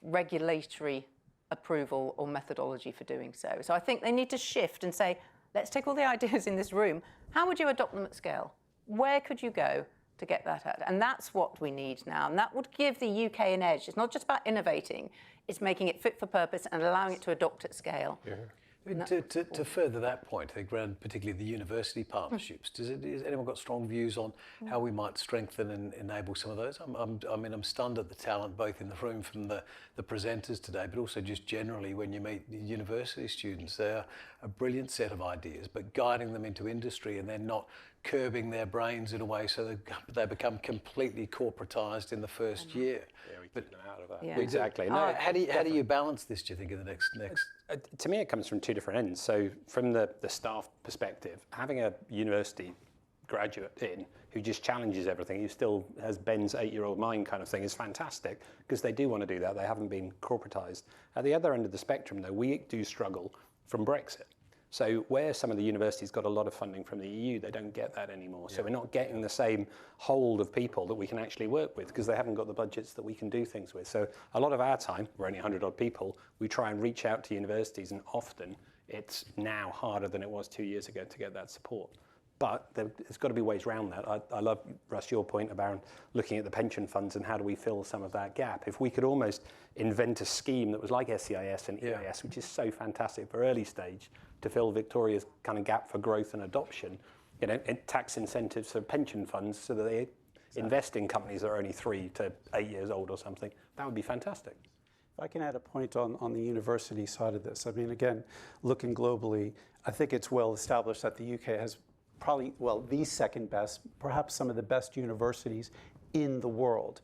regulatory approval or methodology for doing so. So I think they need to shift and say, let's take all the ideas in this room. How would you adopt them at scale? Where could you go to get that out? And that's what we need now. And that would give the UK an edge. It's not just about innovating, it's making it fit for purpose and allowing it to adopt at scale. Yeah. To further that point, I think around particularly the university partnerships, has anyone got strong views on how we might strengthen and enable some of those? I'm stunned at the talent both in the room from the presenters today, but also just generally when you meet the university students. They're a brilliant set of ideas, but guiding them into industry and then not curbing their brains in a way so that they become completely corporatized in the first year. Yeah, we keep them out of that. Yeah. Exactly. No, how do you balance this, do you think, in the next? To me, it comes from two different ends. So from the staff perspective, having a university graduate in who just challenges everything, who still has Ben's 8-year-old mind kind of thing, is fantastic because they do want to do that. They haven't been corporatized. At the other end of the spectrum, though, we do struggle from Brexit. So where some of the universities got a lot of funding from the EU, they don't get that anymore. So we're not getting the same hold of people that we can actually work with because they haven't got the budgets that we can do things with. So a lot of our time, we're only 100 odd people, we try and reach out to universities, and often it's now harder than it was 2 years ago to get that support. But there's got to be ways around that. I love, Russ, your point about looking at the pension funds and how do we fill some of that gap. If we could almost invent a scheme that was like SCIS and EIS, which is so fantastic for early stage, to fill Victoria's kind of gap for growth and adoption, you know, and tax incentives for pension funds so that they invest in companies that are only 3 to 8 years old or something, that would be fantastic. If I can add a point on the university side of this, I mean, again, looking globally, I think it's well established that the UK has probably, well, the second best, perhaps some of the best universities in the world.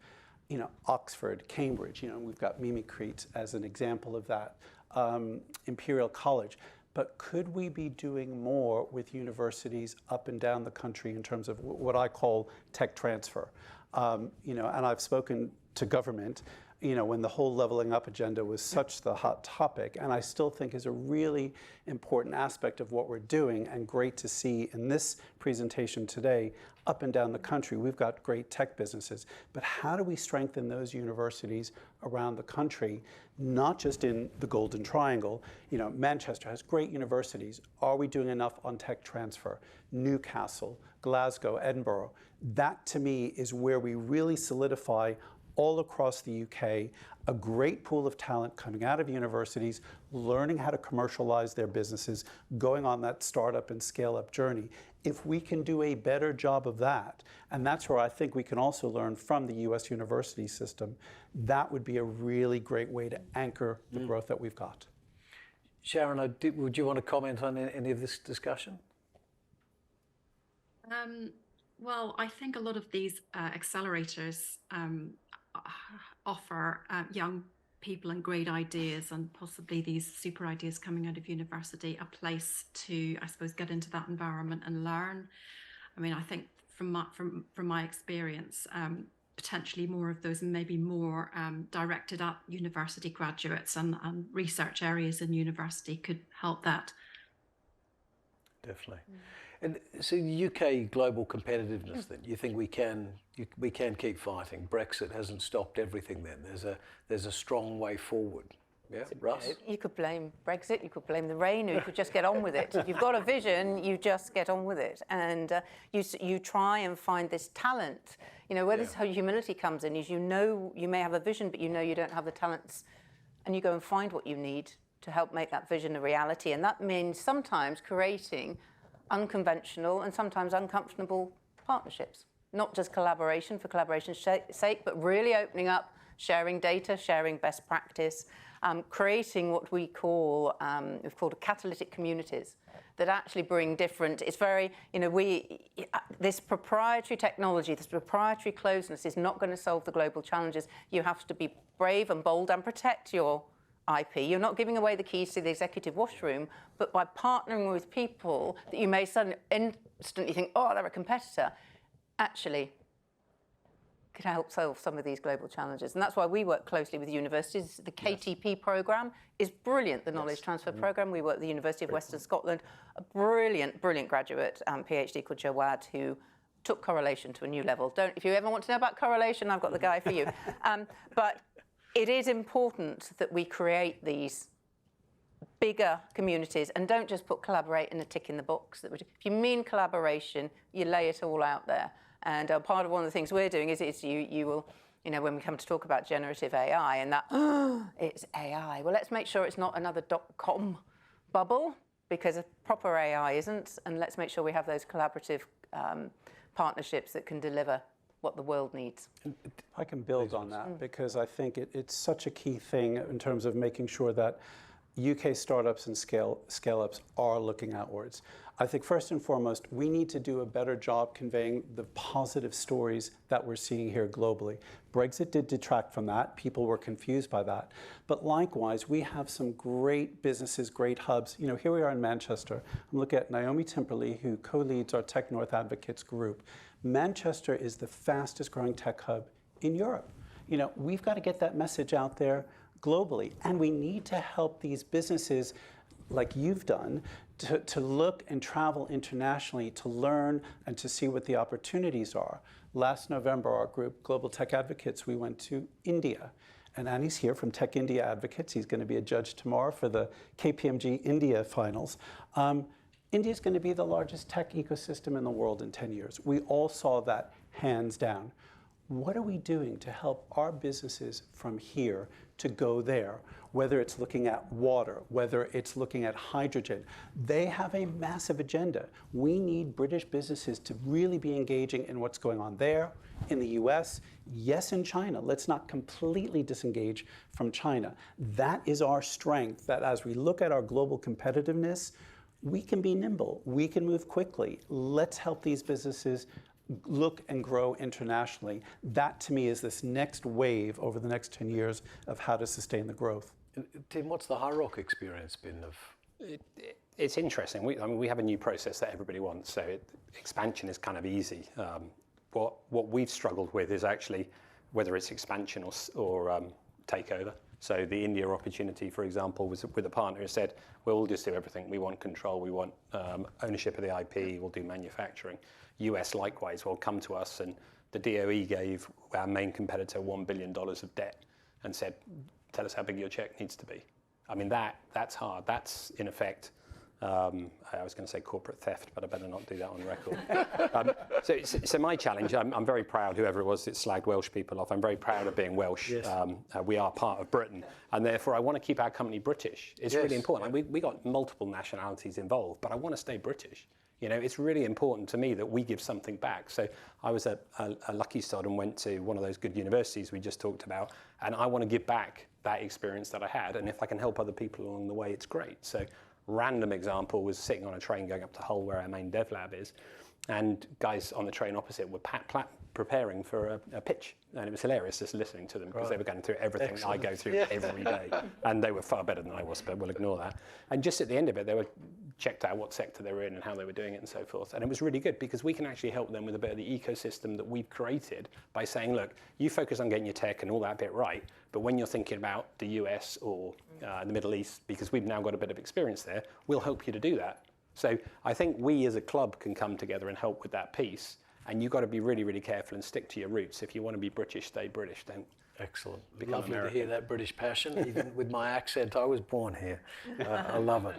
You know, Oxford, Cambridge, you know, we've got Mimi Crete as an example of that, Imperial College. But could we be doing more with universities up and down the country in terms of what I call tech transfer? You know, and I've spoken to government, you know, when the whole leveling up agenda was such the hot topic, and I still think is a really important aspect of what we're doing, and great to see in this presentation today, up and down the country, we've got great tech businesses, but how do we strengthen those universities around the country, not just in the Golden Triangle? You know, Manchester has great universities. Are we doing enough on tech transfer? Newcastle, Glasgow, Edinburgh. That to me is where we really solidify all across the UK, a great pool of talent coming out of universities, learning how to commercialize their businesses, going on that startup and scale-up journey. If we can do a better job of that, and that's where I think we can also learn from the US university system, that would be a really great way to anchor the growth that we've got. Sharon, would you want to comment on any of this discussion? Well, I think a lot of these accelerators offer young people and great ideas, and possibly these super ideas coming out of university, a place to, I suppose, get into that environment and learn. I mean, I think from my experience, potentially more of those, maybe more directed at university graduates and research areas in university could help that. Definitely. And so the UK global competitiveness, then, you think we can keep fighting? Brexit hasn't stopped everything then. There's a strong way forward. Yeah, Russ? You could blame Brexit, you could blame the rain, or you could just get on with it. If you've got a vision, you just get on with it. And you try and find this talent. You know, where this whole humility comes in is, you know, you may have a vision, but you know you don't have the talents. And you go and find what you need to help make that vision a reality. And that means sometimes creating unconventional and sometimes uncomfortable partnerships. Not just collaboration for collaboration's sake, but really opening up, sharing data, sharing best practice, creating what we've called catalytic communities that actually bring different, it's very, you know, this proprietary technology, this proprietary closeness is not going to solve the global challenges. You have to be brave and bold and protect your IP. You're not giving away the keys to the executive washroom, but by partnering with people that you may suddenly instantly think, oh, they're a competitor, actually can help solve some of these global challenges. And that's why we work closely with universities. The KTP program is brilliant, the knowledge transfer program. We work with the University of Western Scotland, a brilliant graduate PhD called Jawad, who took correlation to a new level. If you ever want to know about correlation, I've got the guy for you. But it is important that we create these bigger communities and don't just put collaborate in a tick in the box. If you mean collaboration, you lay it all out there. And part of one of the things we're doing is you will, when we come to talk about generative AI and that, it's AI. Well, let's make sure it's not another .com bubble, because a proper AI isn't. And let's make sure we have those collaborative partnerships that can deliver what the world needs. I can build on that because I think it's such a key thing in terms of making sure that UK startups and scale-ups are looking outwards. I think first and foremost, we need to do a better job conveying the positive stories that we're seeing here globally. Brexit did detract from that. People were confused by that. But likewise, we have some great businesses, great hubs. Here we are in Manchester. I'm looking at Naomi Timperley, who co-leads our Tech North Advocates group. Manchester is the fastest growing tech hub in Europe. We've got to get that message out there globally. And we need to help these businesses, like you've done, to look and travel internationally, to learn and to see what the opportunities are. Last November, our group, Global Tech Advocates, we went to India. And Annie's here from Tech India Advocates. He's going to be a judge tomorrow for the KPMG India finals. India is going to be the largest tech ecosystem in the world in 10 years. We all saw that hands down. What are we doing to help our businesses from here to go there? Whether it's looking at water, whether it's looking at hydrogen, they have a massive agenda. We need British businesses to really be engaging in what's going on there, in the US, yes, in China. Let's not completely disengage from China. That is our strength, that as we look at our global competitiveness, we can be nimble, we can move quickly. Let's help these businesses look and grow internationally. That, to me, is this next wave over the next 10 years of how to sustain the growth. And Tim, what's the High Rock experience been of? It's interesting. We have a new process that everybody wants, so expansion is kind of easy. What we've struggled with is actually whether it's expansion or takeover. So the India opportunity, for example, was with a partner who said, we'll just do everything. We want control, we want ownership of the IP, we'll do manufacturing. US likewise will come to us, and the DOE gave our main competitor $1 billion of debt and said, tell us how big your check needs to be. I mean, that's hard. That's, in effect, I was going to say corporate theft, but I better not do that on record. So my challenge, I'm very proud, whoever it was that slagged Welsh people off, I'm very proud of being Welsh. Yes. We are part of Britain, and therefore I want to keep our company British. It's really important. We got multiple nationalities involved, but I want to stay British. It's really important to me that we give something back. So I was a lucky sod and went to one of those good universities we just talked about, and I want to give back that experience that I had, and if I can help other people along the way, it's great. So random example was sitting on a train going up to Hull, where our main dev lab is, and guys on the train opposite were preparing for a pitch, and it was hilarious just listening to them because they were going through everything I go through every day, and they were far better than I was, but we'll ignore that. And just at the end of it, they were checked out what sector they were in and how they were doing it and so forth, and it was really good because we can actually help them with a bit of the ecosystem that we've created by saying, look, you focus on getting your tech and all that bit right, but when you're thinking about the US or the Middle East, because we've now got a bit of experience there, we'll help you to do that. So I think we as a club can come together and help with that piece. And you've got to be really, really careful and stick to your roots. If you want to be British, stay British. Don't. Excellent. Lovely American. To hear that British passion. Even with my accent, I was born here. I love it.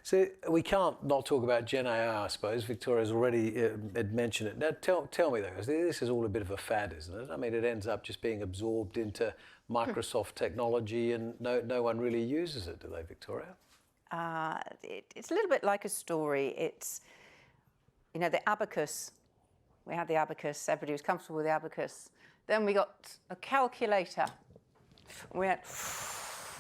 So we can't not talk about Gen AI, I suppose. Victoria's already had mentioned it. Now tell me though, because this is all a bit of a fad, isn't it? I mean, it ends up just being absorbed into Microsoft technology, and no one really uses it, do they, Victoria? It's a little bit like a story. It's, the abacus. We had the abacus. Everybody was comfortable with the abacus. Then we got a calculator. We went,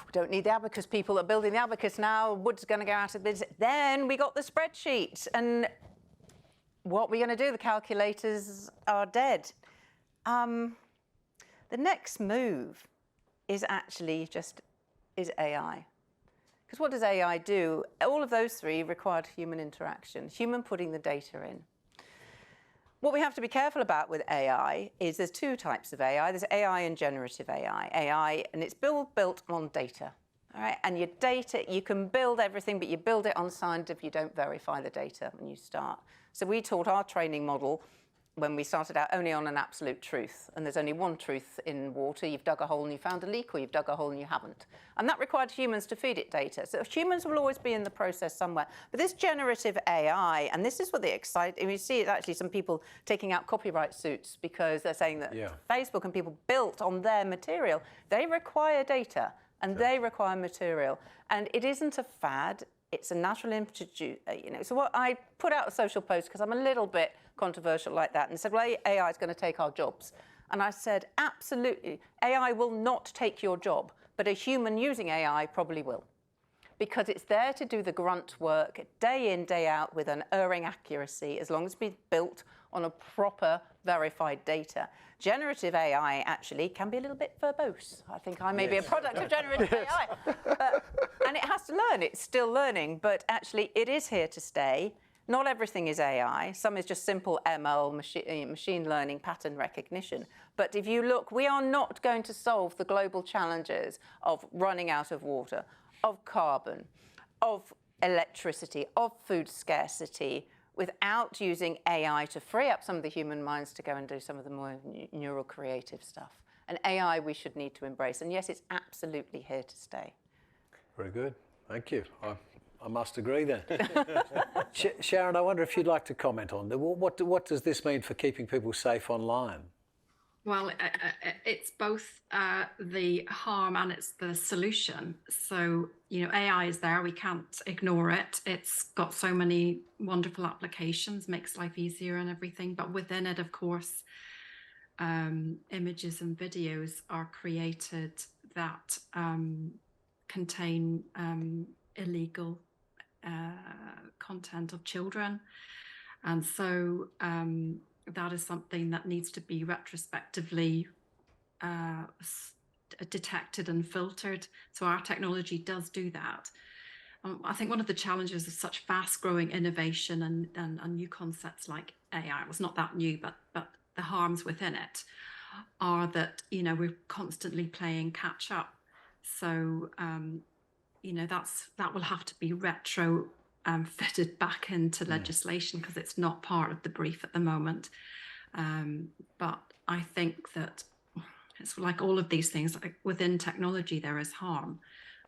we don't need the abacus. People are building the abacus now. Wood's going to go out of business. Then we got the spreadsheet. And what we're going to do, the calculators are dead. The next move is actually is AI. Because what does AI do? All of those three required human interaction, human putting the data in. What we have to be careful about with AI is there's two types of AI. There's AI and generative AI. AI, and it's built on data. All right? And your data, you can build everything, but you build it on science if you don't verify the data when you start. So we taught our training model when we started out only on an absolute truth, and there's only one truth in water. You've dug a hole and you found a leak, or you've dug a hole and you haven't. And that required humans to feed it data. So humans will always be in the process somewhere. But this generative AI, and this is what the exciting, you see actually some people taking out copyright suits because they're saying that Facebook and people built on their material, they require data and they require material. And it isn't a fad. It's a natural institute, So what I put out a social post because I'm a little bit controversial like that, and said, well, AI is going to take our jobs. And I said, absolutely, AI will not take your job, but a human using AI probably will, because it's there to do the grunt work day in, day out with an erring accuracy, as long as it's built on a proper verified data. Generative AI actually can be a little bit verbose. I think I may be a product of generative AI. And it has to learn. It's still learning, but actually it is here to stay. Not everything is AI. Some is just simple ML, machine learning, pattern recognition. But if you look, we are not going to solve the global challenges of running out of water, of carbon, of electricity, of food scarcity, without using AI to free up some of the human minds to go and do some of the more neural creative stuff. And AI we should need to embrace. And yes, it's absolutely here to stay. Very good. Thank you. I must agree then. Sharon, I wonder if you'd like to comment on that. What does this mean for keeping people safe online? Well, it's both the harm and it's the solution. So, AI is there. We can't ignore it. It's got so many wonderful applications, makes life easier and everything. But within it, of course, images and videos are created that contain illegal content of children. And so that is something that needs to be retrospectively detected and filtered. So our technology does do that. I think one of the challenges of such fast-growing innovation and new concepts like AI, it was not that new, but the harms within it are that, we're constantly playing catch up. So, that will have to be fitted back into legislation because it's not part of the brief at the moment. But I think that it's like all of these things, like within technology, there is harm.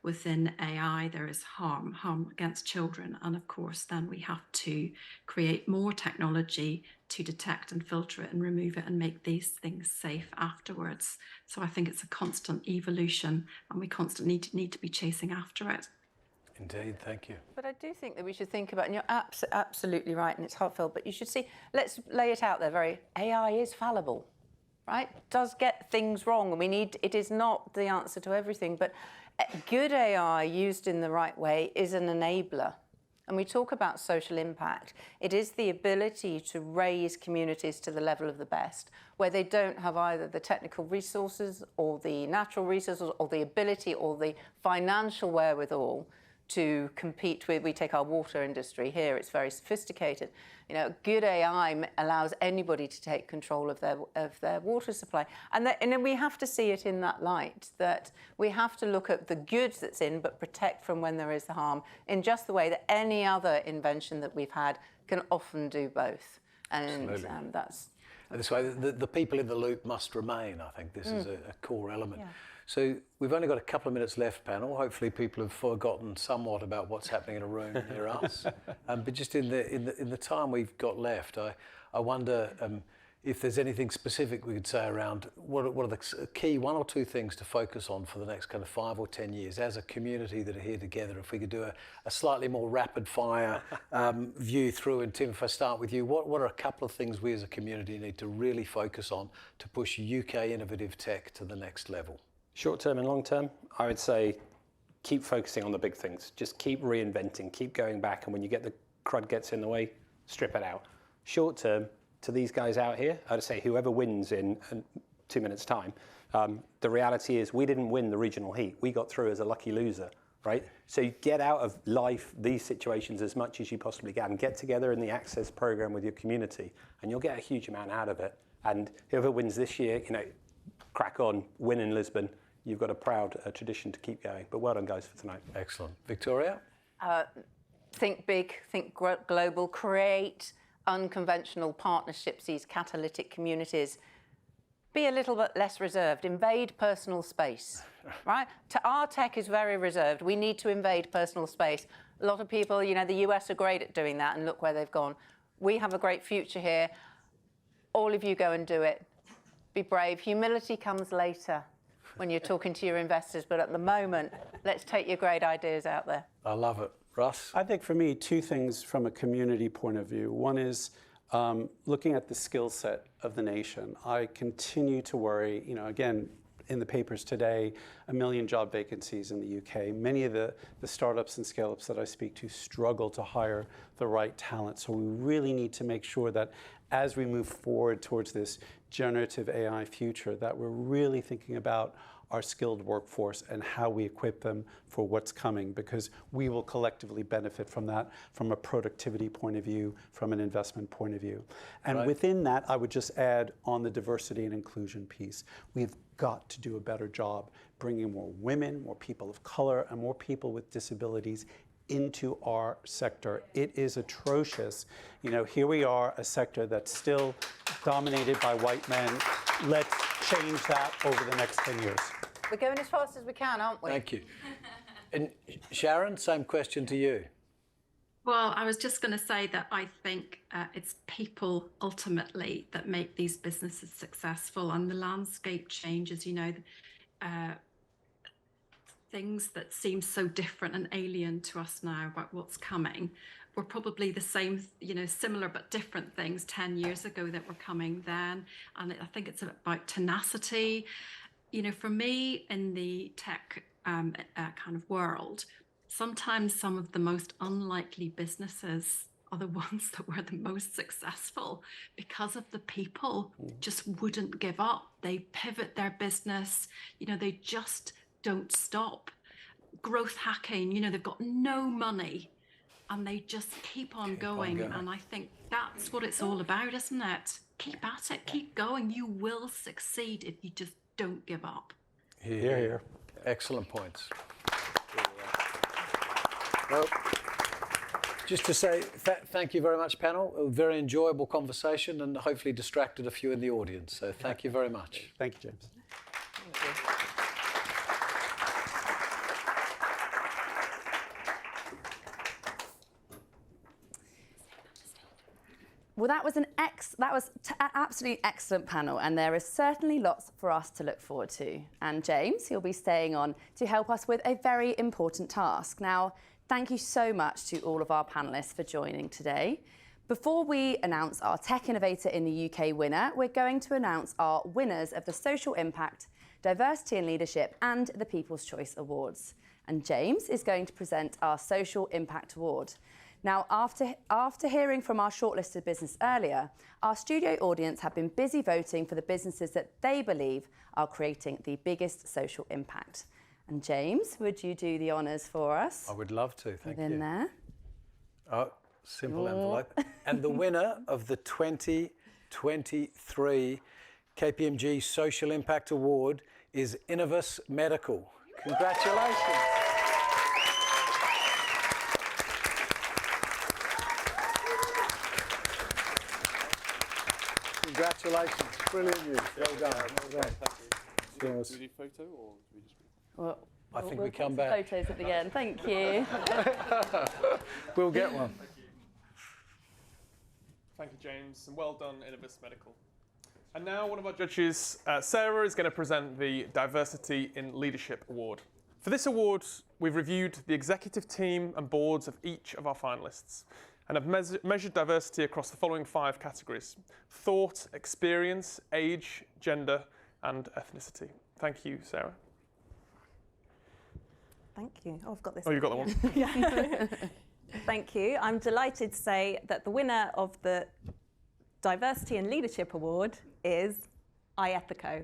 Within AI, there is harm against children. And of course, then we have to create more technology to detect and filter it and remove it and make these things safe afterwards. So I think it's a constant evolution and we constantly need to be chasing after it. Indeed, thank you. But I do think that we should think about, and you're absolutely right, and it's heartfelt, but you should see, let's lay it out there AI is fallible, right? Does get things wrong, and it is not the answer to everything, but good AI used in the right way is an enabler. And we talk about social impact. It is the ability to raise communities to the level of the best, where they don't have either the technical resources or the natural resources or the ability or the financial wherewithal to compete with. We take our water industry here, it's very sophisticated. Good AI allows anybody to take control of their water supply. And then we have to see it in that light, that we have to look at the good that's in, but protect from when there is the harm, in just the way that any other invention that we've had can often do both. And that's... And this way, the people in the loop must remain. I think this is a core element. Yeah. So we've only got a couple of minutes left, panel. Hopefully people have forgotten somewhat about what's happening in a room near us. But just in the time we've got left, I wonder if there's anything specific we could say around what are the key one or two things to focus on for the next kind of 5 or 10 years as a community that are here together. If we could do a slightly more rapid fire view through, and Tim, if I start with you, what are a couple of things we as a community need to really focus on to push UK innovative tech to the next level? Short term and long term, I would say keep focusing on the big things. Just keep reinventing, keep going back, and when you get the crud gets in the way, strip it out. Short term, to these guys out here, I would say whoever wins in 2 minutes' time, the reality is we didn't win the regional heat. We got through as a lucky loser, right? So you get out of life these situations as much as you possibly can. Get together in the Access program with your community, and you'll get a huge amount out of it. And whoever wins this year, crack on, win in Lisbon. You've got a proud tradition to keep going. But well done, guys, for tonight. Excellent. Victoria? Think big, think global, create unconventional partnerships, these catalytic communities, be a little bit less reserved, invade personal space, right? Our tech is very reserved. We need to invade personal space. A lot of people, you know, the US are great at doing that, and look where they've gone. We have a great future here. All of you go and do it. Be brave. Humility comes later when you're talking to your investors, but at the moment, let's take your great ideas out there. I love it. Russ? I think for me, two things from a community point of view. One is looking at the skill set of the nation. I continue to worry, you know, again, in the papers today, 1 million job vacancies in the UK. Many of the startups and scale-ups that I speak to struggle to hire the right talent. So we really need to make sure that as we move forward towards this generative AI future, that we're really thinking about our skilled workforce and how we equip them for what's coming, because we will collectively benefit from that from a productivity point of view, from an investment point of view. And within that, I would just add on the diversity and inclusion piece. We've got to do a better job bringing more women, more people of color, and more people with disabilities into our sector. It is atrocious. You know, here we are, a sector that's still dominated by white men. Let's change that over the next 10 years. We're going as fast as we can, aren't we? Thank you. And Sharon, same question to you. Well, I was just going to say that I think it's people ultimately that make these businesses successful, and the landscape changes, you know, things that seem so different and alien to us now about what's coming were probably the same, you know, similar but different things 10 years ago that were coming then. And I think it's about tenacity. You know, for me in the tech kind of world, sometimes some of the most unlikely businesses are the ones that were the most successful because of the people just wouldn't give up. They pivot their business, you know, they just don't stop. Growth hacking, you know, they've got no money and they just keep on going. And I think that's what it's all about, isn't it? Keep at it, keep going. You will succeed if you just don't give up. Hear, hear. Excellent points. Well, just to say thank you very much, panel. A very enjoyable conversation and hopefully distracted a few in the audience. So thank you very much. Thank you, James. Thank you. Well, that was an absolutely excellent panel, and there is certainly lots for us to look forward to. And James, he'll be staying on to help us with a very important task. Now, thank you so much to all of our panellists for joining today. Before we announce our Tech Innovator in the UK winner, we're going to announce our winners of the Social Impact, Diversity and Leadership and the People's Choice Awards. And James is going to present our Social Impact Award. Now, after hearing from our shortlisted business earlier, our studio audience have been busy voting for the businesses that they believe are creating the biggest social impact. And James, would you do the honours for us? I would love to, thank you. In there. Oh, simple envelope. And the winner of the 2023 KPMG Social Impact Award is Inovus Medical. Congratulations. Congratulations, brilliant news. Well done. Well done. Do we do photo or do we just? Well, I think we'll we come get back. Photos at the end. Thank you. We'll get one. Thank you, James, and well done, Inovus Medical. And now one of our judges, Sarah, is going to present the Diversity in Leadership Award. For this award, we've reviewed the executive team and boards of each of our finalists and have measured diversity across the following 5 categories: thought, experience, age, gender, and ethnicity. Thank you, Sarah. Thank you. Oh, I've got this. Oh, you've got that one. Yeah. Thank you. I'm delighted to say that the winner of the Diversity and Leadership Award is iEthico.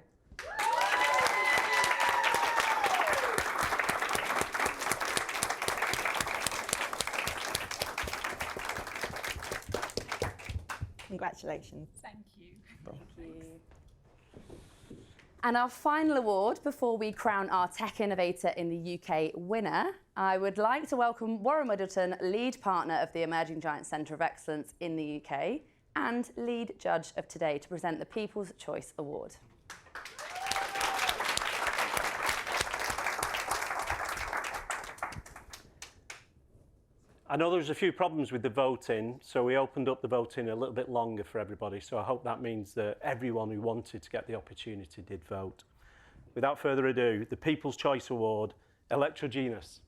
Congratulations. Thank you. Thank you. And our final award before we crown our Tech Innovator in the UK winner, I would like to welcome Warren Middleton, lead partner of the Emerging Giants Centre of Excellence in the UK and lead judge of today, to present the People's Choice Award. I know there was a few problems with the voting, so we opened up the voting a little bit longer for everybody, so I hope that means that everyone who wanted to get the opportunity did vote. Without further ado, the People's Choice Award, Electrogenus.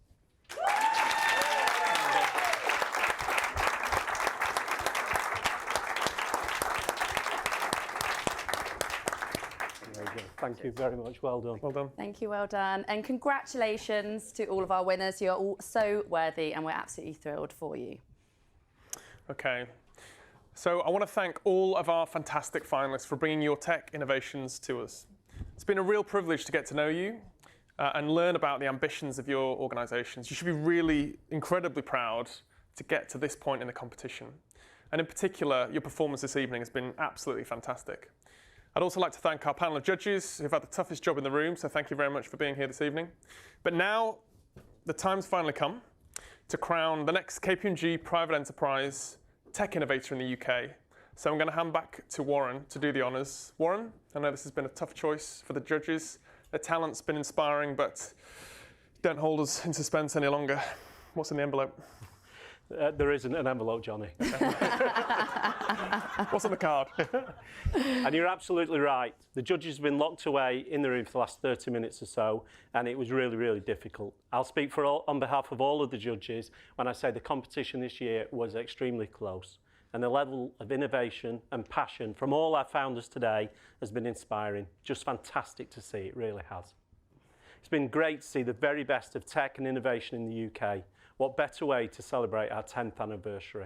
Thank you very much. Well done. Well done. Thank you, well done. And congratulations to all of our winners. You're all so worthy and we're absolutely thrilled for you. Okay. So I want to thank all of our fantastic finalists for bringing your tech innovations to us. It's been a real privilege to get to know you and learn about the ambitions of your organisations. You should be really incredibly proud to get to this point in the competition. And in particular, your performance this evening has been absolutely fantastic. I'd also like to thank our panel of judges who've had the toughest job in the room, so thank you very much for being here this evening. But now, the time's finally come to crown the next KPMG Private Enterprise Tech Innovator in the UK. So I'm going to hand back to Warren to do the honours. Warren, I know this has been a tough choice for the judges. The talent's been inspiring, but don't hold us in suspense any longer. What's in the envelope? There isn't an envelope, Johnny. What's on the card? And you're absolutely right. The judges have been locked away in the room for the last 30 minutes or so, and it was really, really difficult. I'll speak on behalf of all of the judges when I say the competition this year was extremely close. And the level of innovation and passion from all our founders today has been inspiring. Just fantastic to see, it really has. It's been great to see the very best of tech and innovation in the UK. What better way to celebrate our 10th anniversary?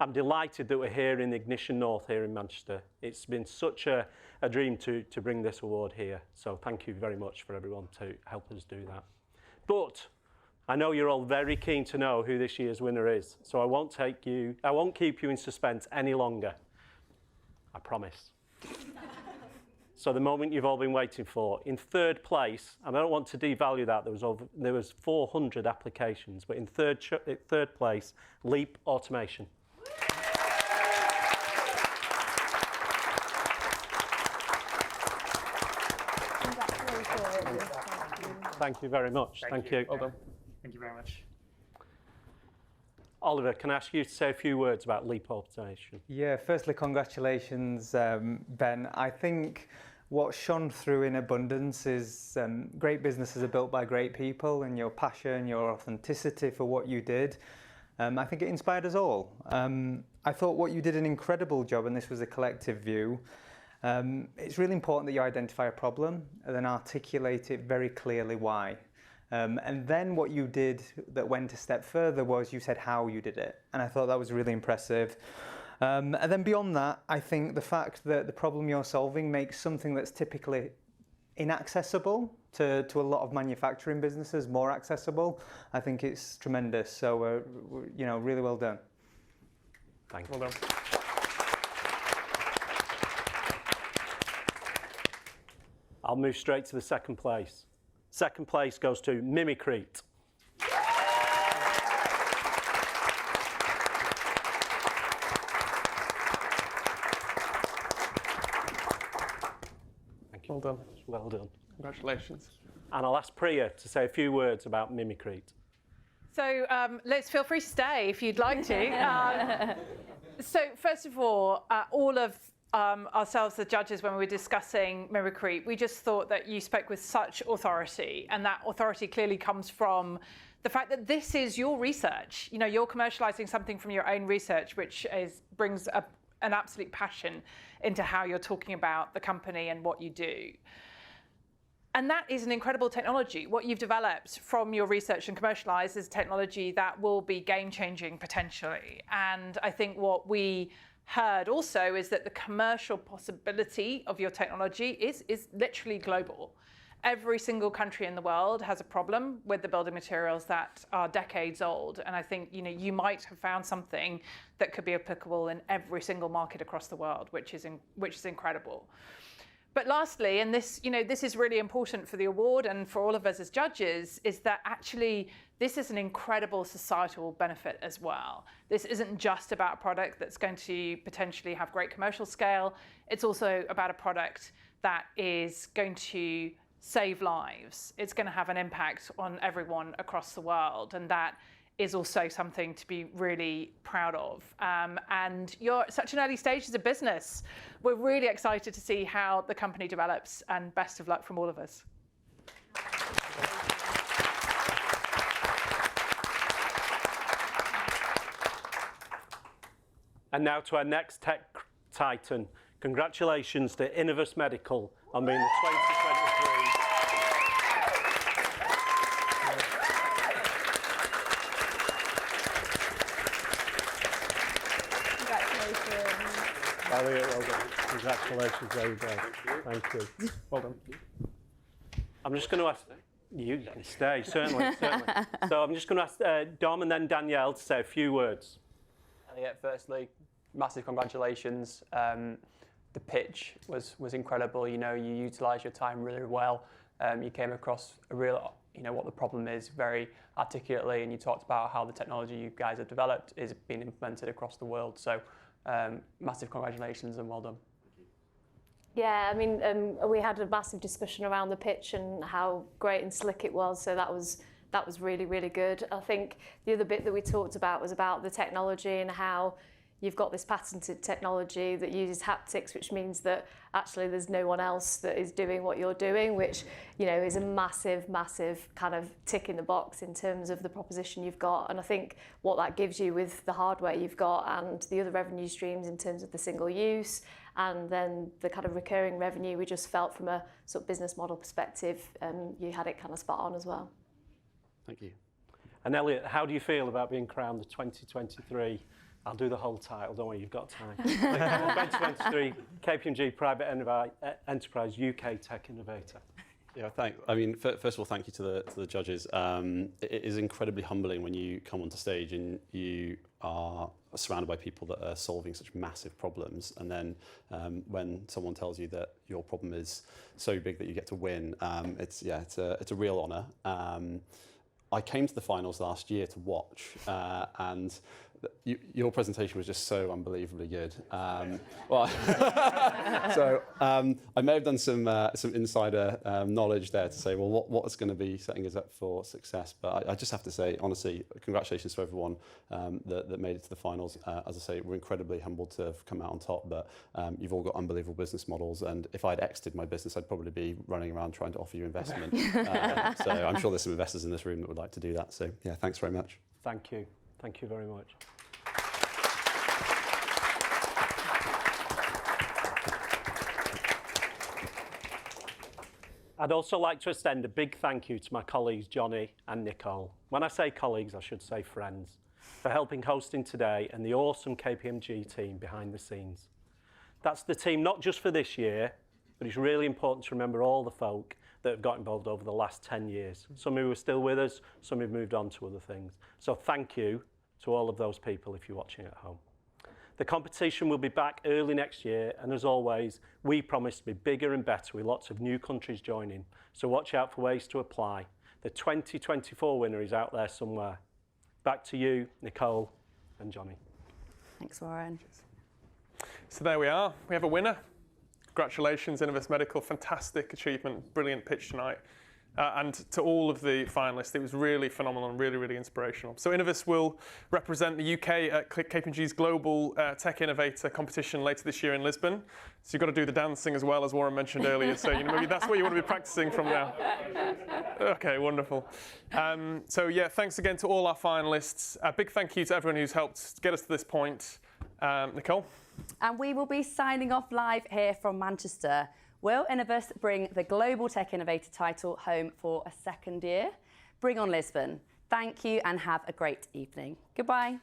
I'm delighted that we're here in Ignition North here in Manchester. It's been such a dream to bring this award here. So thank you very much for everyone to help us do that. But I know you're all very keen to know who this year's winner is. So I won't keep you in suspense any longer. I promise. So the moment you've all been waiting for. In third place, and I don't want to devalue that, there was 400 applications, but in third place, Leap Automation. Thank you very much. Thank you. Well done. Thank you very much. Oliver, can I ask you to say a few words about Leap Automation? Yeah, firstly, congratulations, Ben. I think what shone through in abundance is great businesses are built by great people, and your passion, your authenticity for what you did, I think it inspired us all. I thought what you did an incredible job, and this was a collective view. It's really important that you identify a problem and then articulate it very clearly why. And then what you did that went a step further was you said how you did it. And I thought that was really impressive. And then beyond that, I think the fact that the problem you're solving makes something that's typically inaccessible to a lot of manufacturing businesses more accessible. I think it's tremendous. So, really well done. Thank you. Well done. I'll move straight to the second place. Second place goes to Mimicrete. Thank you. Well done. Well done. Congratulations. And I'll ask Priya to say a few words about Mimicrete. So let's feel free to stay if you'd like to. So first of all of ourselves, the judges, when we were discussing Mimicrete, we just thought that you spoke with such authority, and that authority clearly comes from the fact that this is your research. You know, you're commercializing something from your own research, which brings an absolute passion into how you're talking about the company and what you do. And that is an incredible technology. What you've developed from your research and commercialized is technology that will be game-changing potentially. And I think what we heard also is that the commercial possibility of your technology is literally global. Every single country in the world has a problem with the building materials that are decades old. And I think you might have found something that could be applicable in every single market across the world, which is incredible. But lastly, and this, this is really important for the award and for all of us as judges, is that actually this is an incredible societal benefit as well. This isn't just about a product that's going to potentially have great commercial scale. It's also about a product that is going to save lives. It's going to have an impact on everyone across the world, and that is also something to be really proud of. And you're at such an early stage as a business. We're really excited to see how the company develops, and best of luck from all of us. And now to our next tech titan. Congratulations to Inovus Medical on being the 2023 Elliot, well done. Congratulations, there you go. Thank you. Well done. I'm just going to ask you can stay, certainly. So I'm just going to ask Dom and then Danielle to say a few words. Elliot, firstly, massive congratulations. The pitch was incredible. You utilised your time really well. You came across a real, what the problem is very articulately, and you talked about how the technology you guys have developed is being implemented across the world. So massive congratulations and well done. Yeah, I mean, we had a massive discussion around the pitch and how great and slick it was. So that was really, really good. I think the other bit that we talked about was about the technology and how you've got this patented technology that uses haptics, which means that actually there's no one else that is doing what you're doing, which is a massive, massive kind of tick in the box in terms of the proposition you've got. And I think what that gives you with the hardware you've got and the other revenue streams in terms of the single use and then the kind of recurring revenue, we just felt from a sort of business model perspective, you had it kind of spot on as well. Thank you. And Elliot, how do you feel about being crowned the 2023? I'll do the whole title, don't worry, you've got time. 2023 KPMG Private Enterprise UK Tech Innovator. Yeah, first of all, thank you to the judges. It is incredibly humbling when you come onto stage and you are surrounded by people that are solving such massive problems, and then when someone tells you that your problem is so big that you get to win, it's a real honour. I came to the finals last year to watch, and your presentation was just so unbelievably good. So I may have done some insider knowledge there to say, well, what's going to be setting us up for success? But I just have to say, honestly, congratulations to everyone that made it to the finals. As I say, we're incredibly humbled to have come out on top, but you've all got unbelievable business models. And if I'd exited my business, I'd probably be running around trying to offer you investment. So I'm sure there's some investors in this room that would like to do that. So yeah, thanks very much. Thank you. Thank you very much. I'd also like to extend a big thank you to my colleagues Johnny and Nicole. When I say colleagues, I should say friends, for helping hosting today and the awesome KPMG team behind the scenes. That's the team not just for this year, but it's really important to remember all the folk that have got involved over the last 10 years. Some who are still with us, some who've moved on to other things. So thank you to all of those people if you're watching at home. The competition will be back early next year, and as always, we promise to be bigger and better with lots of new countries joining. So watch out for ways to apply. The 2024 winner is out there somewhere. Back to you, Nicole and Johnny. Thanks, Warren. So there we are. We have a winner. Congratulations, Inovus Medical. Fantastic achievement. Brilliant pitch tonight. And to all of the finalists, it was really phenomenal and really, really inspirational. So Inovus will represent the UK at KPMG's Global Tech Innovator competition later this year in Lisbon. So you've got to do the dancing as well, as Warren mentioned earlier. So maybe that's what you want to be practicing from now. Okay, wonderful. So yeah, thanks again to all our finalists. A big thank you to everyone who's helped get us to this point. Nicole? And we will be signing off live here from Manchester. Will Inovus bring the Global Tech Innovator title home for a second year? Bring on Lisbon. Thank you and have a great evening. Goodbye.